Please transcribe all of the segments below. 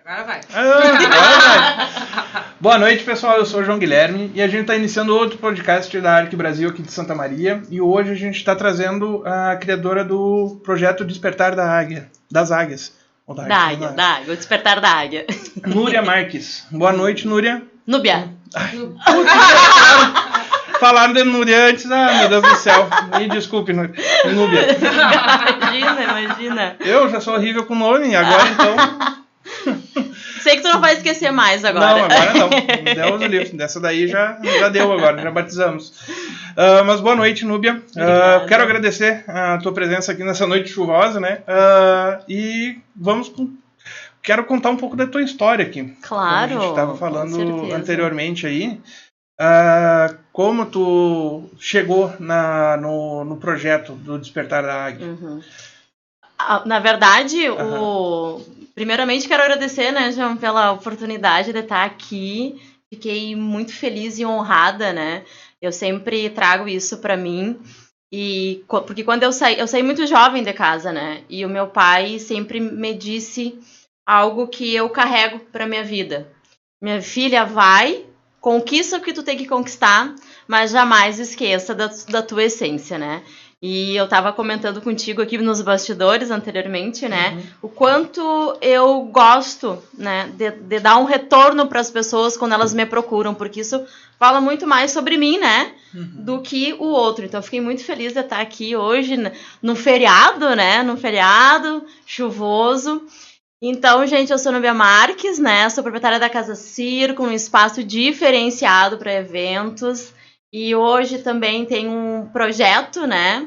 Agora vai. Boa noite, pessoal. Eu sou o João Guilherme e a gente está iniciando outro podcast da Arc Brasil aqui de Santa Maria. E hoje a gente está trazendo a criadora do projeto Despertar da Águia, das Águias. Da Águia, o Despertar da Águia. Núria Marques. Boa noite, Núria. Núbia. Falaram de Núria antes, meu Deus do céu. Me desculpe, Núbia. Imagina. Eu já sou horrível com nome, agora então... Sei que tu não vai esquecer mais agora. Não, agora não. Deus o livre. Dessa daí já deu agora, já batizamos. Mas boa noite, Núbia. Quero agradecer a tua presença aqui nessa noite chuvosa, né? E quero contar um pouco da tua história aqui. Claro. Como a gente estava falando anteriormente aí. Como tu chegou no projeto do Despertar da Águia. Uhum. Na verdade, primeiramente quero agradecer, né, João, pela oportunidade de estar aqui. Fiquei muito feliz e honrada, né? Eu sempre trago isso para mim. Porque quando eu saí muito jovem de casa, né? E o meu pai sempre me disse algo que eu carrego para minha vida. Minha filha, vai, conquista o que tu tem que conquistar, mas jamais esqueça da tua essência, né? E eu tava comentando contigo aqui nos bastidores anteriormente, né? Uhum. O quanto eu gosto, né? De dar um retorno para as pessoas quando elas me procuram, porque isso fala muito mais sobre mim, né? Uhum. Do que o outro. Então, eu fiquei muito feliz de estar aqui hoje, no feriado, né? No feriado chuvoso. Então, gente, eu sou Núbia Marques, né? Sou proprietária da Casa Circo, um espaço diferenciado para eventos. E hoje também tem um projeto, né,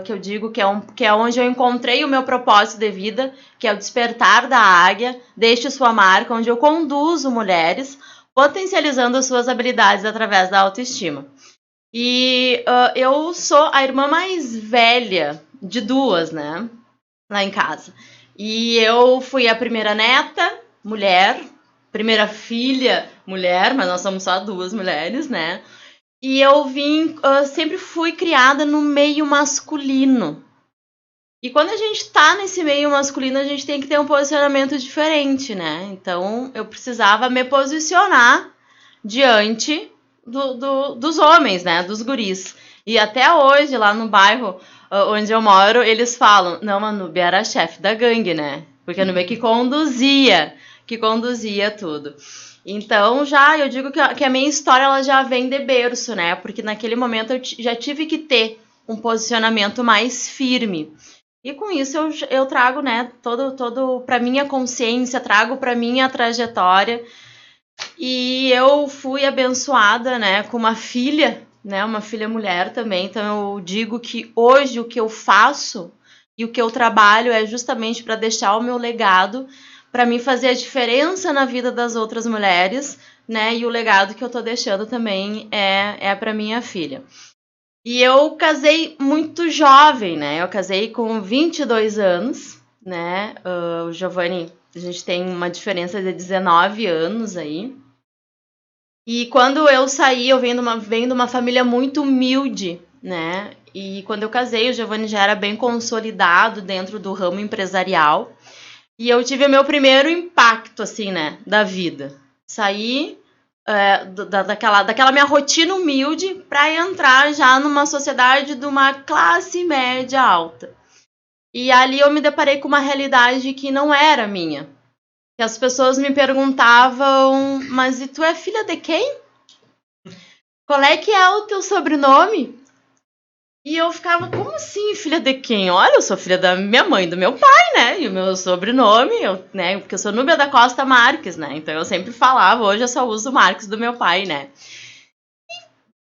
que eu digo que é onde eu encontrei o meu propósito de vida, que é o Despertar da Águia, Deixe Sua Marca, onde eu conduzo mulheres, potencializando as suas habilidades através da autoestima. E eu sou a irmã mais velha de duas, né, lá em casa. E eu fui a primeira neta, mulher, primeira filha, mulher, mas nós somos só duas mulheres, né? E eu sempre fui criada no meio masculino. E quando a gente tá nesse meio masculino, a gente tem que ter um posicionamento diferente, né? Então, eu precisava me posicionar diante dos homens, né? Dos guris. E até hoje, lá no bairro onde eu moro, eles falam, não, a Núbia era a chefe da gangue, né? Porque a Núbia que conduzia tudo. Então, eu digo que a minha história ela já vem de berço, né? Porque naquele momento eu já tive que ter um posicionamento mais firme. E com isso eu trago, né, todo para minha consciência, trago para minha trajetória. E eu fui abençoada, né, com uma filha, né, uma filha mulher também. Então eu digo que hoje o que eu faço e o que eu trabalho é justamente para deixar o meu legado, para mim fazer a diferença na vida das outras mulheres, né? E o legado que eu tô deixando também é para minha filha. E eu casei muito jovem, né? Eu casei com 22 anos, né? O Giovanni, a gente tem uma diferença de 19 anos aí. E quando eu saí, eu venho de uma família muito humilde, né? E quando eu casei, o Giovanni já era bem consolidado dentro do ramo empresarial. E eu tive o meu primeiro impacto, assim, né, da vida. Saí daquela minha rotina humilde para entrar já numa sociedade de uma classe média alta. E ali eu me deparei com uma realidade que não era minha. Que as pessoas me perguntavam, mas e tu é filha de quem? Qual é que é o teu sobrenome? E eu ficava, como assim, filha de quem? Olha, eu sou filha da minha mãe e do meu pai, né? E o meu sobrenome, né? Porque eu sou Núbia da Costa Marques, né? Então eu sempre falava, hoje eu só uso Marques do meu pai, né? E,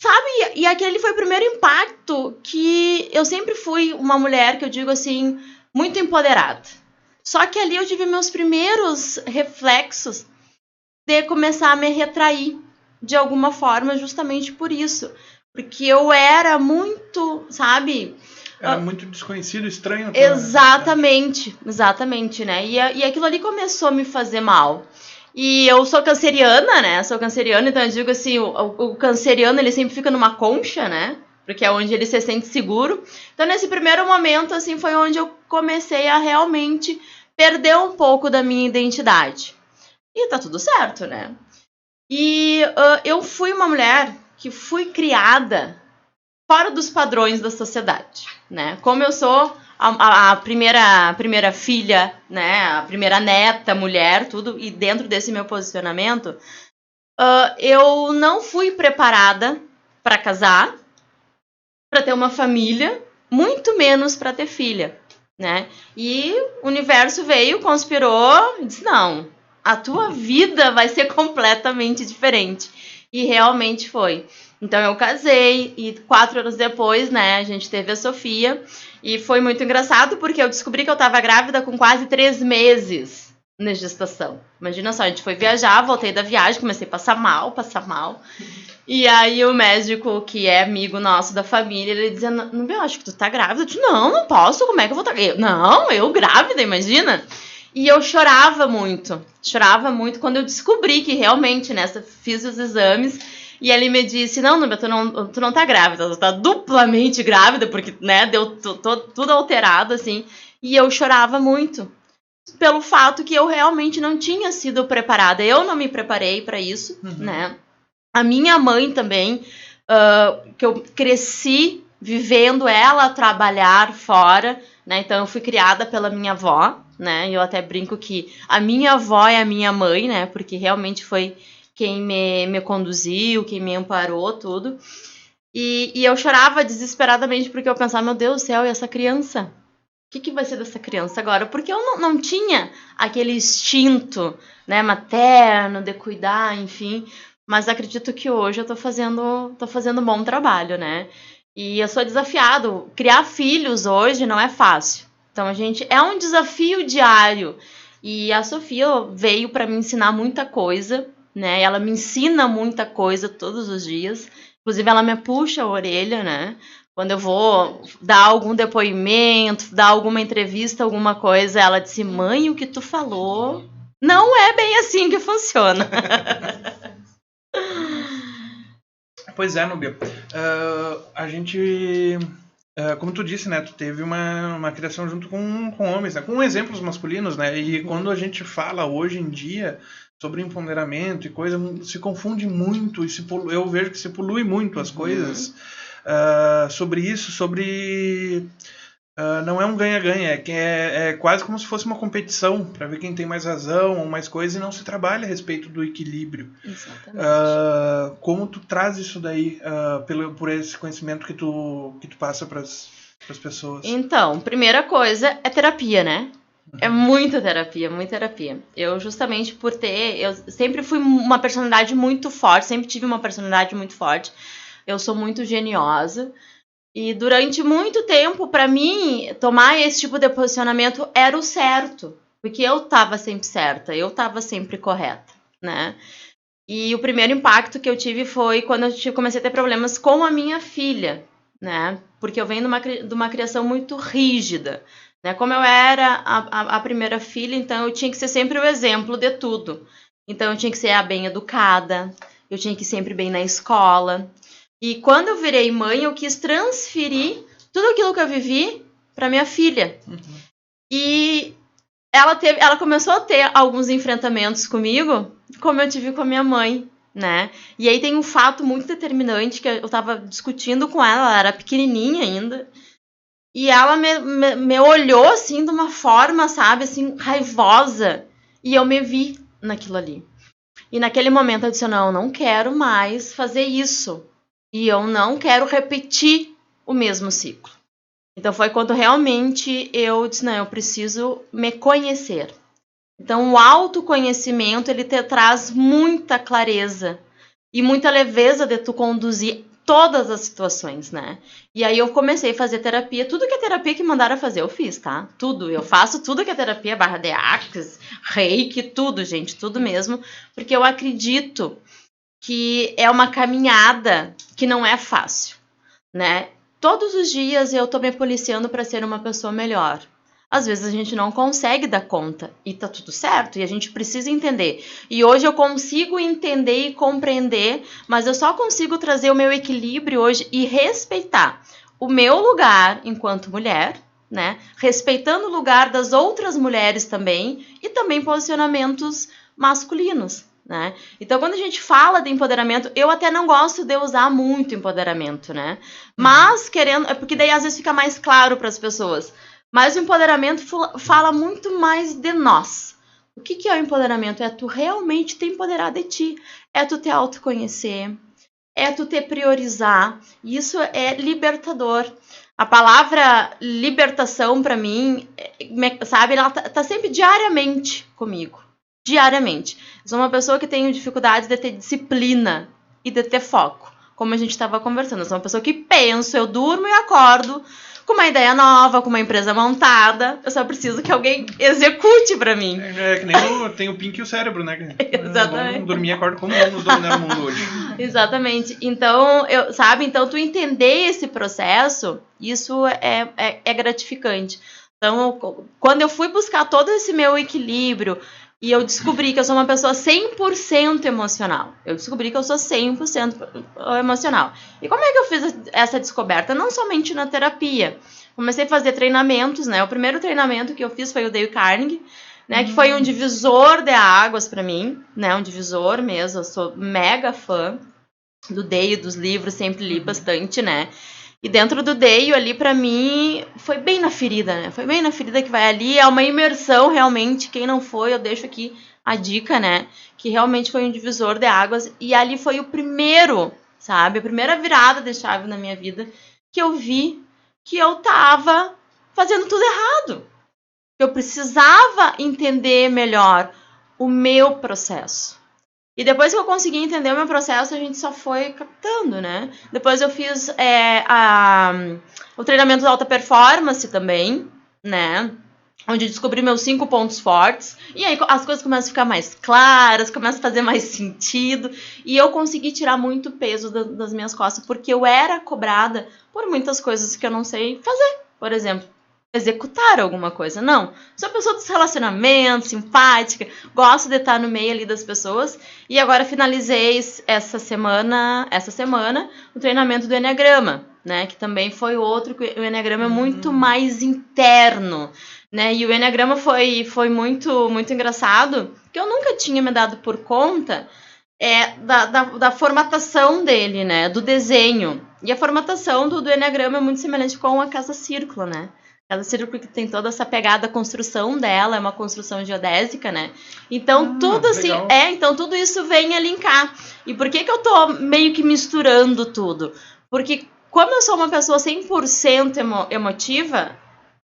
sabe? E aquele foi o primeiro impacto que eu sempre fui uma mulher que eu digo assim, muito empoderada. Só que ali eu tive meus primeiros reflexos de começar a me retrair de alguma forma, justamente por isso. Porque eu era muito, sabe? Era muito desconhecido, estranho. Exatamente, né? E aquilo ali começou a me fazer mal. E eu sou canceriana, né? Sou canceriana, então eu digo assim, o canceriano, ele sempre fica numa concha, né? Porque é onde ele se sente seguro. Então, nesse primeiro momento, assim, foi onde eu comecei a realmente perder um pouco da minha identidade. e tá tudo certo, né? E eu fui uma mulher que fui criada fora dos padrões da sociedade, né? Como eu sou a primeira filha, né? A primeira neta, mulher, tudo, e dentro desse meu posicionamento, eu não fui preparada para casar, para ter uma família, muito menos para ter filha, né? E o universo veio, conspirou e disse, não, a tua vida vai ser completamente diferente. E realmente foi. Então eu casei e 4 anos depois, né, a gente teve a Sofia. E foi muito engraçado porque eu descobri que eu estava grávida com quase 3 meses na gestação. Imagina só, a gente foi viajar, voltei da viagem, comecei a passar mal. E aí o médico, que é amigo nosso da família, ele dizia, não, eu acho que tu tá grávida. Eu disse, não posso, como é que eu vou estar grávida? Não, eu grávida, imagina. E eu chorava muito quando eu descobri que realmente, né, fiz os exames e ele me disse, não, Núbia, tu não tá grávida, tu tá duplamente grávida, porque, né, deu tudo alterado, assim, e eu chorava muito, pelo fato que eu realmente não tinha sido preparada, eu não me preparei para isso, né, a minha mãe também, que eu cresci vivendo ela trabalhar fora, né, então eu fui criada pela minha avó, né, eu até brinco que a minha avó é a minha mãe, né, porque realmente foi quem me conduziu, quem me amparou, tudo, e eu chorava desesperadamente porque eu pensava, meu Deus do céu, e essa criança? O que vai ser dessa criança agora? Porque eu não tinha aquele instinto, né, materno, de cuidar, enfim, mas acredito que hoje eu tô fazendo um bom trabalho, né, e eu sou desafiado, criar filhos hoje não é fácil. Então, é um desafio diário. E a Sofia veio para me ensinar muita coisa, né? Ela me ensina muita coisa todos os dias. Inclusive, ela me puxa a orelha, né? Quando eu vou dar algum depoimento, dar alguma entrevista, alguma coisa, ela disse, mãe, o que tu falou não é bem assim que funciona. Pois é, Núbia. A gente... como tu disse, né, tu teve uma criação junto com homens, né, com exemplos masculinos, né, e quando a gente fala hoje em dia sobre empoderamento e coisa, se confunde muito, eu vejo que se polui muito as coisas sobre isso, não é um ganha-ganha, é quase como se fosse uma competição para ver quem tem mais razão ou mais coisa, e não se trabalha a respeito do equilíbrio. Exatamente. Como tu traz isso daí por esse conhecimento que tu passa para as pessoas? Então, primeira coisa é terapia, né? É muita terapia, muita terapia. Eu, justamente eu sempre fui uma personalidade muito forte, sempre tive uma personalidade muito forte. Eu sou muito geniosa. E durante muito tempo, para mim, tomar esse tipo de posicionamento era o certo. Porque eu estava sempre certa, eu estava sempre correta, né? E o primeiro impacto que eu tive foi quando eu comecei a ter problemas com a minha filha, né? Porque eu venho de uma criação muito rígida, né? Como eu era a primeira filha, então eu tinha que ser sempre o exemplo de tudo. Então eu tinha que ser a bem educada, eu tinha que ir sempre bem na escola. E quando eu virei mãe, eu quis transferir tudo aquilo que eu vivi para minha filha. E ela começou a ter alguns enfrentamentos comigo, como eu tive com a minha mãe, né? E aí tem um fato muito determinante que eu tava discutindo com ela era pequenininha ainda, e ela me olhou, assim, de uma forma, sabe, assim, raivosa, e eu me vi naquilo ali. E naquele momento eu disse, não quero mais fazer isso, e eu não quero repetir o mesmo ciclo. Então foi quando realmente eu disse, eu preciso me conhecer. Então o autoconhecimento, ele te traz muita clareza e muita leveza de tu conduzir todas as situações, né? E aí eu comecei a fazer terapia, tudo que a terapia que mandaram fazer eu fiz, tá? Tudo, eu faço tudo que a terapia, barra de Axis, Reiki, tudo, gente, tudo mesmo, porque eu acredito que é uma caminhada que não é fácil, né? Todos os dias eu tô me policiando para ser uma pessoa melhor. Às vezes a gente não consegue dar conta e tá tudo certo e a gente precisa entender. E hoje eu consigo entender e compreender, mas eu só consigo trazer o meu equilíbrio hoje e respeitar o meu lugar enquanto mulher, né? Respeitando o lugar das outras mulheres também e também posicionamentos masculinos, né? Então, quando a gente fala de empoderamento, eu até não gosto de usar muito empoderamento, né? Mas, é porque daí às vezes fica mais claro para as pessoas. Mas o empoderamento fala muito mais de nós. O que é o empoderamento? É tu realmente te empoderar de ti. É tu te autoconhecer. É tu te priorizar. Isso é libertador. A palavra libertação, para mim, sabe, ela tá sempre diariamente comigo. Diariamente. Eu sou uma pessoa que tem dificuldade de ter disciplina e de ter foco. Como a gente estava conversando. Eu sou uma pessoa que penso, eu durmo e acordo com uma ideia nova, com uma empresa montada. Eu só preciso que alguém execute pra mim. É que nem tem o Pink e o cérebro, né? Exatamente. Vamos dormir e acordar como vamos dominar o mundo hoje. Exatamente. Então, então tu entender esse processo, isso é gratificante. Então, quando eu fui buscar todo esse meu equilíbrio e eu descobri que eu sou uma pessoa 100% emocional. Eu descobri que eu sou 100% emocional. E como é que eu fiz essa descoberta? Não somente na terapia. Comecei a fazer treinamentos, né? O primeiro treinamento que eu fiz foi o Dale Carnegie, né? Que foi um divisor de águas para mim, né? Um divisor mesmo. Eu sou mega fã do Dale, dos livros, sempre li bastante, né? E dentro do Dale ali, pra mim, foi bem na ferida, né? Foi bem na ferida que vai ali. É uma imersão, realmente. Quem não foi, eu deixo aqui a dica, né? Que realmente foi um divisor de águas. E ali foi o primeiro, sabe? A primeira virada de chave na minha vida que eu vi que eu tava fazendo tudo errado. Eu precisava entender melhor o meu processo. E depois que eu consegui entender o meu processo, a gente só foi captando, né? Depois eu fiz o treinamento de alta performance também, né? Onde eu descobri meus 5 pontos fortes. E aí as coisas começam a ficar mais claras, começam a fazer mais sentido. E eu consegui tirar muito peso das minhas costas, porque eu era cobrada por muitas coisas que eu não sei fazer. Por exemplo, executar alguma coisa. Não. Sou pessoa dos relacionamentos, simpática, gosto de estar no meio ali das pessoas. E agora finalizei essa semana o treinamento do Enneagrama, né? Que também foi outro, o Enneagrama é muito mais interno, né? E o Enneagrama foi muito, muito engraçado, que eu nunca tinha me dado por conta da formatação dele, né? Do desenho. E a formatação do Enneagrama é muito semelhante com a Casa Círculo, né? Cada círculo que tem toda essa pegada, a construção dela é uma construção geodésica, né? Então, tudo assim, então tudo isso vem a linkar. E por que eu tô meio que misturando tudo? Porque como eu sou uma pessoa 100% emotiva,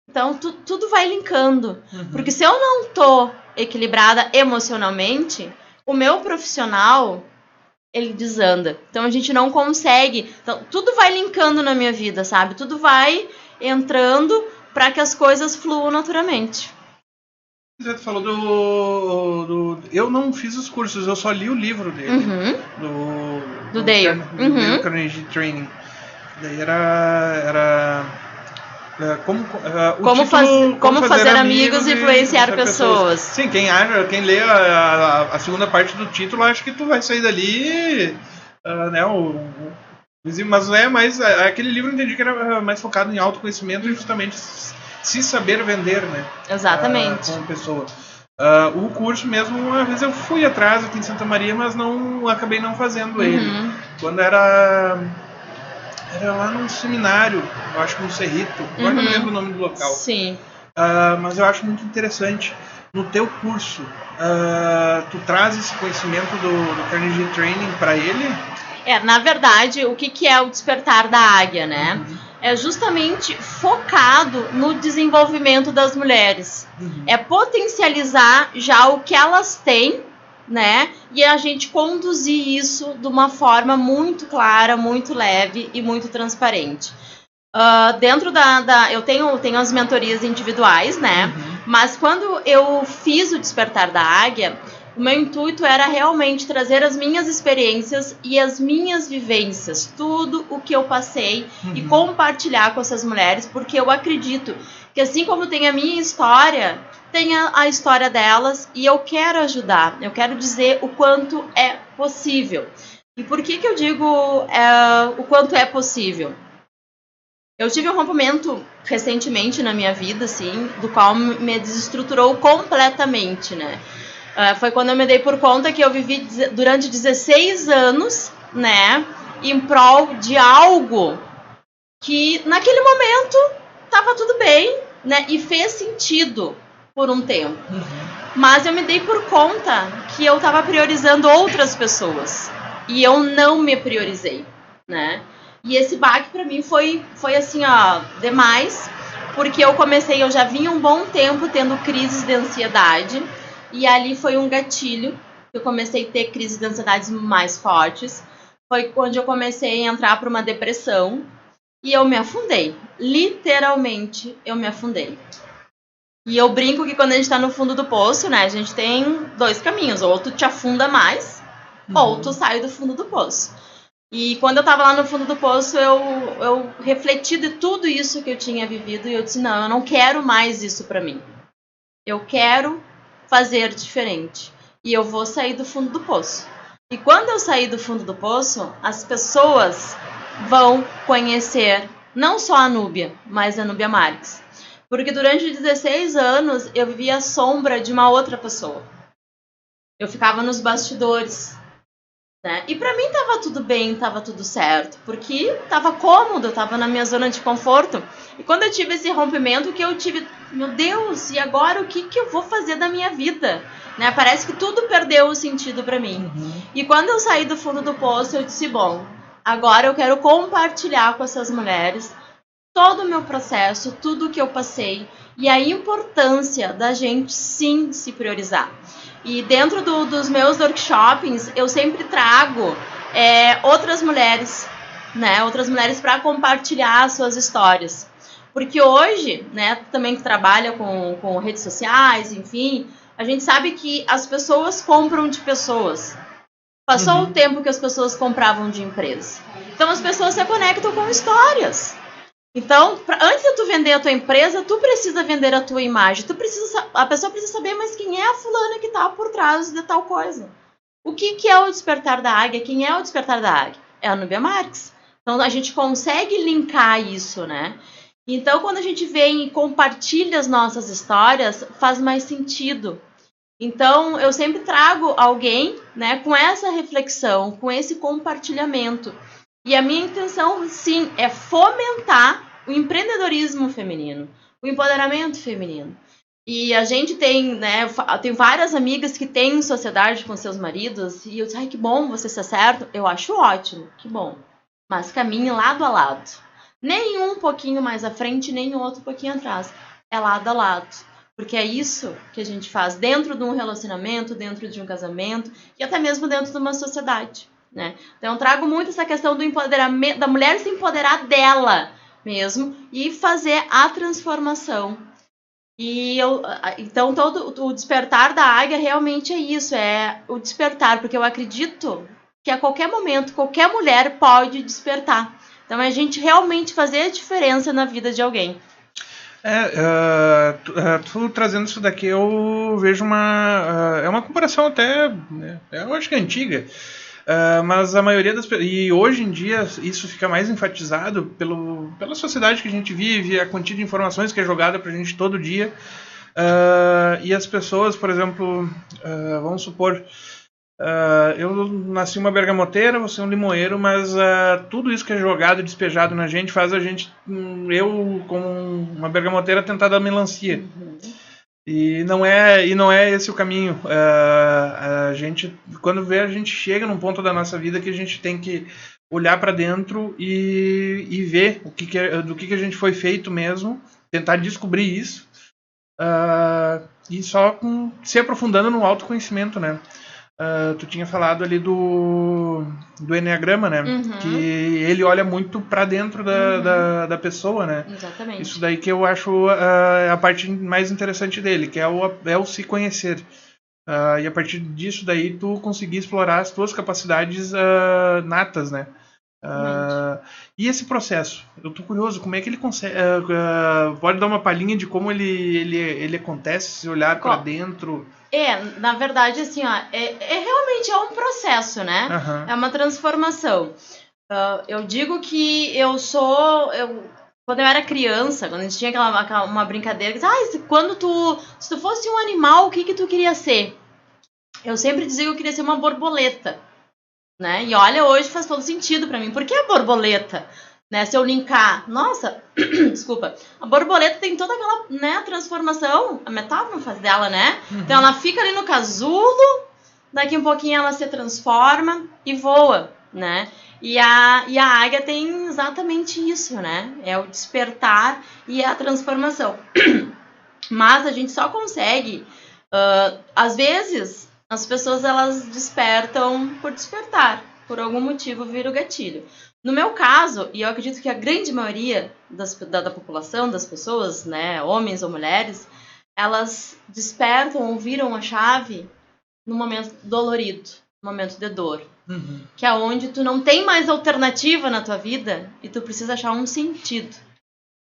então tudo vai linkando. Porque se eu não tô equilibrada emocionalmente, o meu profissional, ele desanda. Então a gente não consegue. Então, tudo vai linkando na minha vida, sabe? Tudo vai entrando para que as coisas fluam naturalmente. Você falou do... Eu não fiz os cursos, eu só li o livro dele. Do Dale. Dale Carnegie Training. Daí era como fazer amigos e influenciar pessoas. Sim, quem lê a segunda parte do título, acho que tu vai sair dali, né, mas é mais aquele livro, eu entendi que era mais focado em autoconhecimento e justamente se saber vender, né? Exatamente. Como pessoa. O curso mesmo, uma vez eu fui atrás aqui em Santa Maria, mas acabei não fazendo ele. Quando era lá num seminário, eu acho que no Cerrito, agora não me lembro o nome do local. Sim. Mas eu acho muito interessante. No teu curso, tu traz esse conhecimento do Carnegie Training para ele? Na verdade, o que é o despertar da águia, né? É justamente focado no desenvolvimento das mulheres. É potencializar já o que elas têm, né? E a gente conduzir isso de uma forma muito clara, muito leve e muito transparente. Dentro eu tenho as mentorias individuais, né? Mas quando eu fiz o Despertar da Águia, o meu intuito era realmente trazer as minhas experiências e as minhas vivências, tudo o que eu passei e compartilhar com essas mulheres, porque eu acredito que assim como tem a minha história, tem a história delas e eu quero ajudar, eu quero dizer o quanto é possível. E por que eu digo o quanto é possível? Eu tive um rompimento recentemente na minha vida, assim, do qual me desestruturou completamente, né? Foi quando eu me dei por conta que eu vivi durante 16 anos, né, em prol de algo que naquele momento estava tudo bem, né, e fez sentido por um tempo. Mas eu me dei por conta que eu estava priorizando outras pessoas e eu não me priorizei, né? E esse baque para mim foi assim, ó, demais, porque eu já vinha um bom tempo tendo crises de ansiedade e ali foi um gatilho que eu comecei a ter crises de ansiedade mais fortes. Foi quando eu comecei a entrar para uma depressão e eu me afundei. Literalmente, eu me afundei. E eu brinco que quando a gente tá no fundo do poço, né, a gente tem 2 caminhos. Ou tu te afunda mais, ou tu sai do fundo do poço. E quando eu tava lá no fundo do poço, eu refleti de tudo isso que eu tinha vivido e eu disse, não, eu não quero mais isso pra mim. Eu quero fazer diferente. E eu vou sair do fundo do poço. E quando eu sair do fundo do poço, as pessoas vão conhecer não só a Núbia, mas a Núbia Marques. Porque durante 16 anos eu vivia a sombra de uma outra pessoa. Eu ficava nos bastidores, né? E pra mim tava tudo bem, tava tudo certo, porque tava cômodo, tava na minha zona de conforto. E quando eu tive esse rompimento, que eu tive, meu Deus, e agora o que eu vou fazer da minha vida? Né? Parece que tudo perdeu o sentido pra mim. E quando eu saí do fundo do poço, eu disse, bom, agora eu quero compartilhar com essas mulheres todo o meu processo, tudo o que eu passei e a importância da gente sim se priorizar. E dentro dos meus workshops, eu sempre trago outras mulheres, né? Outras mulheres para compartilhar as suas histórias. Porque hoje, né, também que trabalha com redes sociais, enfim, a gente sabe que as pessoas compram de pessoas. Passou o tempo que as pessoas compravam de empresa. Então as pessoas se conectam com histórias. Então, antes de tu vender a tua empresa, tu precisa vender a tua imagem. A pessoa precisa saber, mas quem é a fulana que está por trás de tal coisa? O que é o Despertar da Águia? Quem é o Despertar da Águia? É a Núbia Marques. Então, a gente consegue linkar isso, né? Então, quando a gente vem e compartilha as nossas histórias, faz mais sentido. Então, eu sempre trago alguém, né, com essa reflexão, com esse compartilhamento. E a minha intenção, sim, é fomentar o empreendedorismo feminino, o empoderamento feminino. E a gente tem, né, tem várias amigas que têm sociedade com seus maridos, e eu disse, ai, que bom, vocês se acertam. Eu acho ótimo, que bom. Mas caminhe lado a lado. Nem um pouquinho mais à frente, nem o outro pouquinho atrás. É lado a lado. Porque é isso que a gente faz dentro de um relacionamento, dentro de um casamento, e até mesmo dentro de uma sociedade. Né? Então, eu trago muito essa questão do empoderamento, da mulher se empoderar dela mesmo e fazer a transformação. Então, todo o despertar da águia realmente é isso, é o despertar, porque eu acredito que a qualquer momento, qualquer mulher pode despertar. Então, é a gente realmente fazer a diferença na vida de alguém. Tu trazendo isso daqui, eu vejo é uma comparação até, né, eu acho que é antiga. Mas a maioria das pessoas. E hoje em dia isso fica mais enfatizado pela sociedade que a gente vive, a quantidade de informações que é jogada pra gente todo dia. E as pessoas, por exemplo, vamos supor. Eu nasci uma bergamoteira, você um limoeiro, mas tudo isso que é jogado e despejado na gente faz a gente, eu como uma bergamoteira, tentar dar melancia. E não é esse o caminho. A gente, quando vê, a gente chega num ponto da nossa vida que a gente tem que olhar para dentro e ver do que a gente foi feito mesmo, tentar descobrir isso, e só se aprofundando no autoconhecimento, né? Tu tinha falado ali do Enneagrama, né? Que ele olha muito pra dentro da pessoa, né? Exatamente. Isso daí que eu acho a parte mais interessante dele, que é o se conhecer. E a partir disso daí tu conseguir explorar as tuas capacidades natas, né? E esse processo, eu tô curioso, como é que ele consegue, pode dar uma palhinha de como ele acontece, se olhar pra dentro? Na verdade, assim, ó, realmente um processo, né? É uma transformação. Eu digo que quando eu era criança, quando a gente tinha uma brincadeira, se tu fosse um animal, o que tu queria ser? eu sempre dizia que eu queria ser uma borboleta, né? E olha, hoje faz todo sentido pra mim. Por que a borboleta? Né? Se eu linkar, nossa, desculpa, a borboleta tem toda aquela, né, transformação, a metáfora faz dela, né? Então ela fica ali no casulo, daqui um pouquinho ela se transforma e voa, né? E a águia tem exatamente isso, né? É o despertar e a transformação. Mas a gente só consegue, às vezes, as pessoas elas despertam por despertar, por algum motivo vira o gatilho. No meu caso, e eu acredito que a grande maioria da população, das pessoas, né, homens ou mulheres, elas despertam ou viram a chave no momento dolorido, no momento de dor. Que é onde tu não tem mais alternativa na tua vida e tu precisa achar um sentido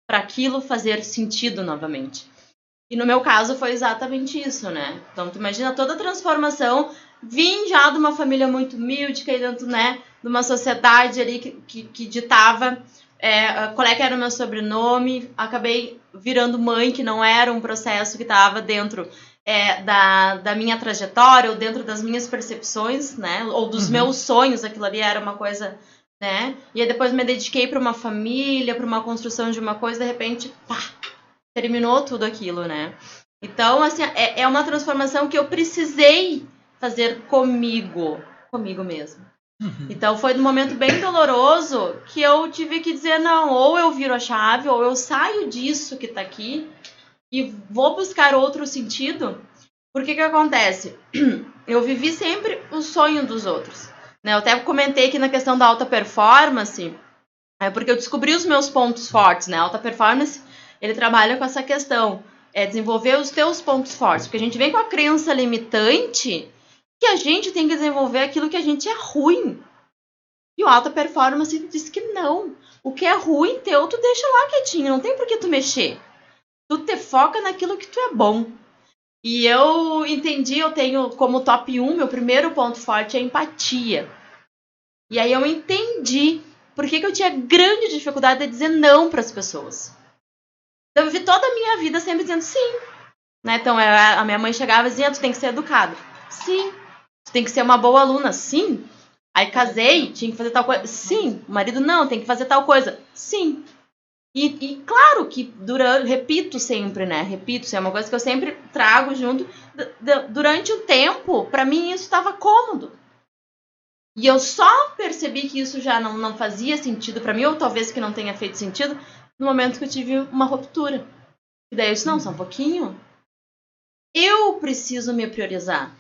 para aquilo fazer sentido novamente. E no meu caso foi exatamente isso, né? Então tu imagina toda a transformação, vim já de uma família muito humilde, caí dentro, né, de uma sociedade ali que ditava qual é que era o meu sobrenome, acabei virando mãe, que não era um processo que estava dentro da minha trajetória ou dentro das minhas percepções, né, ou dos meus sonhos, aquilo ali era uma coisa, né, e aí depois me dediquei para uma família, para uma construção de uma coisa, de repente, pá, terminou tudo aquilo, né? Então, assim, é uma transformação que eu precisei fazer comigo mesmo. Então, foi num momento bem doloroso que eu tive que dizer, não, ou eu viro a chave, ou eu saio disso que tá aqui e vou buscar outro sentido. Porque que acontece? Eu vivi sempre o sonho dos outros, né? Eu até comentei aqui na questão da alta performance, porque eu descobri os meus pontos fortes, né? A alta performance, ele trabalha com essa questão, desenvolver os teus pontos fortes, porque a gente vem com a crença limitante que a gente tem que desenvolver aquilo que a gente é ruim. E o alta performance diz que não. O que é ruim teu, tu deixa lá quietinho, não tem por que tu mexer. Tu te foca naquilo que tu é bom. E eu entendi, eu tenho como top 1, meu primeiro ponto forte é a empatia. E aí eu entendi por que eu tinha grande dificuldade de dizer não para as pessoas. Eu vivi toda a minha vida sempre dizendo sim. Né? Então a minha mãe chegava e dizia, tu tem que ser educada. Sim. Tu tem que ser uma boa aluna. Sim. Aí casei, tinha que fazer tal coisa. Sim. O marido, não, tem que fazer tal coisa. Sim. E claro que repito sempre, né? Repito, é uma coisa que eu sempre trago junto. Durante o tempo, para mim isso estava cômodo. E eu só percebi que isso já não fazia sentido para mim, ou talvez que não tenha feito sentido, no momento que eu tive uma ruptura. E daí eu disse, não, só um pouquinho. Eu preciso me priorizar.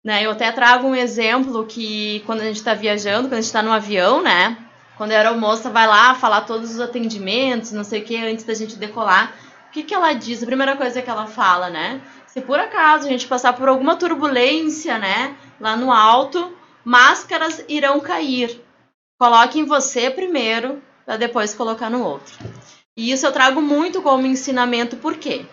Né? Eu até trago um exemplo que quando a gente está viajando, quando a gente está no avião, né? Quando a aeromoça vai lá falar todos os atendimentos, não sei o que, antes da gente decolar, o que ela diz? A primeira coisa que ela fala, né? Se por acaso a gente passar por alguma turbulência, né? Lá no alto, máscaras irão cair. Coloque em você primeiro, para depois colocar no outro. E isso eu trago muito como ensinamento, por quê?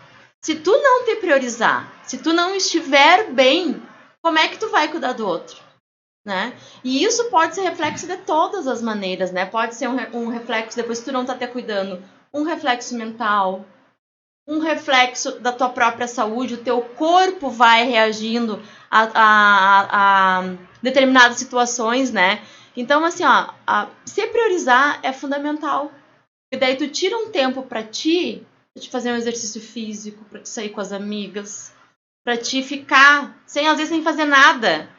Se tu não te priorizar, se tu não estiver bem, como é que tu vai cuidar do outro? Né? E isso pode ser reflexo de todas as maneiras, né? Pode ser um reflexo depois que tu não tá te cuidando, um reflexo mental, um reflexo da tua própria saúde, o teu corpo vai reagindo a determinadas situações, né? Então, assim, ó, se priorizar é fundamental. E daí tu tira um tempo pra te fazer um exercício físico, pra te sair com as amigas, pra te ficar, às vezes, sem fazer nada.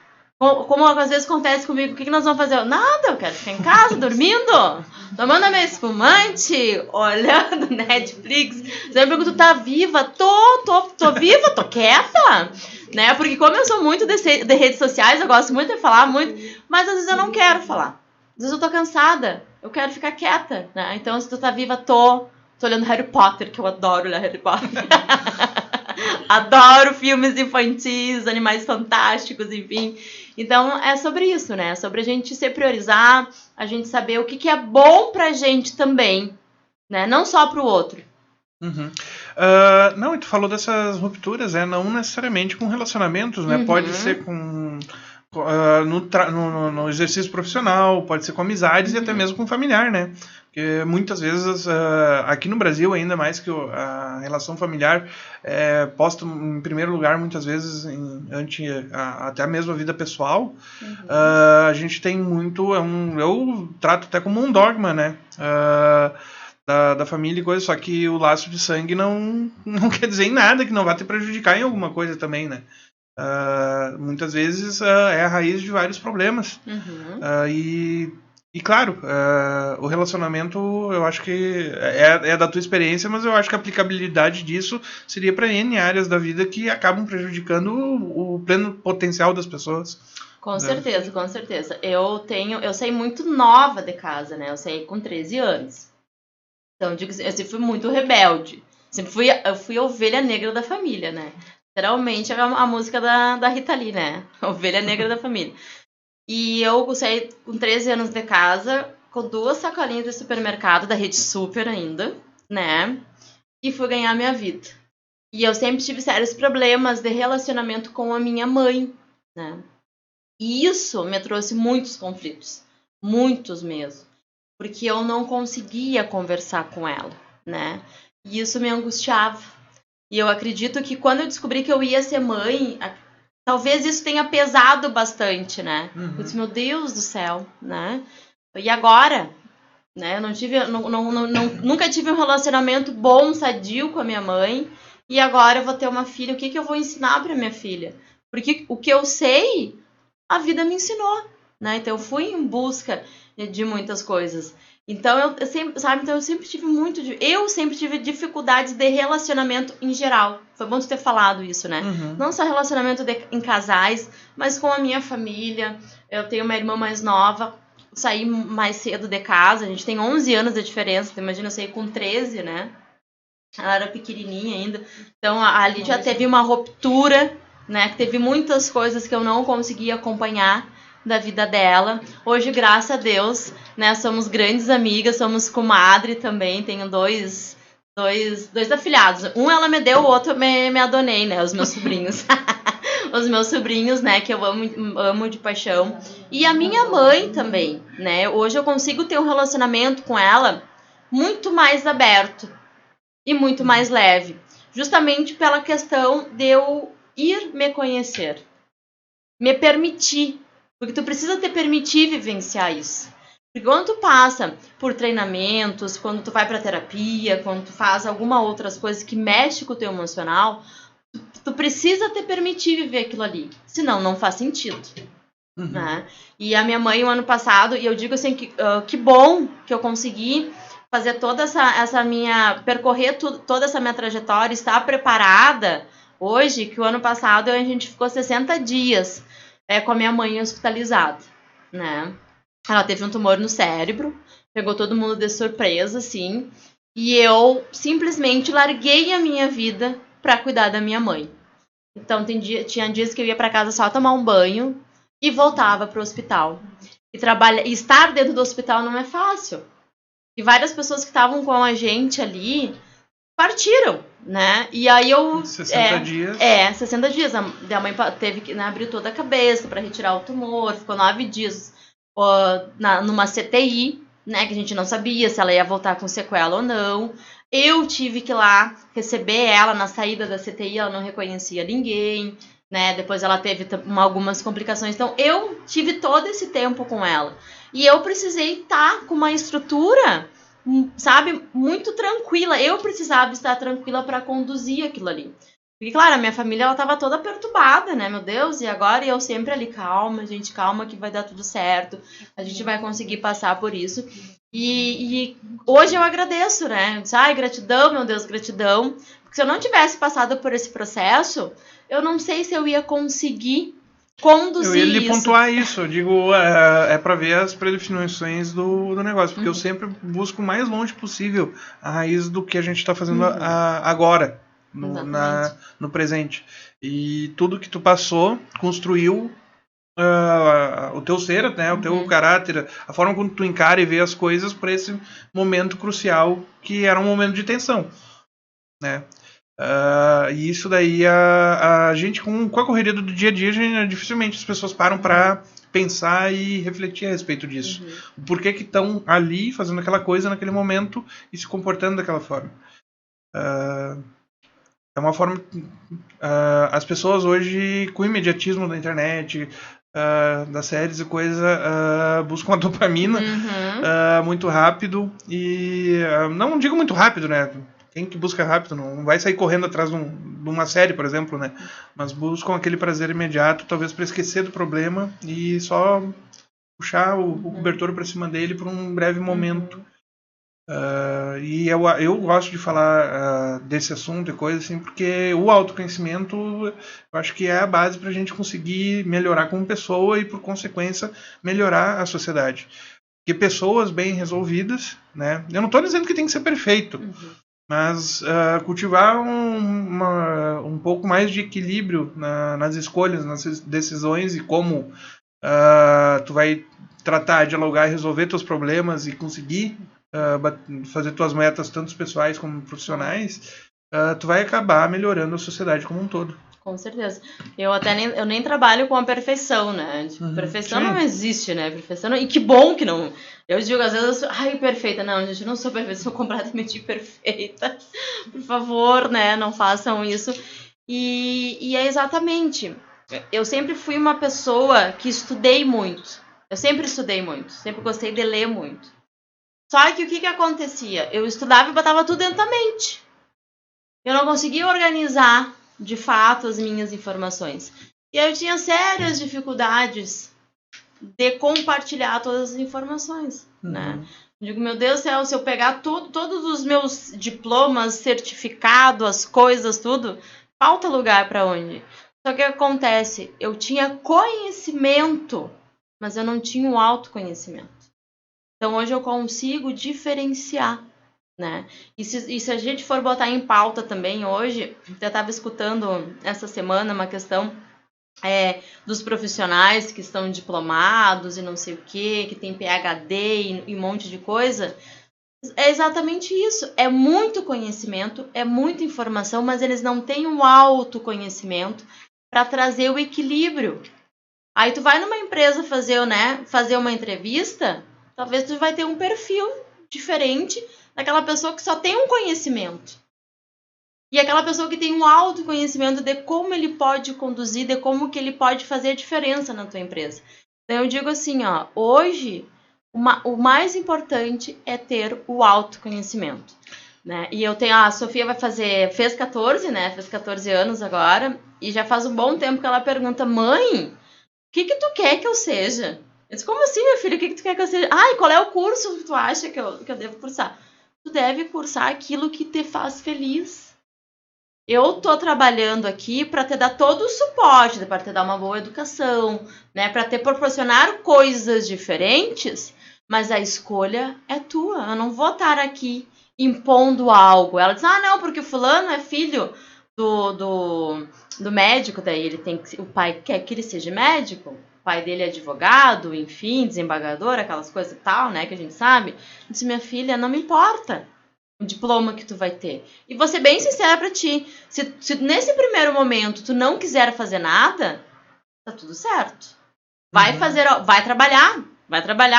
Como às vezes acontece comigo, o que nós vamos fazer? Nada, eu quero ficar em casa, dormindo, tomando a minha espumante, olhando Netflix. Você me pergunta, tu tá viva? Tô viva, tô quieta, né? Porque como eu sou muito de redes sociais, eu gosto muito de falar muito, mas às vezes eu não quero falar. Às vezes eu tô cansada, eu quero ficar quieta, né? Então, se tu tá viva, tô olhando Harry Potter, que eu adoro olhar Harry Potter. Adoro filmes infantis, animais fantásticos, enfim. Então, é sobre isso, né? É sobre a gente se priorizar, a gente saber o que é bom pra gente também, né? Não só pro outro. Não, e tu falou dessas rupturas, né? Não necessariamente com relacionamentos, né? Pode ser com... no exercício profissional, pode ser com amizades e até mesmo com familiar, né? Porque muitas vezes, aqui no Brasil, ainda mais que a relação familiar é posta em primeiro lugar, muitas vezes, até mesmo a vida pessoal, a gente tem muito, eu trato até como um dogma, né? Da família e coisa, só que o laço de sangue não quer dizer em nada, que não vai te prejudicar em alguma coisa também, né? Muitas vezes é a raiz de vários problemas. E claro, o relacionamento, eu acho que é da tua experiência, mas eu acho que a aplicabilidade disso seria para N áreas da vida que acabam prejudicando o pleno potencial das pessoas. Com certeza, com certeza. Eu saí muito nova de casa, né? Eu saí com 13 anos. Então, digo assim, eu sempre fui muito rebelde. Eu fui a ovelha negra da família, né? Literalmente a música da Rita Lee, né? Ovelha negra da família. E eu saí com 13 anos de casa, com 2 sacolinhas de supermercado, da Rede Super ainda, né? E fui ganhar minha vida. E eu sempre tive sérios problemas de relacionamento com a minha mãe, né? E isso me trouxe muitos conflitos. Muitos mesmo. Porque eu não conseguia conversar com ela, né? E isso me angustiava. E eu acredito que quando eu descobri que eu ia ser mãe, talvez isso tenha pesado bastante, né? Eu disse, meu Deus do céu, né? E agora? Né? Eu nunca tive um relacionamento bom, sadio com a minha mãe. E agora eu vou ter uma filha. O que eu vou ensinar para minha filha? Porque o que eu sei, a vida me ensinou, né? Então eu fui em busca de muitas coisas. Então eu sempre tive dificuldades de relacionamento em geral. Foi bom tu ter falado isso, né? Não só relacionamento em casais, mas com a minha família. Eu tenho uma irmã mais nova, saí mais cedo de casa, a gente tem 11 anos de diferença, então imagina, eu saí com 13, né? Ela era pequenininha ainda. Então ali já teve uma ruptura, né? Que teve muitas coisas que eu não conseguia acompanhar da vida dela. Hoje, graças a Deus, né? Somos grandes amigas, somos comadre também. Tenho dois afilhados. Um ela me deu, o outro me adonei, né? Os meus sobrinhos. Os meus sobrinhos, né? Que eu amo de paixão. E a minha mãe também, né? Hoje eu consigo ter um relacionamento com ela muito mais aberto e muito mais leve, justamente pela questão de eu ir me conhecer, me permitir, porque tu precisa te permitir vivenciar isso. Porque quando tu passa por treinamentos, quando tu vai pra terapia, quando tu faz alguma outras coisas que mexe com o teu emocional, tu precisa te permitir viver aquilo ali, senão não faz sentido. Né? E a minha mãe, o ano passado, e eu digo assim, que bom que eu consegui fazer toda essa minha, percorrer toda essa minha trajetória, estar preparada hoje, que o ano passado a gente ficou 60 dias com a minha mãe hospitalizada, né? Ela teve um tumor no cérebro, pegou todo mundo de surpresa, assim, e eu simplesmente larguei a minha vida para cuidar da minha mãe. Então tinha dias que eu ia para casa só tomar um banho e voltava para o hospital. E estar dentro do hospital não é fácil. E várias pessoas que estavam com a gente ali partiram, né? E aí 60 dias. 60 dias. A mãe teve que abrir toda a cabeça para retirar o tumor. Ficou 9 dias numa CTI, né? Que a gente não sabia se ela ia voltar com sequela ou não. Eu tive que ir lá receber ela na saída da CTI. Ela não reconhecia ninguém, né? Depois ela teve algumas complicações. Então, eu tive todo esse tempo com ela. E eu precisei estar com uma estrutura, sabe, muito tranquila. Eu precisava estar tranquila para conduzir aquilo ali. Porque, claro, a minha família, ela tava toda perturbada, né? Meu Deus, e agora? E eu sempre ali, calma, gente, calma que vai dar tudo certo. A gente vai conseguir passar por isso. E hoje eu agradeço, né? Ai, gratidão, meu Deus, gratidão. Porque se eu não tivesse passado por esse processo, eu não sei se eu ia conseguir conduzir isso. Eu ia lhe pontuar isso. Eu digo, é para ver as predefinições do negócio. Porque eu sempre busco o mais longe possível a raiz do que a gente está fazendo agora. No presente. E tudo que tu passou construiu o teu ser, né, o teu caráter, a forma como tu encara e vê as coisas para esse momento crucial que era um momento de tensão, né? E isso daí a gente com a correria do dia a dia, dificilmente as pessoas param para pensar e refletir a respeito disso. Por que estão ali fazendo aquela coisa naquele momento e se comportando daquela forma. É uma forma... as pessoas hoje, com o imediatismo da internet, das séries e coisa, buscam a dopamina muito rápido. E não digo muito rápido, né? Quem que busca rápido não vai sair correndo atrás de uma série, por exemplo, né? Mas buscam aquele prazer imediato, talvez para esquecer do problema e só puxar o cobertor para cima dele por um breve momento. E eu gosto de falar desse assunto e coisa assim, porque o autoconhecimento eu acho que é a base para a gente conseguir melhorar como pessoa e, por consequência, melhorar a sociedade. Porque pessoas bem resolvidas, né? Eu não estou dizendo que tem que ser perfeito, mas cultivar um pouco mais de equilíbrio nas escolhas, nas decisões e como tu vai tratar, dialogar e resolver teus problemas e conseguir fazer tuas metas, tanto pessoais como profissionais, tu vai acabar melhorando a sociedade como um todo. Com certeza. Eu nem trabalho com a perfeição, né? Tipo, perfeição não existe, né? Perfeição não... E que bom que não... Eu digo, às vezes, eu sou... Ai, perfeita. Não, gente, eu não sou perfeita, sou completamente perfeita. Por favor, né? Não façam isso. E é exatamente... Eu sempre fui uma pessoa que estudei muito. Eu sempre estudei muito. Sempre gostei de ler muito. Só que o que acontecia? Eu estudava e botava tudo dentro da mente. Eu não conseguia organizar de fato as minhas informações. E aí eu tinha sérias dificuldades de compartilhar todas as informações, né? Eu digo, meu Deus do céu, se eu pegar todos os meus diplomas, certificado, as coisas, tudo, falta lugar para onde? Só que o que acontece? Eu tinha conhecimento, mas eu não tinha o autoconhecimento. Então hoje eu consigo diferenciar, né? E se a gente for botar em pauta também hoje, eu estava escutando essa semana uma questão dos profissionais que estão diplomados e não sei o que tem PhD e um monte de coisa. É exatamente isso. É muito conhecimento, é muita informação, mas eles não têm um autoconhecimento para trazer o equilíbrio. Aí tu vai numa empresa fazer uma entrevista, talvez tu vai ter um perfil diferente daquela pessoa que só tem um conhecimento. E aquela pessoa que tem um autoconhecimento de como ele pode conduzir, de como que ele pode fazer a diferença na tua empresa. Então eu digo assim, ó, hoje o mais importante é ter o autoconhecimento, né? E eu tenho, a Sofia fez 14, né? Fez 14 anos agora, e já faz um bom tempo que ela pergunta, mãe, o que tu quer que eu seja? Eu disse, como assim, minha filha? O que tu quer que eu seja? E qual é o curso que tu acha que eu devo cursar? Tu deve cursar aquilo que te faz feliz. Eu tô trabalhando aqui para te dar todo o suporte, para te dar uma boa educação, né? Para te proporcionar coisas diferentes, mas a escolha é tua. Eu não vou estar aqui impondo algo. Ela diz, não, porque o fulano é filho do médico, daí o pai quer que ele seja médico, o pai dele é advogado, enfim, desembargador, aquelas coisas e tal, né, que a gente sabe. Eu disse, minha filha, não me importa o diploma que tu vai ter. E vou ser bem sincera pra ti, se nesse primeiro momento tu não quiser fazer nada, tá tudo certo. Vai trabalhar,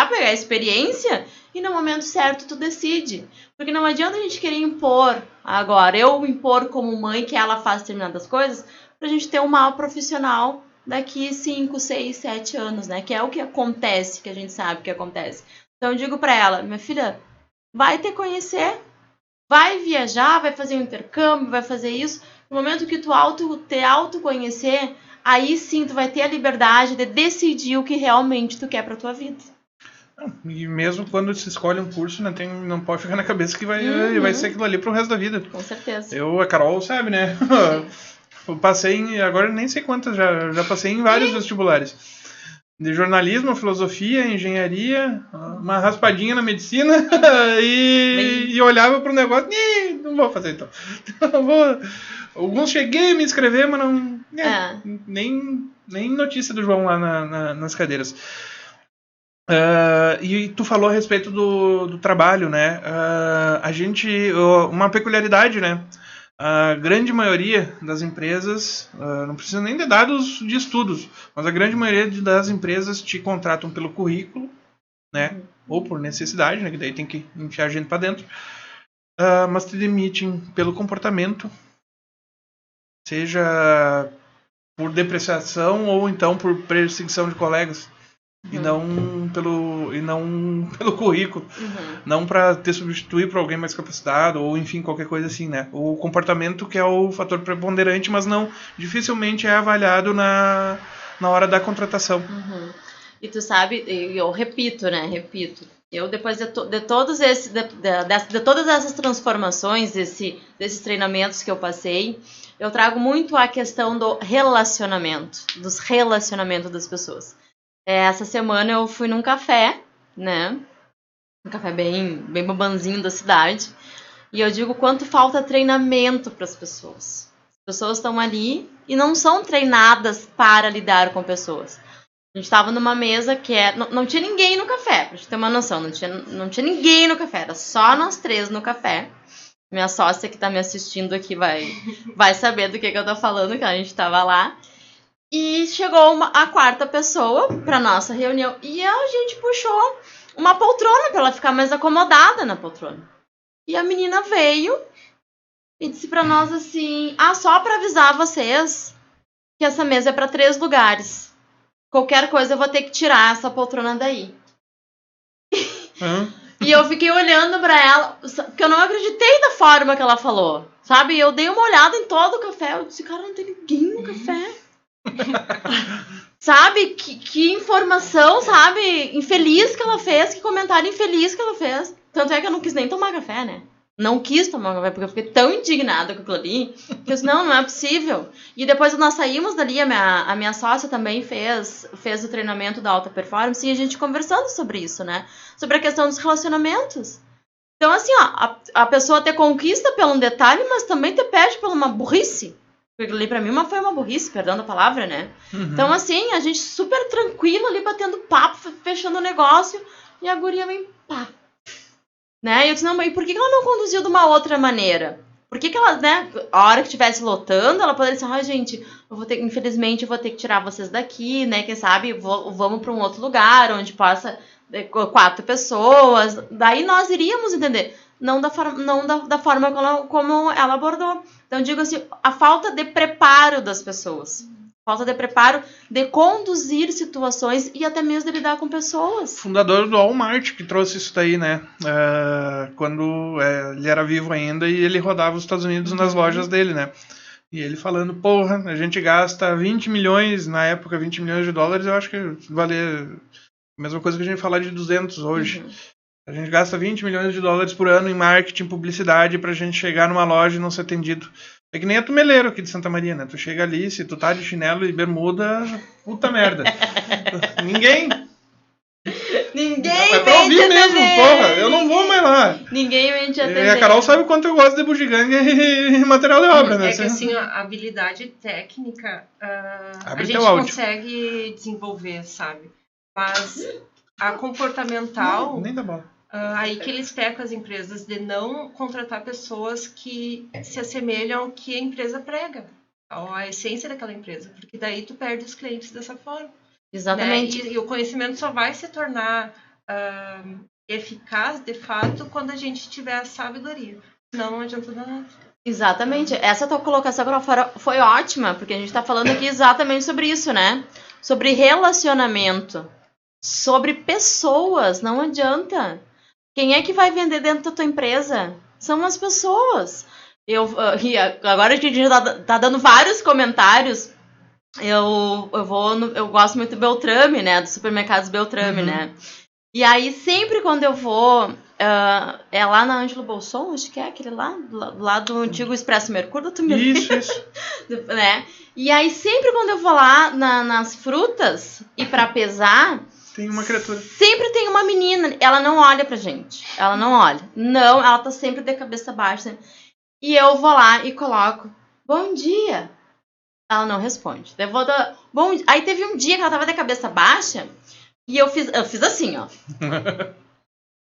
pegar experiência e no momento certo tu decide. Porque não adianta a gente querer impor agora, eu impor como mãe que ela faz determinadas coisas, pra gente ter um mal profissional daqui 5, 6, 7 anos, né? Que é o que acontece, que a gente sabe que acontece. Então eu digo pra ela, minha filha, vai te conhecer, vai viajar, vai fazer um intercâmbio, vai fazer isso. No momento que tu te autoconhecer, aí sim tu vai ter a liberdade de decidir o que realmente tu quer pra tua vida. E mesmo quando se escolhe um curso, né, não pode ficar na cabeça que vai ser aquilo ali pro resto da vida. Com certeza. A Carol sabe, né? Eu passei agora nem sei quantas, já passei em vários vestibulares. De jornalismo, filosofia, engenharia, uma raspadinha na medicina e olhava pro negócio, não vou fazer então. Alguns cheguei a me inscrever, mas não. Nem notícia do João lá nas cadeiras. E tu falou a respeito do trabalho, né? A gente. Uma peculiaridade, né? a grande maioria das empresas, não precisa nem de dados de estudos, mas a grande maioria das empresas te contratam pelo currículo, né? Ou por necessidade, né? Que daí tem que enfiar a gente para dentro. Mas te demitem pelo comportamento, seja por depreciação ou então por perseguição de colegas. E não pelo currículo. Não para te substituir por alguém mais capacitado ou enfim, qualquer coisa assim, né? O comportamento que é o fator preponderante, mas não, dificilmente é avaliado na hora da contratação. E tu sabe, eu repito, eu depois de todas essas transformações, desses treinamentos que eu passei, eu trago muito a questão do relacionamento, dos relacionamentos das pessoas. Essa semana eu fui num café, né? Um café bem babanzinho da cidade. E eu digo quanto falta treinamento para as pessoas. As pessoas estão ali e não são treinadas para lidar com pessoas. A gente estava numa mesa que não tinha ninguém no café, pra gente ter uma noção. Não tinha ninguém no café, era só nós três no café. Minha sócia que tá me assistindo aqui vai saber do que eu tô falando, que a gente tava lá. E chegou a quarta pessoa pra nossa reunião e a gente puxou uma poltrona pra ela ficar mais acomodada na poltrona. E a menina veio e disse pra nós assim, só pra avisar vocês que essa mesa é pra 3 lugares. Qualquer coisa eu vou ter que tirar essa poltrona daí. E eu fiquei olhando pra ela, porque eu não acreditei da forma que ela falou, sabe? Eu dei uma olhada em todo o café, eu disse, cara, não tem ninguém no café. Sabe? Que informação, sabe? Infeliz que ela fez, que comentário infeliz que ela fez. Tanto é que eu não quis nem tomar café, né? Não quis tomar café, porque eu fiquei tão indignada com aquilo ali, que eu disse, não é possível. E depois nós saímos dali, a minha sócia também fez o treinamento da alta performance, e a gente conversando sobre isso, né? Sobre a questão dos relacionamentos. Então, assim, a pessoa te conquista por um detalhe, mas também te perde por uma burrice. Porque ali pra mim foi uma burrice, perdão da palavra, né? Então, assim, a gente super tranquilo ali, batendo papo, fechando o negócio, e a guria vem, pá. Né? E eu disse, não, mas e por que ela não conduziu de uma outra maneira? Por que ela, né, a hora que estivesse lotando, ela poderia dizer, gente, infelizmente eu vou ter que tirar vocês daqui, né, quem sabe vamos para um outro lugar, onde possa 4 pessoas, daí nós iríamos entender, não da forma como ela abordou. Então, eu digo assim, a falta de preparo das pessoas. Falta de preparo de conduzir situações e até mesmo de lidar com pessoas. Fundador do Walmart que trouxe isso daí, né? Quando ele era vivo ainda e ele rodava os Estados Unidos nas lojas dele, né? E ele falando, porra, a gente gasta 20 milhões, na época 20 milhões de dólares, eu acho que vale a mesma coisa que a gente falar de 200 hoje. A gente gasta 20 milhões de dólares por ano em marketing, publicidade, pra gente chegar numa loja e não ser atendido. É que nem a Tumeleiro aqui de Santa Maria, né? Tu chega ali, se tu tá de chinelo e bermuda, puta merda. Ninguém é pra ouvir mesmo, porra. Eu não vou mais lá. Ninguém vem te atender. E a Carol sabe o quanto eu gosto de bugiganga e material de obra, né? É que assim, a habilidade técnica a gente consegue desenvolver, sabe? Mas a comportamental... Nem dá bola. Aí que eles pecam as empresas de não contratar pessoas que se assemelham ao que a empresa prega, à essência daquela empresa, porque daí tu perde os clientes dessa forma. Exatamente. Né? E o conhecimento só vai se tornar eficaz, de fato, quando a gente tiver a sabedoria. Não adianta nada. Exatamente. Essa tua colocação foi ótima, porque a gente está falando aqui exatamente sobre isso, né? Sobre relacionamento, sobre pessoas, não adianta. Quem é que vai vender dentro da tua empresa? São as pessoas. Agora a gente já tá dando vários comentários. Eu gosto muito do Beltrame, né? Dos supermercados Beltrame, né? E aí, sempre quando eu vou... é lá na Ângelo Bolson, acho que é aquele lá, do lado do antigo Expresso Mercúrio. Isso. Né? E aí, sempre quando eu vou lá nas frutas e pra pesar... Tem uma criatura. Sempre tem uma menina. Ela não olha pra gente. Ela não olha. Não, ela tá sempre de cabeça baixa. E eu vou lá e coloco, bom dia. Ela não responde. Aí teve um dia que ela tava de cabeça baixa e eu fiz assim, ó.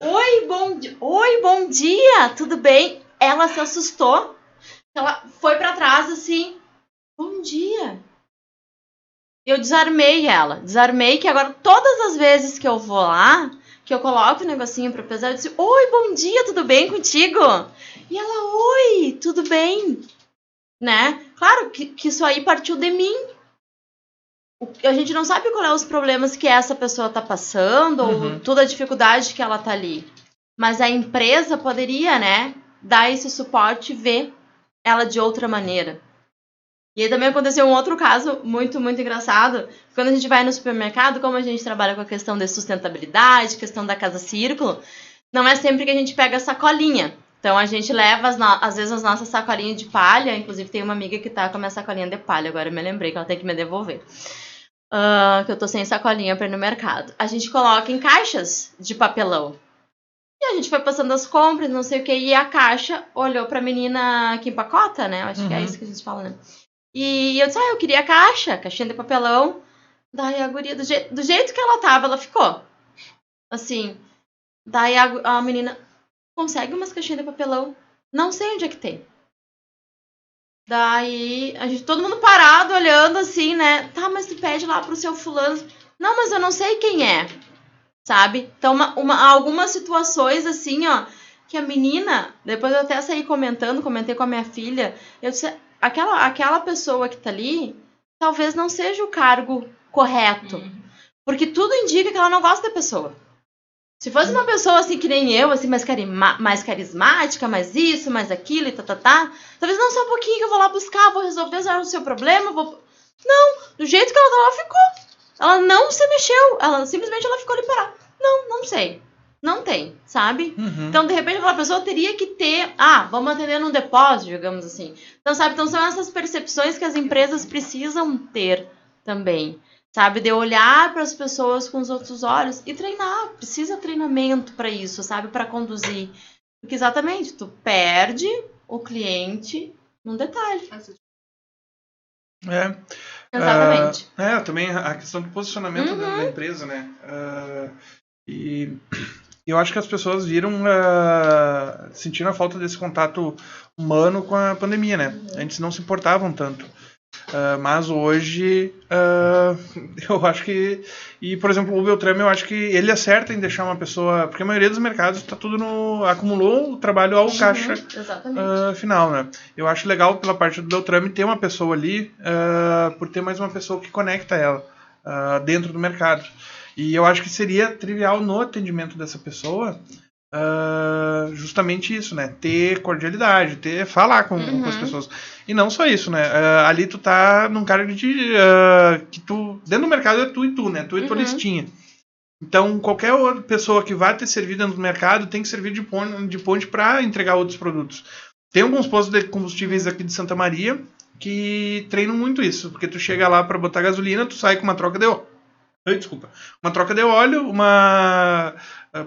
Oi, bom dia. Tudo bem? Ela se assustou. Ela foi pra trás assim, bom dia. Eu desarmei ela. Desarmei que agora todas as vezes que eu vou lá, que eu coloco o negocinho pra pesar, eu disse, oi, bom dia, tudo bem contigo? E ela, oi, tudo bem? Né? Claro que isso aí partiu de mim. A gente não sabe qual é os problemas que essa pessoa tá passando, ou toda a dificuldade que ela tá ali. Mas a empresa poderia, né, dar esse suporte e ver ela de outra maneira. E aí também aconteceu um outro caso muito, muito engraçado. Quando a gente vai no supermercado, como a gente trabalha com a questão de sustentabilidade, questão da Casa Círculo, não é sempre que a gente pega sacolinha. Então a gente leva, às vezes, as nossas sacolinhas de palha. Inclusive tem uma amiga que tá com a minha sacolinha de palha, agora eu me lembrei que ela tem que me devolver. Que eu tô sem sacolinha pra ir no mercado. A gente coloca em caixas de papelão. E a gente foi passando as compras, não sei o que, e a caixa olhou pra menina que empacota, né? Acho que é isso que a gente fala, né? E eu disse, eu queria a caixinha de papelão. Daí a guria, do jeito que ela tava, ela ficou. Assim, daí a menina, consegue umas caixinhas de papelão? Não sei onde é que tem. Daí, a gente, todo mundo parado, olhando assim, né? Tá, mas tu pede lá pro seu fulano. Não, mas eu não sei quem é, sabe? Então, algumas situações assim, ó, que a menina, depois eu até saí comentei com a minha filha, eu disse, aquela pessoa que tá ali, talvez não seja o cargo correto. Porque tudo indica que ela não gosta da pessoa. Se fosse uma pessoa assim que nem eu, assim, mais carismática, mais isso, mais aquilo e talvez não só um pouquinho que eu vou lá buscar, vou resolver o seu problema, Não, do jeito que ela tá lá, ficou. Ela não se mexeu, simplesmente ela ficou ali parada. Não sei. Não tem, sabe? Então, de repente, aquela pessoa teria que ter... vamos atender num depósito, digamos assim. Então, sabe? Então, são essas percepções que as empresas precisam ter também. Sabe? De olhar para as pessoas com os outros olhos e treinar. Precisa treinamento para isso, sabe? Para conduzir. Porque, exatamente, tu perde o cliente num detalhe. Exatamente. Também a questão do posicionamento dentro da empresa, né? E eu acho que as pessoas viram sentindo a falta desse contato humano com a pandemia, né? Antes não se importavam tanto. Mas hoje eu acho que... E, por exemplo, o Beltrame, eu acho que ele acerta em deixar uma pessoa... Porque a maioria dos mercados está tudo acumulou o trabalho ao caixa final, né? Eu acho legal pela parte do Beltrame ter uma pessoa ali, por ter mais uma pessoa que conecta ela dentro do mercado. E eu acho que seria trivial no atendimento dessa pessoa justamente isso, né? Ter cordialidade, falar com as pessoas. E não só isso, né? Ali tu tá num cargo de que tu, dentro do mercado é tu e tu, né? Tu e tua listinha. Então, qualquer outra pessoa que vá ter servido no mercado tem que servir de ponte para entregar outros produtos. Tem alguns postos de combustíveis aqui de Santa Maria que treinam muito isso, porque tu chega lá para botar gasolina, tu sai com uma troca de óleo. Uma troca de óleo, uma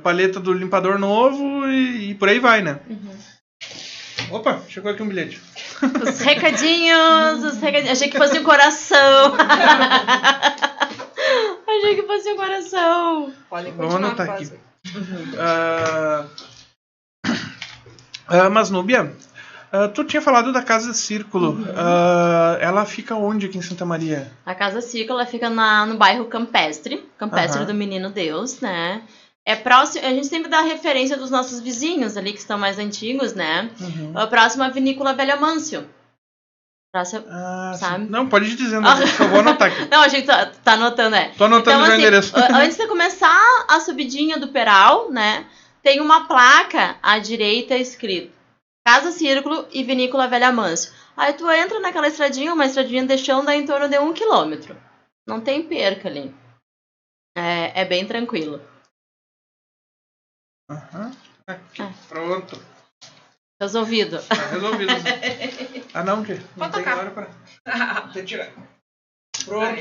paleta do limpador novo e por aí vai, né? Opa, chegou aqui um bilhete. Os recadinhos. Achei que fosse um coração. Achei que fosse um coração. Vamos anotar aqui. Mas, Núbia, tu tinha falado da Casa Círculo. Ela fica onde aqui em Santa Maria? A Casa Círculo ela fica no bairro Campestre do Menino Deus, né? É próximo, a gente sempre dá referência dos nossos vizinhos ali, que estão mais antigos, né? Próximo à Vinícola Velho Amâncio. Sabe? Não, pode ir dizendo, eu vou anotar aqui. Não, a gente tá anotando, Tô anotando então, já o endereço. Antes de começar a subidinha do Peral, né? Tem uma placa à direita escrito Casa Círculo e Vinícola Velho Amâncio. Aí tu entra naquela estradinha, uma estradinha de chão, dá em torno de 1 quilômetro. Não tem perca ali. É bem tranquilo. Aqui, pronto. Resolvido. Resolvido. Não, que não tem hora pra tirar. Pronto,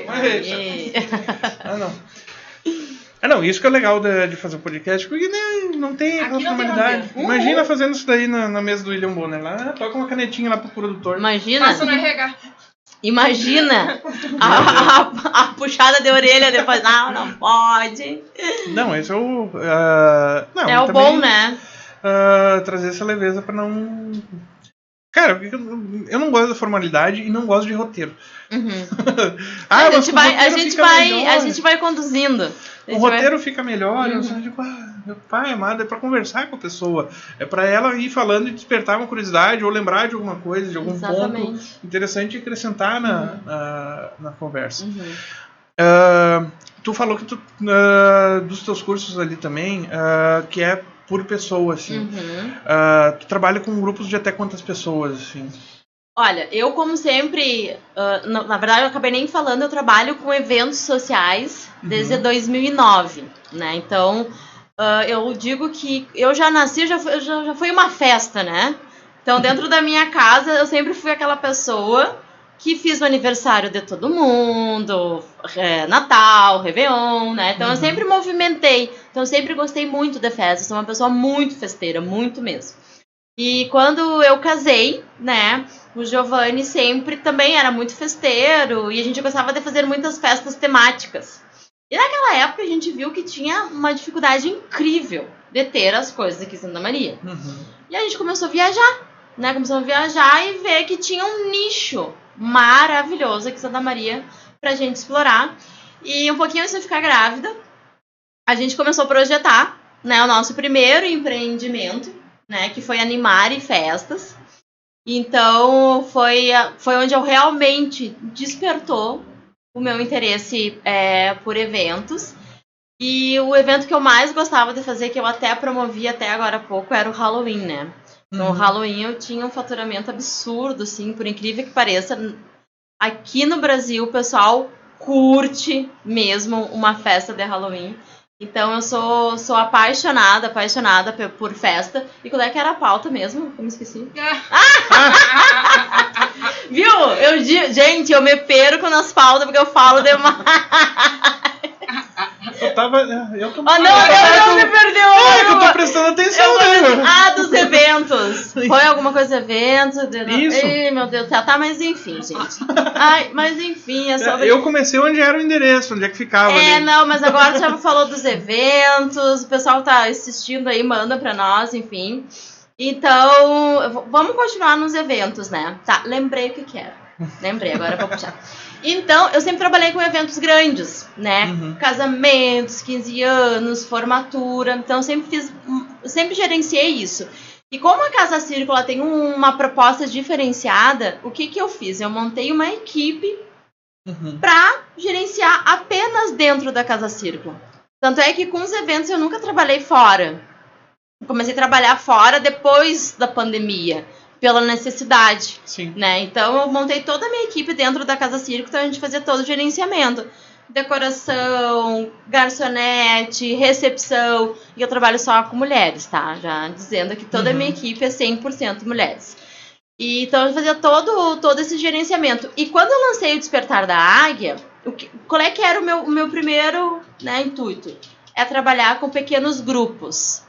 não. Isso que é legal de fazer o podcast, porque não tem aquela formalidade. Imagina fazendo isso daí na mesa do William Bonner lá, toca uma canetinha lá pro produtor. Imagina. Passa no RH. Imagina a puxada de orelha depois. Não pode. Não, esse é o... é o bom, né? Trazer essa leveza para não... Cara, eu não gosto da formalidade e não gosto de roteiro. A gente vai conduzindo. O roteiro fica melhor, eu só digo, meu pai amado, é pra conversar com a pessoa. É pra ela ir falando e despertar uma curiosidade ou lembrar de alguma coisa, de algum ponto interessante e acrescentar na conversa. Tu falou que dos teus cursos ali também, que é por pessoa, assim. Tu trabalha com grupos de até quantas pessoas, assim? Olha, eu como sempre, na verdade eu acabei nem falando, eu trabalho com eventos sociais desde 2009, né? Então, eu digo que eu já nasci, já foi uma festa, né? Então, dentro da minha casa, eu sempre fui aquela pessoa que fiz o aniversário de todo mundo, Natal, Réveillon, né? Então, eu sempre movimentei. Então, eu sempre gostei muito de festa. Sou uma pessoa muito festeira, muito mesmo. E quando eu casei, né, o Giovanni sempre também era muito festeiro e a gente gostava de fazer muitas festas temáticas. E naquela época a gente viu que tinha uma dificuldade incrível de ter as coisas aqui em Santa Maria. E a gente começou a viajar, né, começamos a viajar e ver que tinha um nicho maravilhoso aqui em Santa Maria pra gente explorar. E um pouquinho antes de ficar grávida, a gente começou a projetar, né, o nosso primeiro empreendimento, né, que foi Animare Festas. Então foi onde eu realmente despertou o meu interesse por eventos. E o evento que eu mais gostava de fazer, que eu até promovi até agora há pouco, era o Halloween, né? Então o Halloween eu tinha um faturamento absurdo, assim, por incrível que pareça. Aqui no Brasil o pessoal curte mesmo uma festa de Halloween. Então eu sou apaixonada por festa. E qual é que era a pauta mesmo? Eu me esqueci. Viu? Gente, eu me perco nas pautas porque eu falo demais. Não, me perdeu. É que eu tô prestando atenção, né? Dos eventos. Foi alguma coisa de eventos? Isso. Ai, meu Deus do céu. Tá, mas enfim, gente. Mas enfim, é só... Eu comecei onde era o endereço, onde é que ficava ali. Não, mas agora já falou dos eventos, o pessoal tá assistindo aí, manda pra nós, enfim. Então, vamos continuar nos eventos, né? Tá, lembrei o que era. Lembrei, agora eu vou puxar. Então, eu sempre trabalhei com eventos grandes, né? Casamentos, 15 anos, formatura. Então, sempre gerenciei isso. E como a Casa Círculo tem uma proposta diferenciada, o que eu fiz? Eu montei uma equipe para gerenciar apenas dentro da Casa Círculo. Tanto é que com os eventos eu nunca trabalhei fora. Eu comecei a trabalhar fora depois da pandemia, pela necessidade. Sim. Né? Então eu montei toda a minha equipe dentro da Casa Círculo, então a gente fazia todo o gerenciamento. Decoração, garçonete, recepção. E eu trabalho só com mulheres, tá? Já dizendo que toda a minha equipe é 100% mulheres. E, então eu fazia todo esse gerenciamento. E quando eu lancei o Despertar da Águia, qual é que era o meu primeiro, né, intuito? É trabalhar com pequenos grupos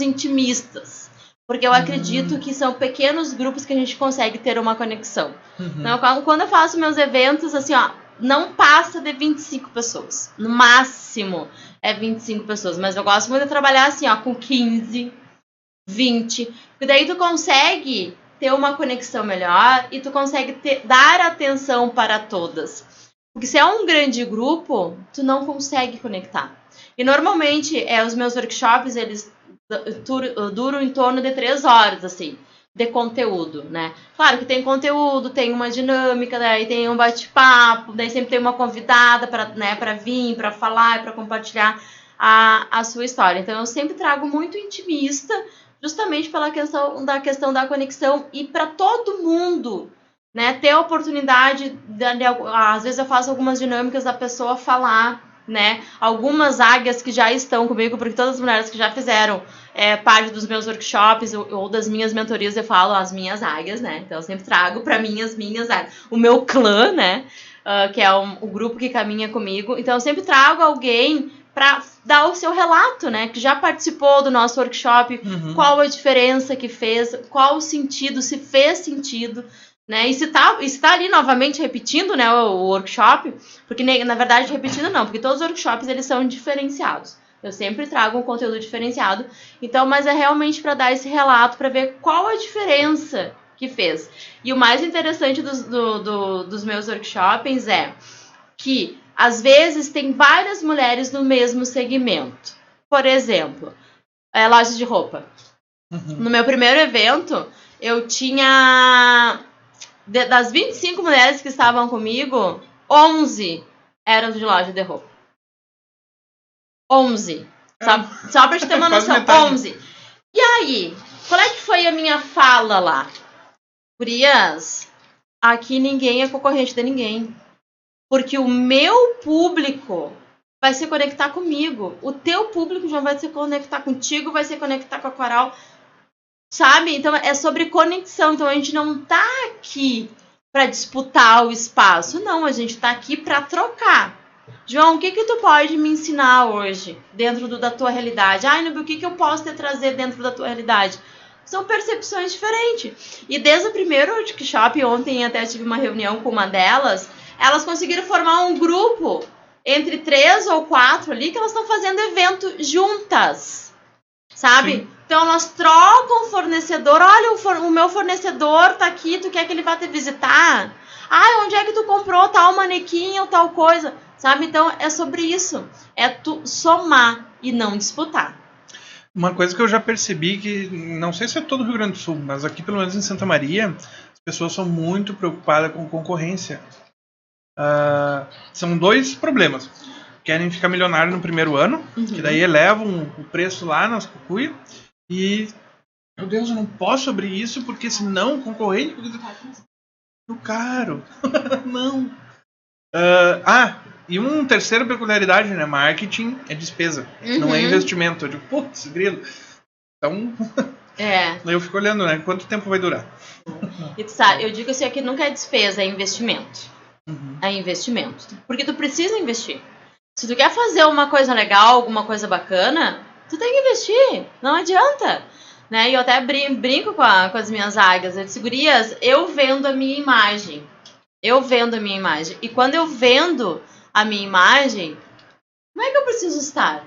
intimistas. Porque eu acredito que são pequenos grupos que a gente consegue ter uma conexão. Então, quando eu faço meus eventos, assim, ó, não passa de 25 pessoas. No máximo é 25 pessoas. Mas eu gosto muito de trabalhar assim, ó, com 15, 20. Porque daí tu consegue ter uma conexão melhor e tu consegue dar atenção para todas. Porque se é um grande grupo, tu não consegue conectar. E normalmente, os meus workshops, eles duram em torno de 3 horas, assim, de conteúdo, né? Claro que tem conteúdo, tem uma dinâmica, daí tem um bate-papo, daí sempre tem uma convidada para vir, para falar, para compartilhar a sua história. Então, eu sempre trago muito intimista, justamente pela questão da conexão e para todo mundo, né, ter a oportunidade, às vezes eu faço algumas dinâmicas da pessoa falar, né, algumas águias que já estão comigo, porque todas as mulheres que já fizeram parte dos meus workshops ou das minhas mentorias, eu falo as minhas águias, né, então eu sempre trago para mim as minhas águias, o meu clã, né, que é o grupo que caminha comigo, então eu sempre trago alguém para dar o seu relato, né, que já participou do nosso workshop, qual a diferença que fez, qual o sentido, se fez sentido, né, e se tá ali novamente repetindo, né, o workshop, porque na verdade repetindo não, porque todos os workshops eles são diferenciados, eu sempre trago um conteúdo diferenciado, então, mas é realmente para dar esse relato, para ver qual a diferença que fez. E o mais interessante dos meus workshops é que, às vezes, tem várias mulheres no mesmo segmento. Por exemplo, loja de roupa. No meu primeiro evento, eu tinha... Das 25 mulheres que estavam comigo, 11 eram de loja de roupa. 11. Só pra te ter uma noção, 11. E aí, qual é que foi a minha fala lá? Gurias, aqui ninguém é concorrente de ninguém. Porque o meu público vai se conectar comigo. O teu público já vai se conectar contigo, vai se conectar com a Coral. Sabe? Então, é sobre conexão. Então, a gente não tá aqui para disputar o espaço. Não, a gente tá aqui para trocar. João, o que tu pode me ensinar hoje dentro da tua realidade? Nubia, o que eu posso te trazer dentro da tua realidade? São percepções diferentes. E desde o primeiro workshop, ontem até tive uma reunião com uma delas, elas conseguiram formar um grupo entre 3 ou 4 ali que elas estão fazendo evento juntas. Sabe? Sim. Então, elas trocam o fornecedor. Olha, o meu fornecedor tá aqui, tu quer que ele vá te visitar? Onde é que tu comprou tal manequim ou tal coisa? Sabe? Então, é sobre isso. É tu somar e não disputar. Uma coisa que eu já percebi que, não sei se é todo o Rio Grande do Sul, mas aqui, pelo menos em Santa Maria, as pessoas são muito preocupadas com concorrência. São 2 problemas. Querem ficar milionário no primeiro ano, que daí elevam o preço lá nas cucuias. E, meu Deus, eu não posso abrir isso porque senão o concorrente... Muito caro. Não. E uma terceira peculiaridade, né? Marketing é despesa, não é investimento. Eu digo, putz, grilo. Então, eu fico olhando, né? Quanto tempo vai durar? E tu sabe, eu digo assim, que nunca é despesa, é investimento. É investimento. Porque tu precisa investir. Se tu quer fazer uma coisa legal, alguma coisa bacana, tu tem que investir. Não adianta. Né? E eu até brinco com as minhas águias. Eu disse, gurias, eu vendo a minha imagem. E quando eu vendo a minha imagem, como é que eu preciso estar?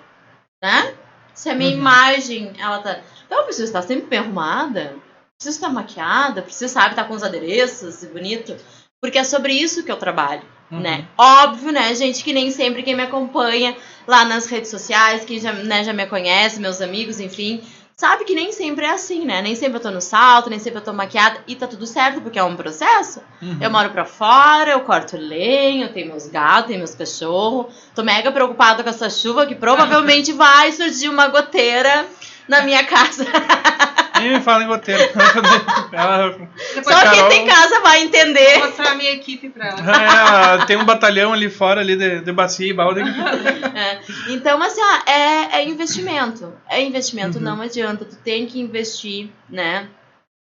Né? Se a minha imagem, ela tá... Então eu preciso estar sempre bem arrumada, preciso estar maquiada, preciso, estar com os adereços, bonito. Porque é sobre isso que eu trabalho, né? Óbvio, né, gente, que nem sempre quem me acompanha lá nas redes sociais, quem já me conhece, meus amigos, enfim... Sabe que nem sempre é assim, né? Nem sempre eu tô no salto, nem sempre eu tô maquiada. E tá tudo certo, porque é um processo. Eu moro pra fora, eu corto lenha, eu tenho meus gatos, tenho meus cachorros. Tô mega preocupada com essa chuva, que provavelmente vai surgir uma goteira na minha casa. Nem me fala em goteira. Só quem tem casa vai entender. Vou mostrar a minha equipe pra ela. Tem um batalhão ali fora ali de bacia e balde. Então, assim, é investimento. É investimento, não adianta. Tu tem que investir, né?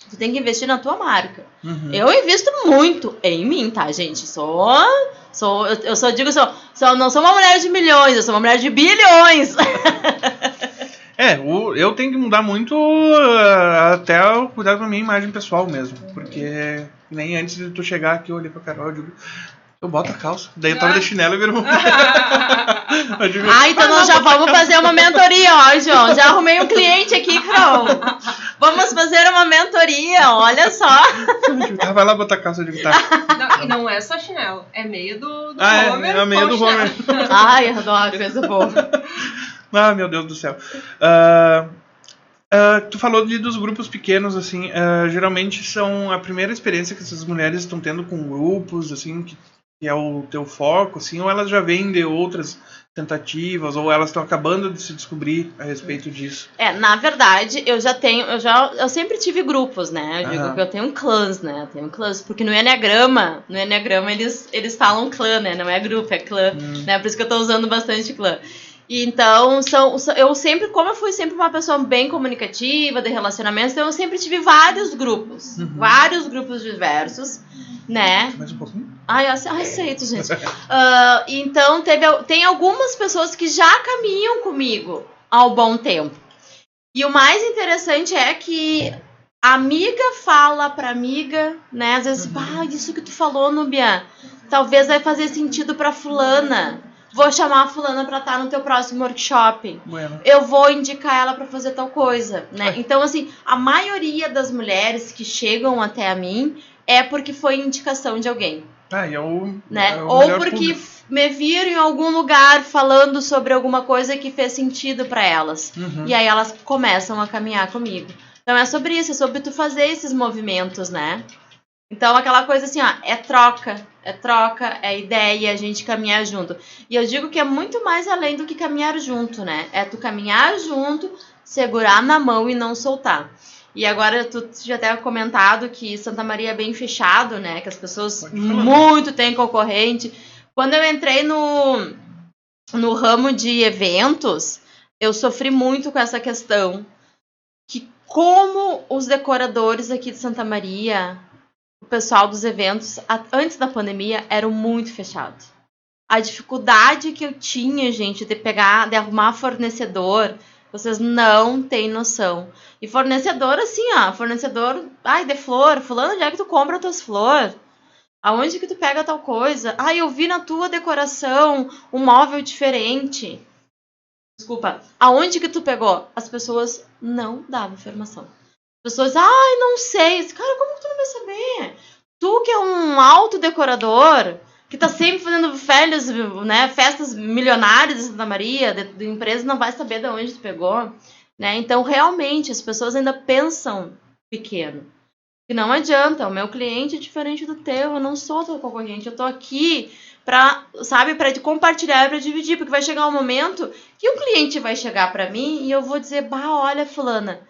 Tu tem que investir na tua marca. Eu invisto muito em mim, tá, gente? Não sou uma mulher de milhões, eu sou uma mulher de bilhões. Eu tenho que mudar muito até o cuidado com a minha imagem pessoal mesmo. Porque nem antes de tu chegar aqui eu olhei pra Carol e digo, eu boto a calça. Daí eu tava de chinelo e virou. Então nós já vamos fazer uma mentoria, ó, João. Já arrumei um cliente aqui, Carol. Vamos fazer uma mentoria, olha só. Vai lá botar a calça, eu digo, tá. E não é só chinelo, é meio do Homer. É a meia do Homer. Ai, eu adoro, coisa boa. Meu Deus do céu. Tu falou dos grupos pequenos, assim, geralmente são a primeira experiência que essas mulheres estão tendo com grupos, assim, que é o teu foco, assim, ou elas já vêm de outras tentativas, ou elas estão acabando de se descobrir a respeito disso? Na verdade, eu sempre tive grupos, né? Eu digo que eu tenho clãs, né? Eu tenho clãs, porque no Enneagrama eles falam clã, né? Não é grupo, é clã, né? Por isso que eu tô usando bastante clã. Então, como eu fui sempre uma pessoa bem comunicativa, de relacionamentos, então eu sempre tive vários grupos diversos, né? Mais um pouquinho? Aceito, gente. Então, tem algumas pessoas que já caminham comigo há um bom tempo. E o mais interessante é que a amiga fala pra amiga, né? Às vezes, isso que tu falou, Nubia, talvez vai fazer sentido pra fulana. vou chamar a fulana pra estar no teu próximo workshop. Bueno. Eu vou indicar ela pra fazer tal coisa, né? Então, assim, a maioria das mulheres que chegam até a mim é porque foi indicação de alguém. E é o, né? é o Ou melhor porque público. me viram em algum lugar falando sobre alguma coisa que fez sentido pra elas. Uhum. E aí elas começam a caminhar comigo. Então é sobre isso, é sobre tu fazer esses movimentos, né? Então aquela coisa assim, ó, é troca, é ideia, a gente caminhar junto. E eu digo que é muito mais além do que caminhar junto, né? É tu caminhar junto, segurar na mão e não soltar. E agora tu já até comentado que Santa Maria é bem fechado, né? Que as pessoas muito têm concorrente. Quando eu entrei no ramo de eventos, eu sofri muito com essa questão. Que como os decoradores aqui de Santa Maria, o pessoal dos eventos, antes da pandemia, eram muito fechados. A dificuldade que eu tinha, gente, de arrumar fornecedor, vocês não têm noção. E fornecedor, assim, ó, fornecedor, de flor, fulano, onde é que tu compra tuas flores? Aonde que tu pega tal coisa? Eu vi na tua decoração um móvel diferente. Desculpa, aonde que tu pegou? As pessoas não davam informação. As pessoas, não sei. Cara, como que tu não vai saber? Tu que é um autodecorador, que tá sempre fazendo festas milionárias de Santa Maria, de empresa, não vai saber de onde tu pegou, né? Então, realmente, as pessoas ainda pensam pequeno. E não adianta, o meu cliente é diferente do teu, eu não sou teu concorrente, eu tô aqui pra compartilhar e pra dividir, porque vai chegar um momento que o cliente vai chegar pra mim e eu vou dizer, olha, fulana,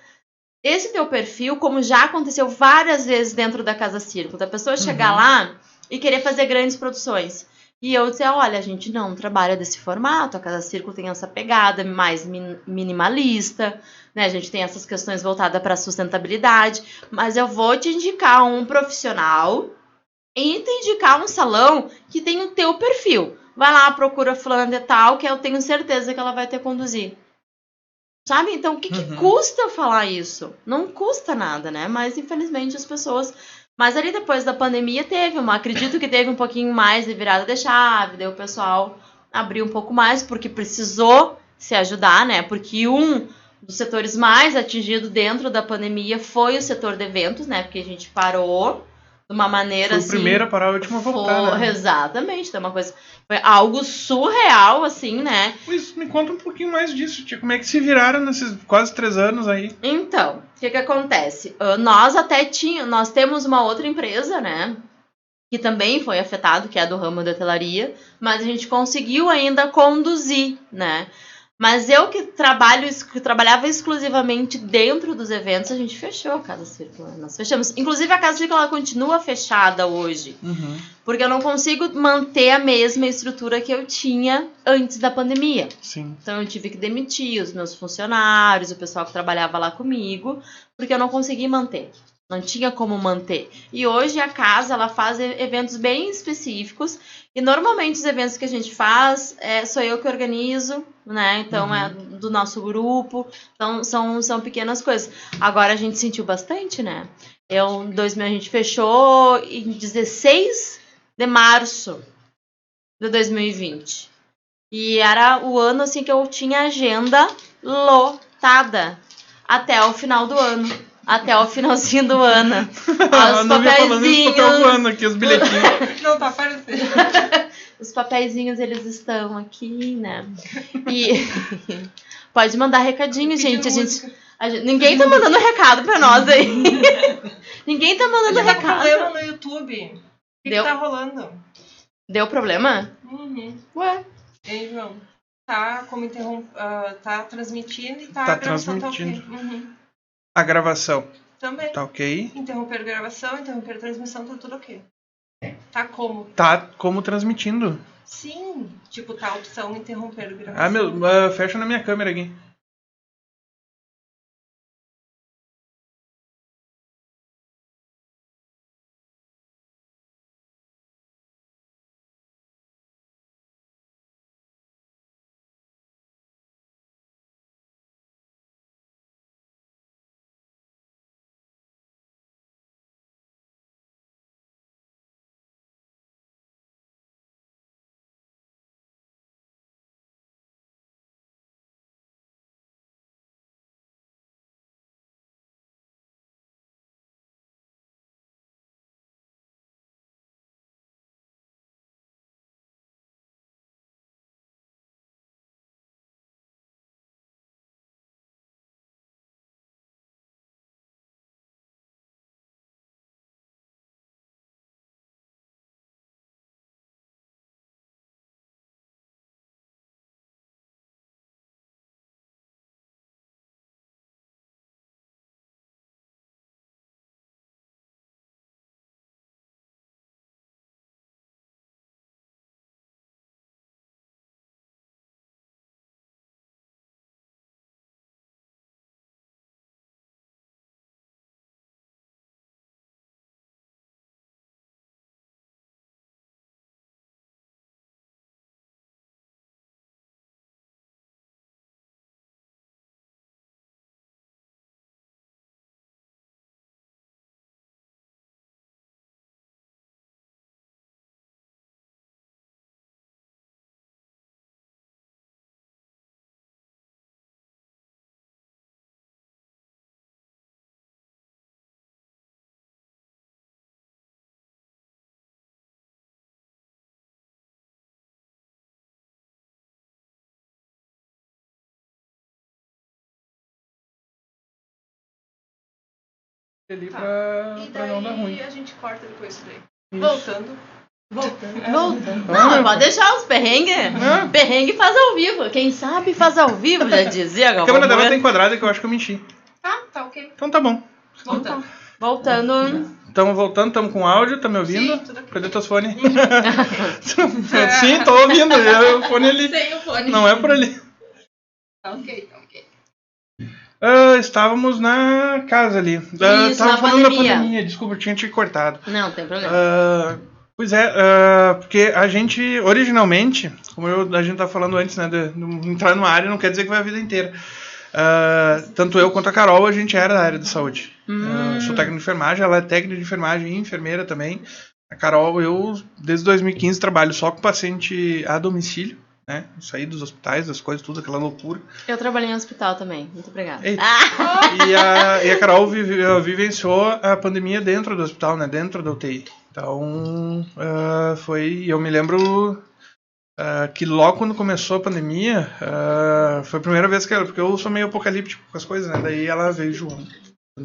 esse teu perfil, como já aconteceu várias vezes dentro da Casa Círculo, da pessoa chegar lá e querer fazer grandes produções. E eu dizer, olha, a gente não trabalha desse formato, a Casa Círculo tem essa pegada mais minimalista, né? A gente tem essas questões voltadas para sustentabilidade, mas eu vou te indicar um profissional e te indicar um salão que tem o teu perfil. Vai lá, procura fulana de tal, que eu tenho certeza que ela vai te conduzir. Sabe? Então, o que custa falar isso? Não custa nada, né? Mas, infelizmente, as pessoas... Mas ali, depois da pandemia, acredito que teve um pouquinho mais de virada de chave, daí o pessoal abriu um pouco mais, porque precisou se ajudar, né? Porque um dos setores mais atingidos dentro da pandemia foi o setor de eventos, né? Porque a gente parou de uma maneira foi assim... Foi o primeiro a parar, o último a voltar, né? Exatamente, então foi algo surreal, assim, né? Pois, me conta um pouquinho mais disso, tia. Como é que se viraram nesses quase 3 anos aí? Então, o que acontece? Nós temos uma outra empresa, né? Que também foi afetado, que é do ramo da hotelaria, mas a gente conseguiu ainda conduzir, né? Mas eu que trabalhava exclusivamente dentro dos eventos, a gente fechou a Casa Círculo. Nós fechamos. Inclusive, a Casa Círculo ela continua fechada hoje. Porque eu não consigo manter a mesma estrutura que eu tinha antes da pandemia. Sim. Então, eu tive que demitir os meus funcionários, o pessoal que trabalhava lá comigo, porque eu não consegui manter. Não tinha como manter. E hoje a casa ela faz eventos bem específicos. E normalmente os eventos que a gente faz sou eu que organizo, né? Então é do nosso grupo. Então são pequenas coisas. Agora a gente sentiu bastante, né? A gente fechou em 16 de março de 2020. E era o ano assim que eu tinha agenda lotada até o final do ano. Até o finalzinho do ano. Os papeizinhos. Tô voando aqui os bilhetinhos. Não tá aparecendo. Os papeizinhos, eles estão aqui, né? E pode mandar recadinho, gente. Ninguém tá mandando recado pra nós aí. Ninguém tá mandando recado. Deu problema no YouTube. O que tá rolando? Deu problema? Ué. Ei, João. Tá como tá transmitindo e tá transmitindo. A gravação. Também. Tá ok. Interromper a gravação, interromper a transmissão, tá tudo ok. Tá como? Tá como transmitindo. Sim. Tipo, tá a opção interromper a gravação. Fecha na minha câmera aqui. ali Tá. pra não dar ruim. E a gente corta depois isso daí. Isso. Voltando. Não, pode deixar os perrengues. Perrengue faz ao vivo. Quem sabe faz ao vivo, já dizia. A câmera dela tá enquadrada que eu acho que eu menti. Tá ok. Então tá bom. Voltando. Estamos voltando, estamos com áudio, tá me ouvindo? Sim, tudo ok. Cadê teus fones? Sim, tô ouvindo. O fone ali. Sem o fone. Não é por ali. Tá ok. Estávamos na casa ali. Isso, tava na falando pandemia. da pandemia, desculpa, eu tinha te cortado. Não, tem problema. Pois é, porque a gente, originalmente, como a gente tá falando antes, né, de entrar numa área não quer dizer que vai a vida inteira. Tanto eu quanto a Carol, a gente era da área da saúde. Eu sou técnico de enfermagem, ela é técnica de enfermagem e enfermeira também. A Carol, eu, desde 2015, trabalho só com paciente a domicílio, né? Saí dos hospitais, das coisas, tudo, aquela loucura. Eu trabalhei em hospital também, muito obrigada. Eita. E a Carol vivenciou a pandemia dentro do hospital, né? Dentro da UTI. Então, eu me lembro que logo quando começou a pandemia, foi a primeira vez porque eu sou meio apocalíptico com as coisas, né? Daí ela veio, João,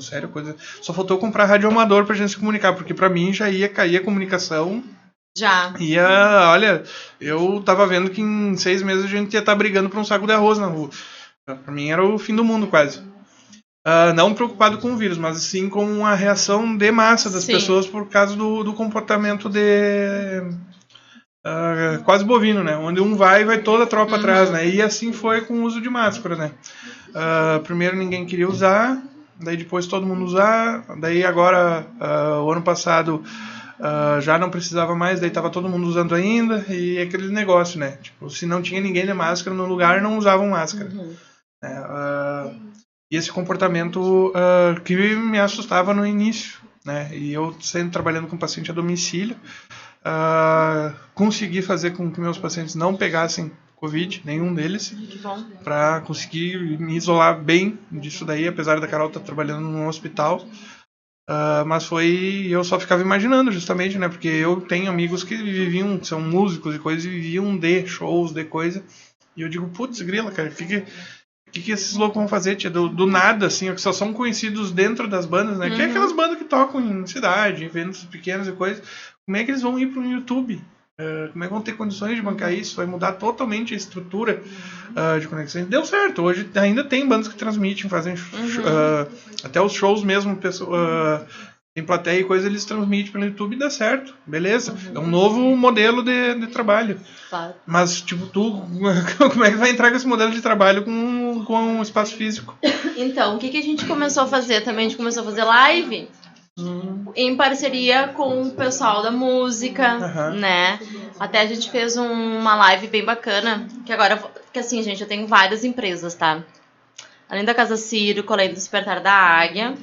sério, coisa. Só faltou comprar radioamador pra gente se comunicar, porque pra mim já ia cair a comunicação. Já. Olha, eu tava vendo que em 6 meses a gente ia estar brigando por um saco de arroz na rua. Pra mim era o fim do mundo, quase. Não preocupado com o vírus, mas sim com a reação de massa das pessoas por causa do comportamento quase bovino, né? Onde um vai toda a tropa atrás, né? E assim foi com o uso de máscara, né? Primeiro ninguém queria usar, daí depois todo mundo usar, daí agora, o ano passado, já não precisava mais, daí estava todo mundo usando ainda, e aquele negócio, né? Tipo, se não tinha ninguém de máscara no lugar, não usavam máscara. E esse comportamento que me assustava no início, né? E eu sempre trabalhando com paciente a domicílio, consegui fazer com que meus pacientes não pegassem Covid, nenhum deles, para conseguir me isolar bem disso daí, apesar da Carol estar trabalhando num hospital. Mas eu só ficava imaginando justamente, né? Porque eu tenho amigos que viviam, são músicos e coisas, e viviam de shows, de coisa. E eu digo, putz, grila, cara, o que esses loucos vão fazer, tia? Do nada, assim, que só são conhecidos dentro das bandas, né? Que é aquelas bandas que tocam em cidade, em eventos pequenos e coisas. Como é que eles vão ir pro YouTube? Como é que vão ter condições de bancar isso? Vai mudar totalmente a estrutura de conexão. Deu certo, hoje ainda tem bandas que transmitem, fazem até os shows mesmo, em plateia e coisa, eles transmitem pelo YouTube e dá certo, beleza. É um novo modelo de trabalho. Claro. Mas, tipo, como é que vai entrar com esse modelo de trabalho com um espaço físico? Então, o que a gente começou a fazer também? A gente começou a fazer live em parceria com o pessoal da música, né? Até a gente fez uma live bem bacana, que assim, gente, eu tenho várias empresas, tá? Além da Casa Círico, além do Despertar da Águia,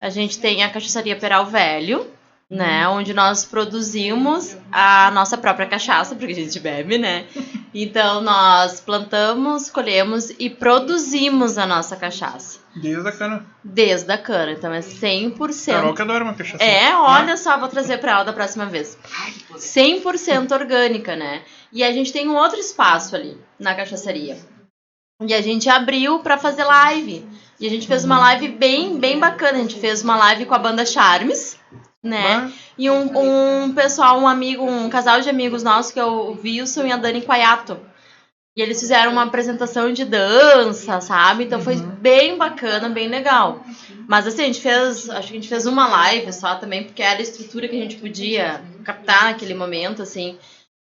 a gente tem a Cachaçaria Peral Velho, né? Onde nós produzimos a nossa própria cachaça, porque a gente bebe, né? Então, nós plantamos, colhemos e produzimos a nossa cachaça. Desde a cana. Desde a cana, então é 100%. Carol que adora uma cachaça. Olha só, vou trazer pra ela da próxima vez. 100% orgânica, né? E a gente tem um outro espaço ali, na cachaçaria. E a gente abriu pra fazer live. E a gente fez uma live bem, bem bacana. A gente fez uma live com a banda Charmes, né? E um pessoal, um casal de amigos nossos, que é o Wilson e a Dani Quaiato. E eles fizeram uma apresentação de dança, sabe? Então foi bem bacana, bem legal. Mas assim, acho que a gente fez uma live só também, porque era a estrutura que a gente podia captar naquele momento, assim.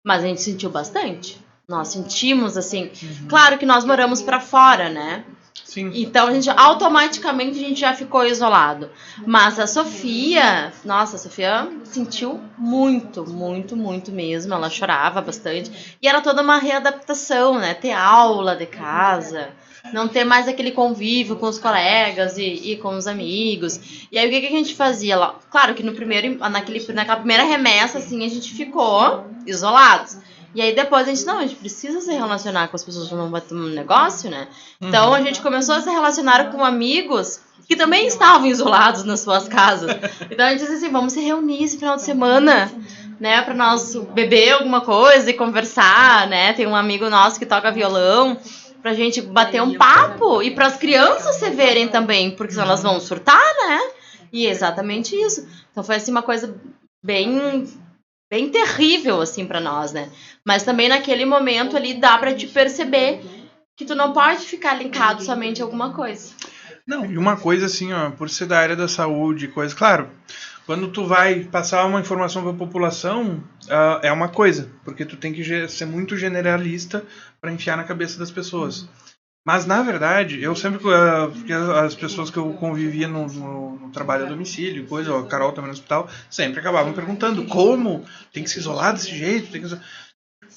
Mas a gente sentiu bastante. Nós sentimos, assim... Claro que nós moramos pra fora, né? Sim. Então, automaticamente a gente já ficou isolado. Mas a Sofia sentiu muito, muito, muito mesmo. Ela chorava bastante. E era toda uma readaptação, né? Ter aula de casa, não ter mais aquele convívio com os colegas e com os amigos. E aí, o que a gente fazia? Claro que naquela primeira remessa, assim, a gente ficou isolados. E aí depois a gente precisa se relacionar com as pessoas que não vai ter um negócio, né? Então a gente começou a se relacionar com amigos que também estavam isolados nas suas casas. Então a gente disse assim, vamos se reunir esse final de semana, né? Pra nós beber alguma coisa e conversar, né? Tem um amigo nosso que toca violão, pra gente bater um papo e pras crianças se verem também, porque senão elas vão surtar, né? E é exatamente isso. Então foi assim uma coisa bem terrível assim para nós, né? Mas também naquele momento ali dá para te perceber que tu não pode ficar linkado somente a alguma coisa. Não, e uma coisa assim, ó, por ser da área da saúde, coisa, claro, quando tu vai passar uma informação para a população, é uma coisa, porque tu tem que ser muito generalista para enfiar na cabeça das pessoas. Mas, na verdade, eu sempre, porque as pessoas que eu convivia no trabalho a domicílio, coisa, a Carol também no hospital, sempre acabavam perguntando como tem que se isolar desse jeito, tem que...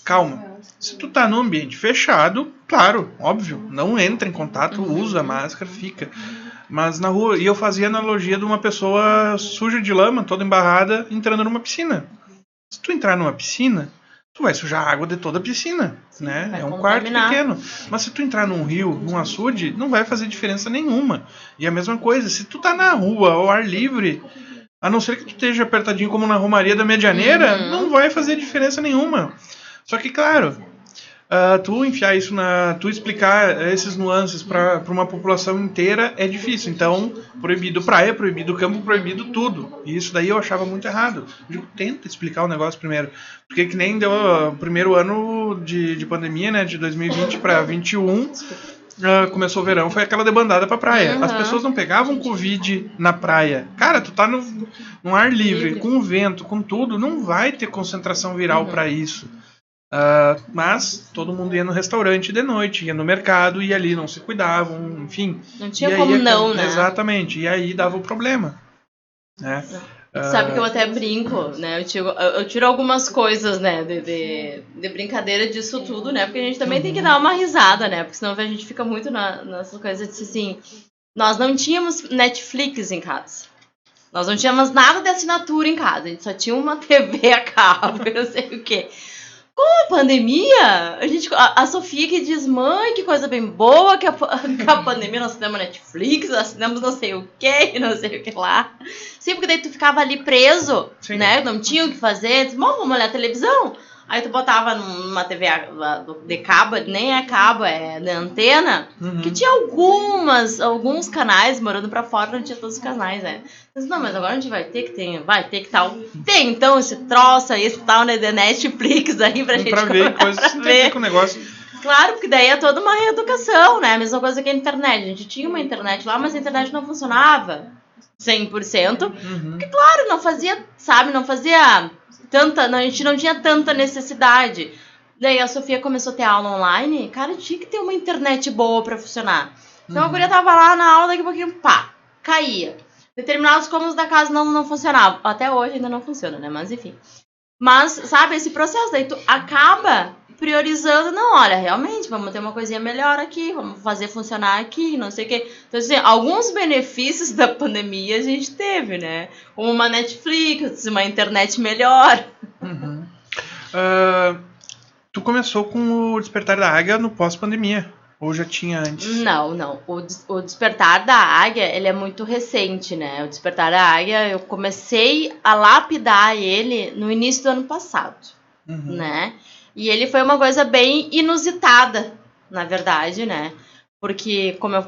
Calma, se tu tá num ambiente fechado, claro, óbvio, não entra em contato, usa máscara, fica. Mas na rua, e eu fazia analogia de uma pessoa suja de lama, toda embarrada, entrando numa piscina. Se tu entrar numa piscina, tu vai sujar a água de toda a piscina, né? É um quarto pequeno. Mas se tu entrar num rio, num açude, não vai fazer diferença nenhuma. E a mesma coisa, se tu tá na rua, ao ar livre, a não ser que tu esteja apertadinho como na Romaria da Medianeira, não vai fazer diferença nenhuma. Só que, claro, tu enfiar isso tu explicar esses nuances para uma população inteira é difícil. Então, proibido praia, proibido campo, proibido tudo. E isso daí eu achava muito errado. Eu digo, tenta explicar o negócio primeiro. Porque que nem deu o primeiro ano de pandemia, né, de 2020 para 2021, começou o verão, foi aquela debandada pra praia. As pessoas não pegavam Covid na praia. Cara, tu tá no ar livre, com o vento, com tudo, não vai ter concentração viral para isso. Mas todo mundo ia no restaurante de noite, ia no mercado e ali não se cuidavam, enfim. Não tinha como não, né? Exatamente, e aí dava o problema. Né? Sabe que eu até brinco, né? Eu tiro algumas coisas, né, de brincadeira disso tudo, né? Porque a gente também tem que dar uma risada, né? Porque senão a gente fica muito nessas coisas de assim. Nós não tínhamos Netflix em casa. Nós não tínhamos nada de assinatura em casa. A gente só tinha uma TV a cabo, eu não sei o quê. Com a pandemia, a Sofia que diz, mãe, que coisa bem boa, que a pandemia nós assinamos Netflix, nós assinamos não sei o que, não sei o que lá. Sim, porque daí tu ficava ali preso, sim, né? Não tinha o que fazer. Diz, vamos olhar a televisão. Aí tu botava numa TV de cabo, nem é cabo, é de antena, que tinha alguns canais, morando pra fora não tinha todos os canais, né? Mas não, mas agora a gente vai ter que tal. Tem então esse troço aí, esse tal, né, de Netflix aí pra gente ver coisas que tem com o negócio. Claro, porque daí é toda uma reeducação, né? A mesma coisa que a internet. A gente tinha uma internet lá, mas a internet não funcionava 100%. Porque, claro, não fazia tanta, a gente não tinha tanta necessidade. Daí a Sofia começou a ter aula online, cara, tinha que ter uma internet boa pra funcionar. Então a guria tava lá na aula, daqui a pouquinho, pá, caía. Determinados cômodos da casa não funcionavam. Até hoje ainda não funciona, né? Mas enfim. Mas, sabe, esse processo, daí tu acaba priorizando, não, olha, realmente, vamos ter uma coisinha melhor aqui, vamos fazer funcionar aqui, não sei o quê. Então, assim, alguns benefícios da pandemia a gente teve, né? Como uma Netflix, uma internet melhor. Tu começou com o Despertar da Águia no pós-pandemia, ou já tinha antes? Não. O Despertar da Águia, ele é muito recente, né? O Despertar da Águia, eu comecei a lapidar ele no início do ano passado, né? E ele foi uma coisa bem inusitada, na verdade, né? Porque, como eu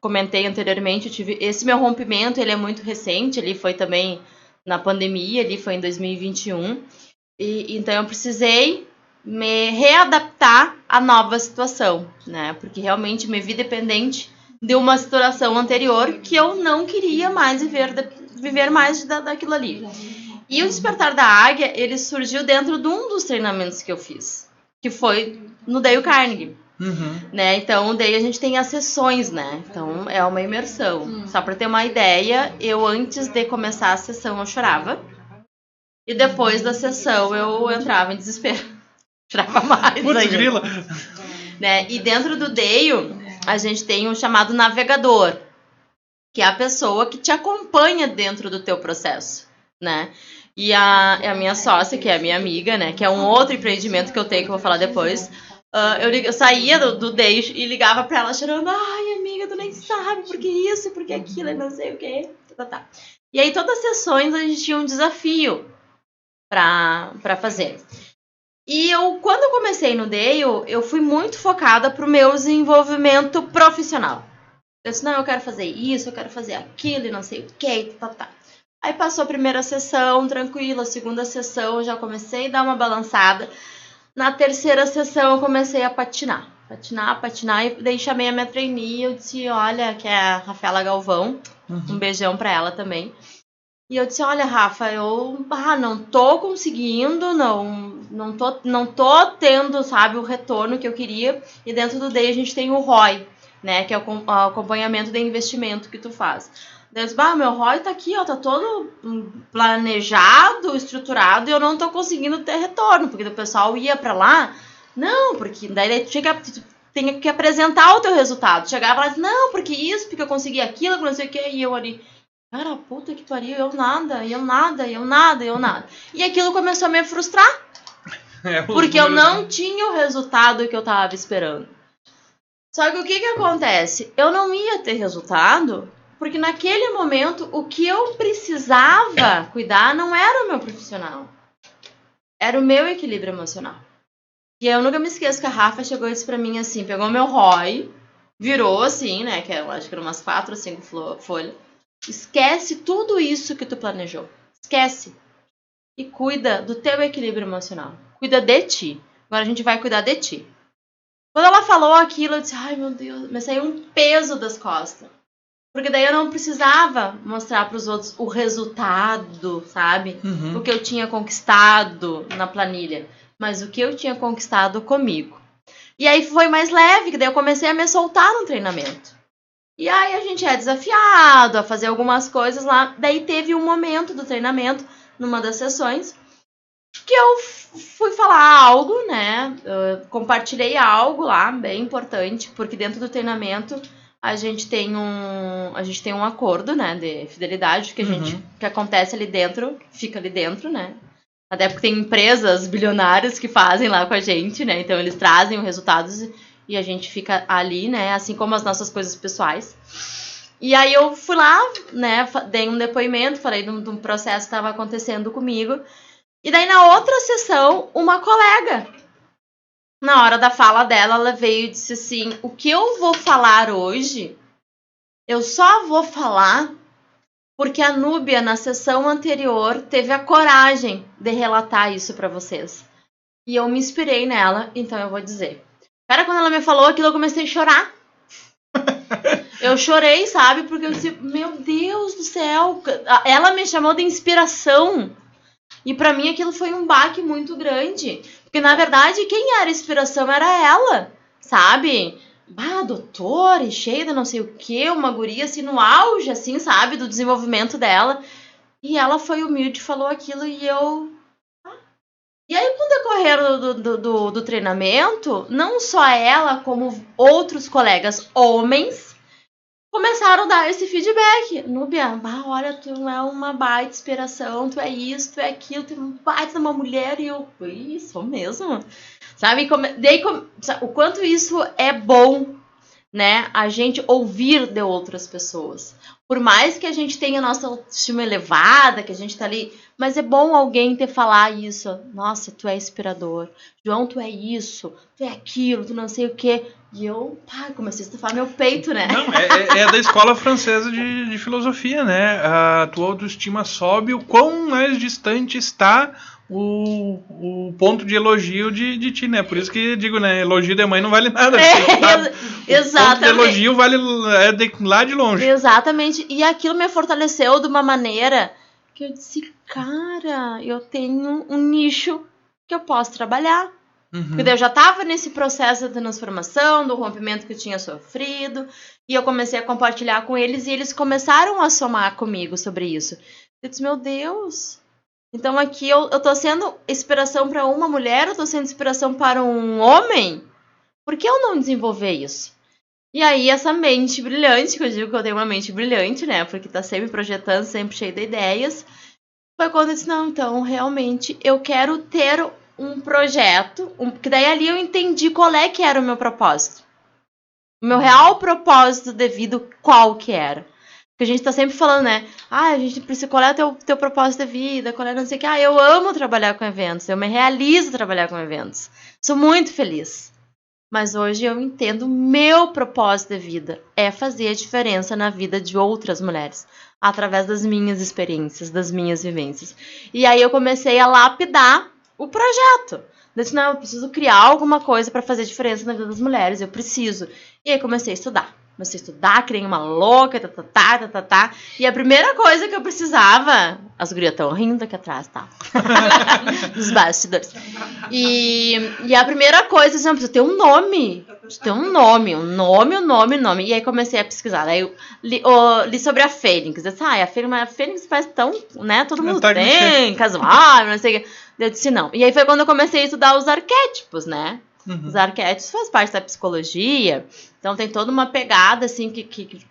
comentei anteriormente, eu tive esse meu rompimento, ele é muito recente, ele foi também na pandemia, ele foi em 2021. E então eu precisei me readaptar à nova situação, né? Porque realmente me vi dependente de uma situação anterior que eu não queria mais viver mais daquilo ali. E o Despertar da Águia, ele surgiu dentro de um dos treinamentos que eu fiz, que foi no Dale Carnegie. Né? Então, daí a gente tem as sessões, né? Então, é uma imersão. Só para ter uma ideia, eu antes de começar a sessão, eu chorava. E depois da sessão, eu entrava em desespero. Chorava mais. Putz, grila! Né? E dentro do Dale, a gente tem um chamado navegador, que é a pessoa que te acompanha dentro do teu processo, né? E a minha sócia, que é a minha amiga, né? Que é um outro empreendimento que eu tenho, que eu vou falar depois. Eu saía do Dale e ligava pra ela chorando. Ai, amiga, tu nem sabe por que isso, por que aquilo, eu não sei o quê. Tá. E aí, todas as sessões, a gente tinha um desafio pra fazer. E quando eu comecei no Dale, eu fui muito focada pro meu desenvolvimento profissional. Eu disse, não, eu quero fazer isso, eu quero fazer aquilo e não sei o que, tá. Aí passou a primeira sessão, tranquila, a segunda sessão eu já comecei a dar uma balançada. Na terceira sessão eu comecei a patinar, e daí chamei a minha trainee e eu disse, olha, que é a Rafaela Galvão, um beijão pra ela também. E eu disse, olha, Rafa, eu não tô conseguindo, não tô tendo, sabe, o retorno que eu queria. E dentro do DEI a gente tem o ROI, né, que é o acompanhamento de investimento que tu faz. Daí eu disse, meu ROI tá aqui, ó, tá todo planejado, estruturado, e eu não tô conseguindo ter retorno, porque o pessoal ia pra lá, não, porque daí tu tem que apresentar o teu resultado. Chegava lá e não, porque isso, porque eu consegui aquilo, não sei o que, e eu ali... Cara, puta que pariu, eu nada. E aquilo começou a me frustrar. Porque eu não tinha o resultado que eu tava esperando. Só que o que acontece? Eu não ia ter resultado, porque naquele momento o que eu precisava cuidar não era o meu profissional. Era o meu equilíbrio emocional. E eu nunca me esqueço que a Rafa chegou e disse pra mim assim, pegou meu ROI, virou assim, né, que eu acho que eram umas 4 ou 5 folhas. Esquece tudo isso que tu planejou. Esquece. E cuida do teu equilíbrio emocional. Cuida de ti. Agora a gente vai cuidar de ti. Quando ela falou aquilo, eu disse, ai meu Deus, me saiu um peso das costas. Porque daí eu não precisava mostrar para os outros o resultado, sabe? O que eu tinha conquistado na planilha. Mas o que eu tinha conquistado comigo. E aí foi mais leve, que daí eu comecei a me soltar no treinamento. E aí a gente é desafiado a fazer algumas coisas lá. Daí teve um momento do treinamento, numa das sessões, que eu fui falar algo, né? Eu compartilhei algo lá, bem importante, porque dentro do treinamento a gente tem um acordo, né, de fidelidade que acontece ali dentro, fica ali dentro, né? Até porque tem empresas bilionárias que fazem lá com a gente, né? Então eles trazem os resultados e a gente fica ali, né? Assim como as nossas coisas pessoais. E aí eu fui lá, né? Dei um depoimento, falei de um processo que estava acontecendo comigo. E daí na outra sessão, uma colega, na hora da fala dela, ela veio e disse assim, o que eu vou falar hoje, eu só vou falar porque a Núbia, na sessão anterior, teve a coragem de relatar isso para vocês. E eu me inspirei nela, então eu vou dizer. Cara, quando ela me falou aquilo, eu comecei a chorar. Eu chorei, sabe? Porque eu disse, meu Deus do céu. Ela me chamou de inspiração. E pra mim aquilo foi um baque muito grande. Porque, na verdade, quem era inspiração era ela, sabe? Doutora, cheia de não sei o quê, uma guria assim no auge, assim, sabe? Do desenvolvimento dela. E ela foi humilde, falou aquilo e eu... E aí, com o decorrer do treinamento, não só ela, como outros colegas homens, começaram a dar esse feedback. Núbia, olha, tu é uma baita inspiração, tu é isso, tu é aquilo, tu é uma baita uma mulher. E eu, sou mesmo. Sabe? O quanto isso é bom, né? A gente ouvir de outras pessoas. Por mais que a gente tenha a nossa autoestima elevada, que a gente tá ali... Mas é bom alguém te falar isso. Nossa, tu é inspirador. João, tu é isso. Tu é aquilo, tu não sei o quê. E eu, comecei a estufar meu peito, né? Não, é da escola francesa de filosofia, né? A tua autoestima sobe o quão mais distante está o ponto de elogio de ti, né? Por isso que digo, né? Elogio de mãe não vale nada. Exatamente. O ponto de elogio vale lá de longe. Exatamente. E aquilo me fortaleceu de uma maneira que eu disse, cara, eu tenho um nicho que eu posso trabalhar. Porque eu já estava nesse processo de transformação, do rompimento que eu tinha sofrido, e eu comecei a compartilhar com eles, e eles começaram a somar comigo sobre isso. Eu disse, meu Deus, então aqui eu tô sendo inspiração para uma mulher, eu tô sendo inspiração para um homem, por que eu não desenvolver isso? E aí essa mente brilhante, que eu digo que eu tenho uma mente brilhante, né, porque tá sempre projetando, sempre cheia de ideias, foi quando eu disse, não, então realmente eu quero ter um projeto, que daí ali eu entendi qual é que era o meu propósito. O meu real propósito de vida, qual que era. Porque a gente tá sempre falando, né? A gente precisa, qual é o teu propósito de vida? Qual é não sei o que? Eu amo trabalhar com eventos, eu me realizo trabalhar com eventos. Sou muito feliz. Mas hoje eu entendo, meu propósito de vida é fazer a diferença na vida de outras mulheres, através das minhas experiências, das minhas vivências. E aí eu comecei a lapidar o projeto. Eu disse, não, eu preciso criar alguma coisa para fazer diferença na vida das mulheres, eu preciso. E aí comecei a estudar. Criei uma louca, E a primeira coisa que eu precisava... As gurias estão rindo aqui atrás, tá? Dos bastidores. E a primeira coisa, assim, eu preciso ter um nome. Ter um nome. E aí comecei a pesquisar. Aí eu li sobre a Fênix. Eu disse, a Fênix faz tão... né? Todo mundo tem, casual, não sei o que. Eu disse, não. E aí foi quando eu comecei a estudar os arquétipos, né? Uhum. Os arquétipos faz parte da psicologia, então tem toda uma pegada assim que